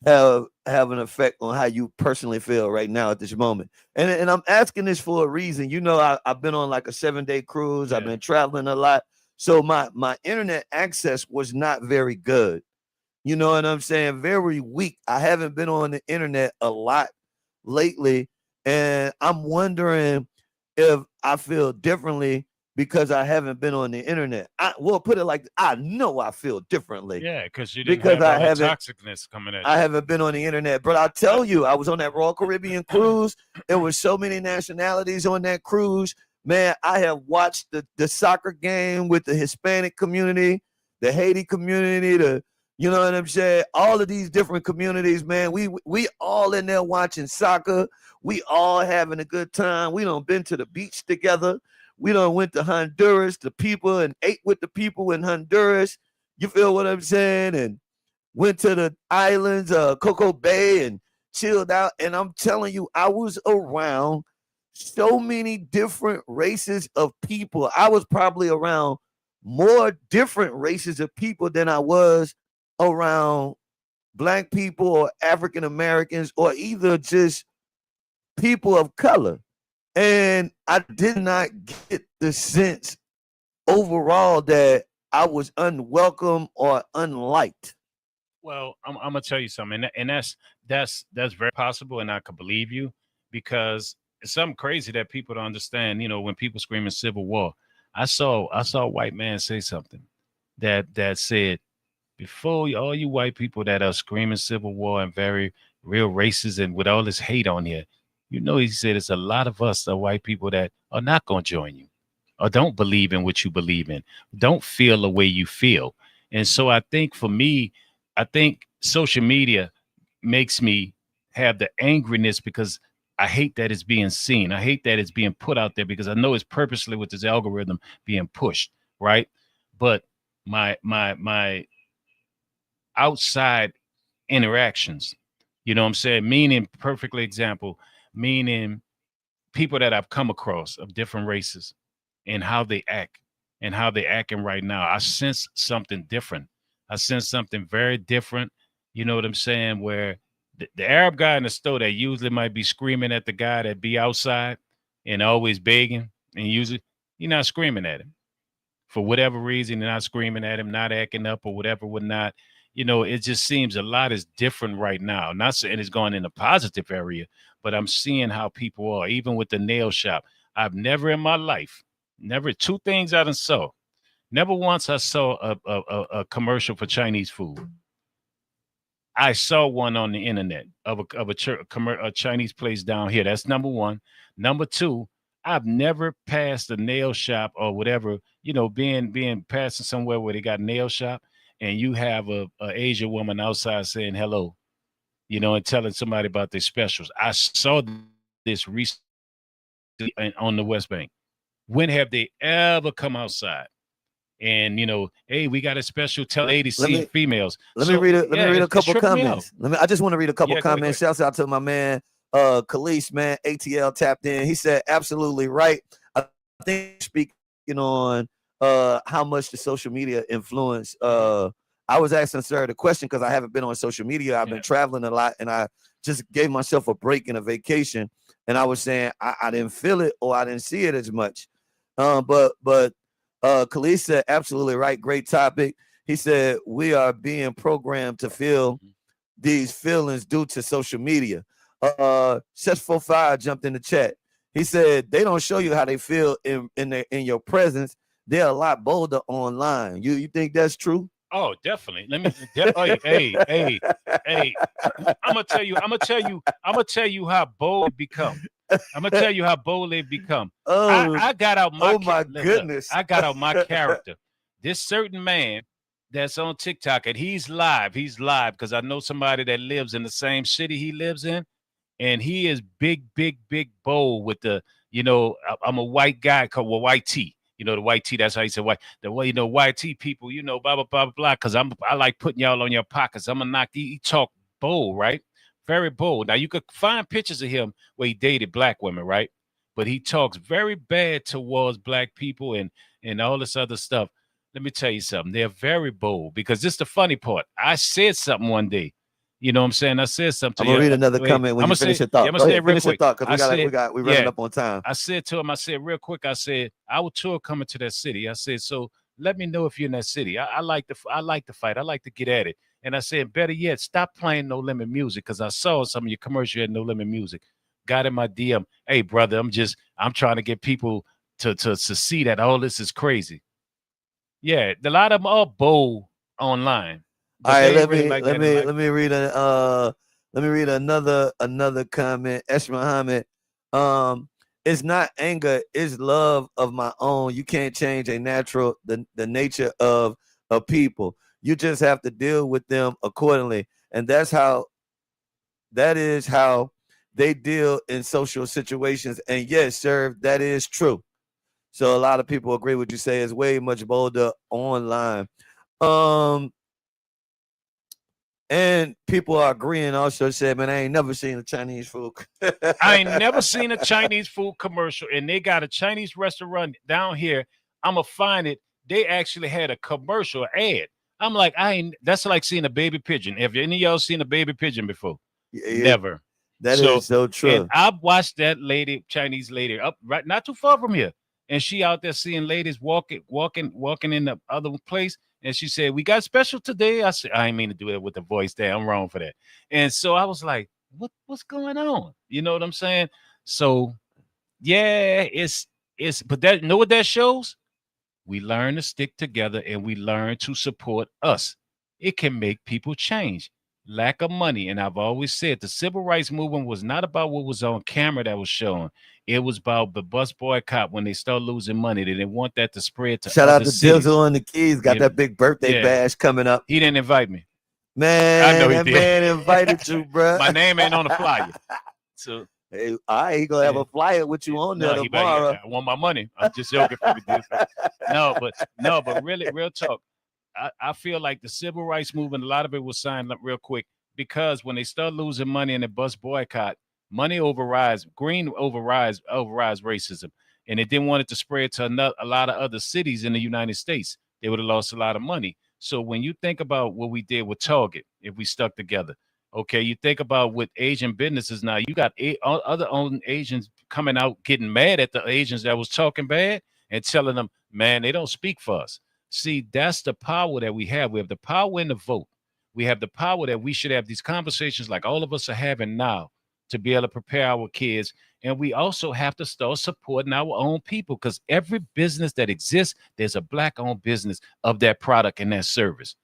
have an effect on how you personally feel right now at this moment? And I'm asking this for a reason. I've been on like a 7-day cruise. I've Yeah. been traveling a lot. So my internet access was not very good. You know what I'm saying? Very weak. I haven't been on the internet a lot lately. And I'm wondering if I feel differently because I haven't been on the internet. Well, put it like I know I feel differently. Yeah, because you didn't because have all that toxicness coming at you. I haven't been on the internet. But I'll tell you, I was on that Royal Caribbean cruise. There were so many nationalities on that cruise. Man, I have watched the soccer game with the Hispanic community, the Haiti community, you know what I'm saying? All of these different communities, man. We all in there watching soccer. We all having a good time. We done been to the beach together. We done went to Honduras, the people, and ate with the people in Honduras. You feel what I'm saying? And went to the islands, Coco Bay, and chilled out. And I'm telling you, I was around so many different races of people. I was probably around more different races of people than I was around Black people or African Americans or either just people of color. And I did not get the sense overall that I was unwelcome or unliked. Well, I'm gonna tell you something, and that's very possible, and I could believe you because it's something crazy that people don't understand. You know, when people screaming Civil War, I saw a white man say something that said, before all you white people that are screaming Civil War and very real racist and with all this hate on here, you know, he said it's a lot of us, the white people, that are not gonna join you or don't believe in what you believe in, don't feel the way you feel. And so I think for me, I think social media makes me have the angriness because I hate that it's being seen. I hate that it's being put out there because I know it's purposely with this algorithm being pushed, right? But my outside interactions, you know what I'm saying? Meaning, perfectly example, meaning people that I've come across of different races and how they act and how they're acting right now. I sense something different. I sense something very different. You know what I'm saying? Where the Arab guy in the store that usually might be screaming at the guy that be outside and always begging, and usually you're not screaming at him for whatever reason. You're not screaming at him, not acting up or whatever, whatnot. You know, it just seems a lot is different right now. Not saying it's going in a positive area, but I'm seeing how people are, even with the nail shop. I've never in my life, never, two things I done saw. Never once I saw a commercial for Chinese food. I saw one on the internet of a Chinese place down here. That's number one. Number two, I've never passed a nail shop or whatever, you know, being passing somewhere where they got a nail shop and you have a Asian woman outside saying hello, you know, and telling somebody about their specials. I saw this recently on the West Bank. When have they ever come outside? And you know, hey, we got a special. Tell ladies, see females. Let me read a couple comments. I just want to read a couple comments. Shouts out to my man, Khalees, man, ATL tapped in. He said, absolutely right. I think speaking on how much the social media influence. I was asking Sir the question because I haven't been on social media. I've been traveling a lot, and I just gave myself a break and a vacation. And I was saying I didn't feel it or I didn't see it as much. But Khalees said, absolutely right. Great topic. He said, we are being programmed to feel these feelings due to social media. Seth45 jumped in the chat. He said, they don't show you how they feel in your presence. They're a lot bolder online. You think that's true? Oh, definitely. Let me. Hey. I'm gonna tell you how bold it become. I'm gonna tell you how bold they've become. I got out my. Oh my goodness! I got out my character. This certain man that's on TikTok and he's live. He's live because I know somebody that lives in the same city he lives in, and he is big, bold with the. You know, I'm a white guy called white tee. You know, the white tee, that's how you say white. The way, you know, white tee people, you know, blah, blah, blah, blah, because I like putting y'all on your pockets. I'm going to knock, he talk bold, right? Very bold. Now, you could find pictures of him where he dated black women, right? But he talks very bad towards black people and all this other stuff. Let me tell you something. They're very bold because this is the funny part. I said something one day. You know what I'm saying? I said something. I'm gonna read another comment when you finish your thought. I'm gonna say it real quick. Because we're running up on time. I said to him, I said real quick, I said, our tour coming to that city. I said, so let me know if you're in that city. I like to fight. I like to get at it. And I said, better yet, stop playing No Limit music because I saw some of your commercial had No Limit music. got in my DM, hey brother, I'm trying to get people to see that all this is crazy. Yeah, a lot of them are bold online, All but right, they ain't really like that in life. let me read another comment. Esh Muhammad. It's not anger, it's love of my own. You can't change the nature of a people. You just have to deal with them accordingly. And that is how they deal in social situations. And yes, sir, that is true. So a lot of people agree with you say it's way much bolder online. Um, and people are agreeing also said, man, I ain't never seen a Chinese food. I ain't never seen a Chinese food commercial, and they got a Chinese restaurant down here. I'ma find it. They actually had a commercial ad. I'm like, that's like seeing a baby pigeon. Have any of y'all seen a baby pigeon before? Yeah, Never. that is so And true. I watched that lady, Chinese lady, up right not too far from here. And she out there seeing ladies walking in the other place. And she said, we got special today. I said, I ain't mean to do that with the voice there. I'm wrong for that. And so I was like, what's going on? You know what I'm saying? So yeah, but that know what that shows? We learn to stick together and we learn to support us. It can make people change. Lack of money. And I've always said the civil rights movement was not about what was on camera that was shown. It was about the bus boycott when they start losing money. They didn't want that to spread to Shout out other to cities. Dizzle and the Keys. Got that big birthday bash coming up. He didn't invite me. Man, I know he that did. man invited you, bro. My name ain't on the flyer. So hey, all right, he gonna have a flyer with you on there tomorrow. I want my money. I'm just joking for me, dude. No, but really, real talk. I feel like the civil rights movement, a lot of it was signed up real quick because when they start losing money in the bus boycott, money overrides, green overrides racism. And they didn't want it to spread to a lot of other cities in the United States. They would have lost a lot of money. So when you think about what we did with Target, if we stuck together, okay, you think about with Asian businesses now, you got other own Asians coming out getting mad at the Asians that was talking bad and telling them, man, they don't speak for us. See, that's the power that we have. We have the power in the vote. We have the power that we should have these conversations like all of us are having now to be able to prepare our kids. And we also have to start supporting our own people because every business that exists, there's a Black-owned business of that product and that service.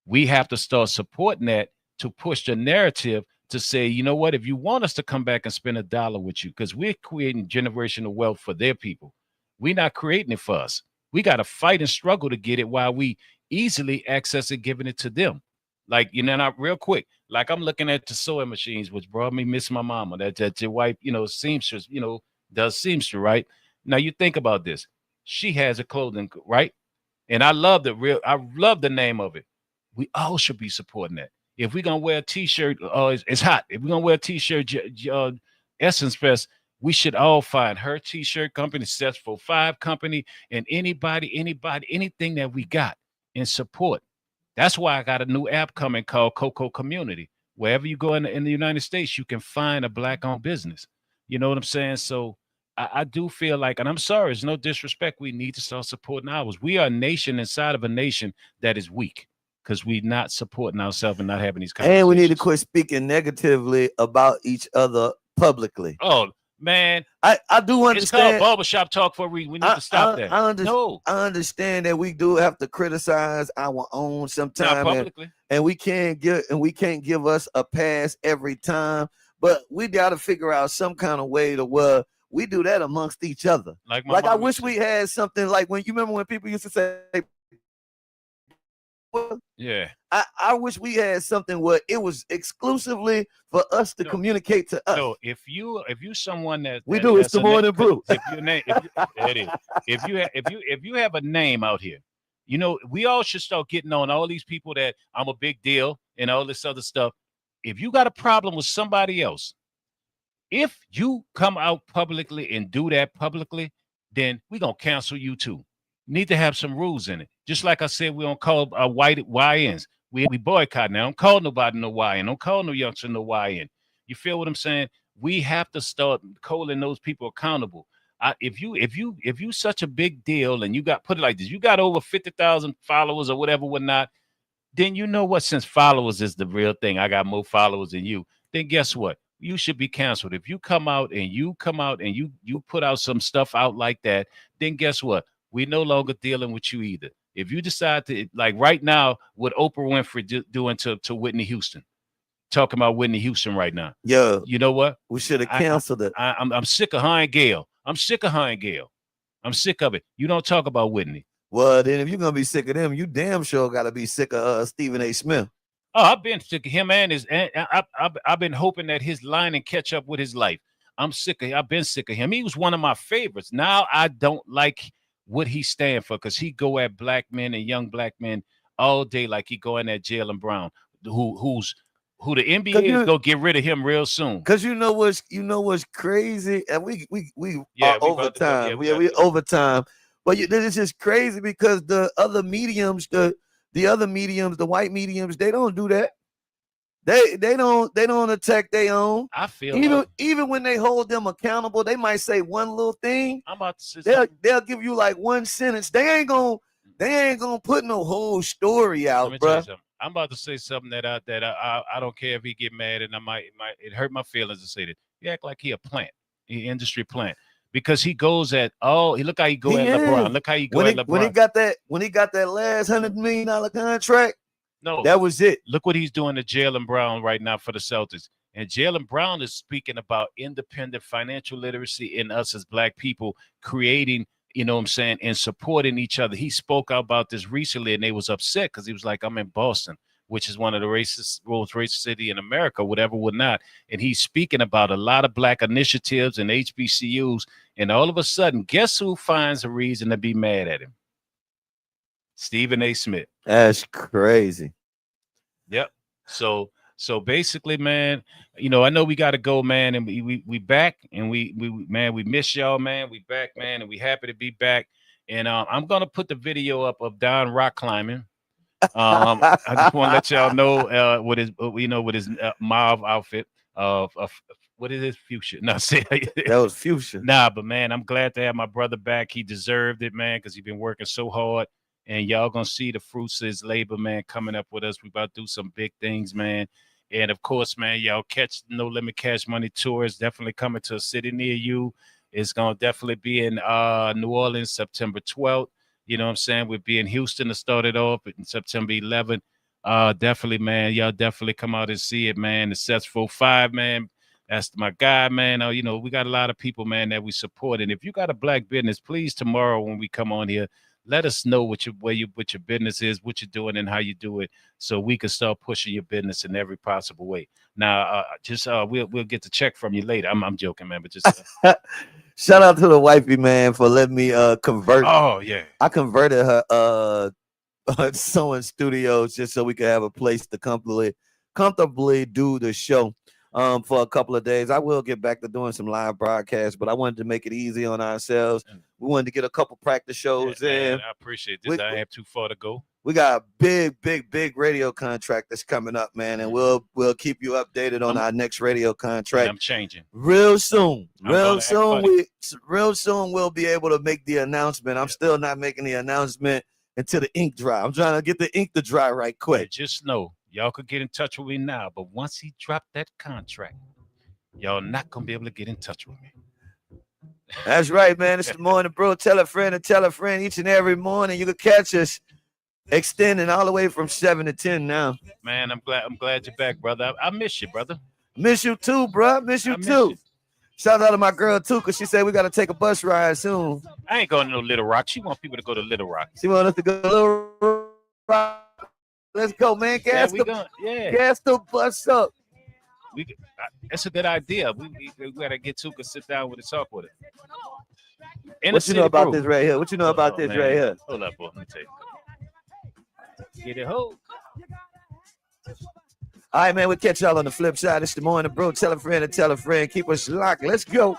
We have to start supporting that to push the narrative to say, you know what, if you want us to come back and spend $1 with you, because we're creating generational wealth for their people, we're not creating it for us. We got to fight and struggle to get it while we easily access it, giving it to them. Like, you know, not real quick. Like I'm looking at the sewing machines, which brought me miss my mama. That your wife, you know, seamstress, you know, does seamstress, right? Now you think about this. She has a clothing, right? And I love the name of it. We all should be supporting that. If we're gonna wear a t-shirt, it's hot. If we're gonna wear a t-shirt, Essence Fest, we should all find her t-shirt company, Successful 5 company, and anybody, anything that we got and support. That's why I got a new app coming called Coco Community. Wherever you go in the United States, you can find a Black-owned business. You know what I'm saying? So I do feel like, and I'm sorry, it's no disrespect, we need to start supporting ours. We are a nation inside of a nation that is weak because we're not supporting ourselves and not having these conversations. And we need to quit speaking negatively about each other publicly. Oh, man. I do understand. It's called barbershop talk for a reason. We need to stop that. I understand that we do have to criticize our own sometimes, publicly. And we can't give us a pass every time. But we got to figure out some kind of way to where we do that amongst each other. Like I wish we had something like when you remember when people used to say, yeah, I wish we had something where it was exclusively for us to communicate to us. No, if you someone that we do, it's the Morning Brewe. If you have a name out here, you know, we all should start getting on all these people that I'm a big deal and all this other stuff. If you got a problem with somebody else, if you come out publicly and do that publicly, then we're going to cancel you too. Need to have some rules in it. Just like I said, we don't call white YNs. We boycott now. Don't call nobody no YN. Don't call no youngster no YN. You feel what I'm saying? We have to start calling those people accountable. If you such a big deal and you got, put it like this, you got over 50,000 followers or whatever, whatnot, then you know what? Since followers is the real thing, I got more followers than you. Then guess what? you should be canceled. If you come out and you put out some stuff out like that, then guess what? We no longer dealing with you either. If you decide to, like right now, what Oprah Winfrey doing to Whitney Houston, talking about Whitney Houston right now. Yeah, you know what? We should have canceled it. I'm sick of her and Gail. I'm sick of her and Gail. I'm sick of it. You don't talk about Whitney. Well, then if you're gonna be sick of them, you damn sure gotta be sick of Stephen A. Smith. Oh, I've been sick of him and I've been hoping that his line and catch up with his life. I've been sick of him. He was one of my favorites. Now I don't like what he stand for because he go at black men and young black men all day like he go in at Jaylen Brown, who the NBA is gonna get rid of him real soon. Cause you know what's crazy, and we are overtime. We overtime. But this is just crazy because the other mediums, the white mediums, they don't do that. They don't attack their own. I feel even when they hold them accountable, they might say one little thing. I'm about to say they'll give you like one sentence. They ain't gonna put no whole story out, bro. I'm about to say something that I don't care if he get mad, and it hurt my feelings to say that. He act like he a plant, industry plant. Because he goes at look how he go at LeBron. Look how he go at LeBron. When he got that last $100 million contract, no, that was it. Look what he's doing to Jaylen Brown right now for the Celtics. And Jaylen Brown is speaking about independent financial literacy in us as black people, creating, you know what I'm saying, and supporting each other. He spoke out about this recently, and they was upset because he was like, I'm in Boston, which is one of the most racist city in America, whatever, whatnot. And he's speaking about a lot of black initiatives and HBCUs. And all of a sudden, guess who finds a reason to be mad at him? Stephen A. Smith. That's crazy. Yep. So basically, man, you know, I know we got to go, man, and we back, and we miss y'all, man. We back, man, and we happy to be back. And I'm gonna put the video up of Don rock climbing. I just want to let y'all know with his mauve outfit of what is his fuchsia? No, say that was fuchsia. Nah, but man, I'm glad to have my brother back. He deserved it, man, because he's been working so hard. And y'all gonna see the fruits of his labor, man, coming up with us. We about to do some big things, man. And of course, man, y'all catch No Limit Cash Money Tour is definitely coming to a city near you. It's gonna definitely be in New Orleans, September 12th. You know what I'm saying? We'll be in Houston to start it off in September 11th. Definitely, man. Y'all definitely come out and see it, man. The Sets 45, man. That's my guy, man. You know, we got a lot of people, man, that we support. And if you got a black business, please tomorrow when we come on here, let us know what your business is, what you're doing, and how you do it, so we can start pushing your business in every possible way. Now, we'll get the check from you later. I'm joking, man, but just shout out to the wifey, man, for letting me convert. Oh yeah, I converted her sewing studios just so we could have a place to comfortably do the show for a couple of days. I will get back to doing some live broadcasts, but I wanted to make it easy on ourselves. We wanted to get a couple practice shows in. Man, I appreciate this. I have too far to go. We got a big radio contract that's coming up, man, and we'll keep you updated on our next radio contract. I'm changing real soon. Real soon we'll be able to make the announcement. I'm still not making the announcement until the ink dry. I'm trying to get the ink to dry right quick. Just know, y'all could get in touch with me now, but once he dropped that contract, y'all not gonna be able to get in touch with me. That's right, man. It's the Morning Brewe. Tell a friend and tell a friend each and every morning. You can catch us extending all the way from 7 to 10 now. Man, I'm glad you're back, brother. I miss you, brother. Miss you too, bro. Miss you too. Shout out to my girl too, because she said we got to take a bus ride soon. I ain't going to no Little Rock. She want people to go to Little Rock. She want us to go to Little Rock. Let's go, man. Gas the bus up. That's a good idea. We got to get Tuka, sit down with and talk with her. What you know about this right here? What you know about this right here? Hold up, boy. Let me tell you. Get it home. All right, man. We'll catch y'all on the flip side. It's the Morning Brewe. Tell a friend and tell a friend. Keep us locked. Let's go.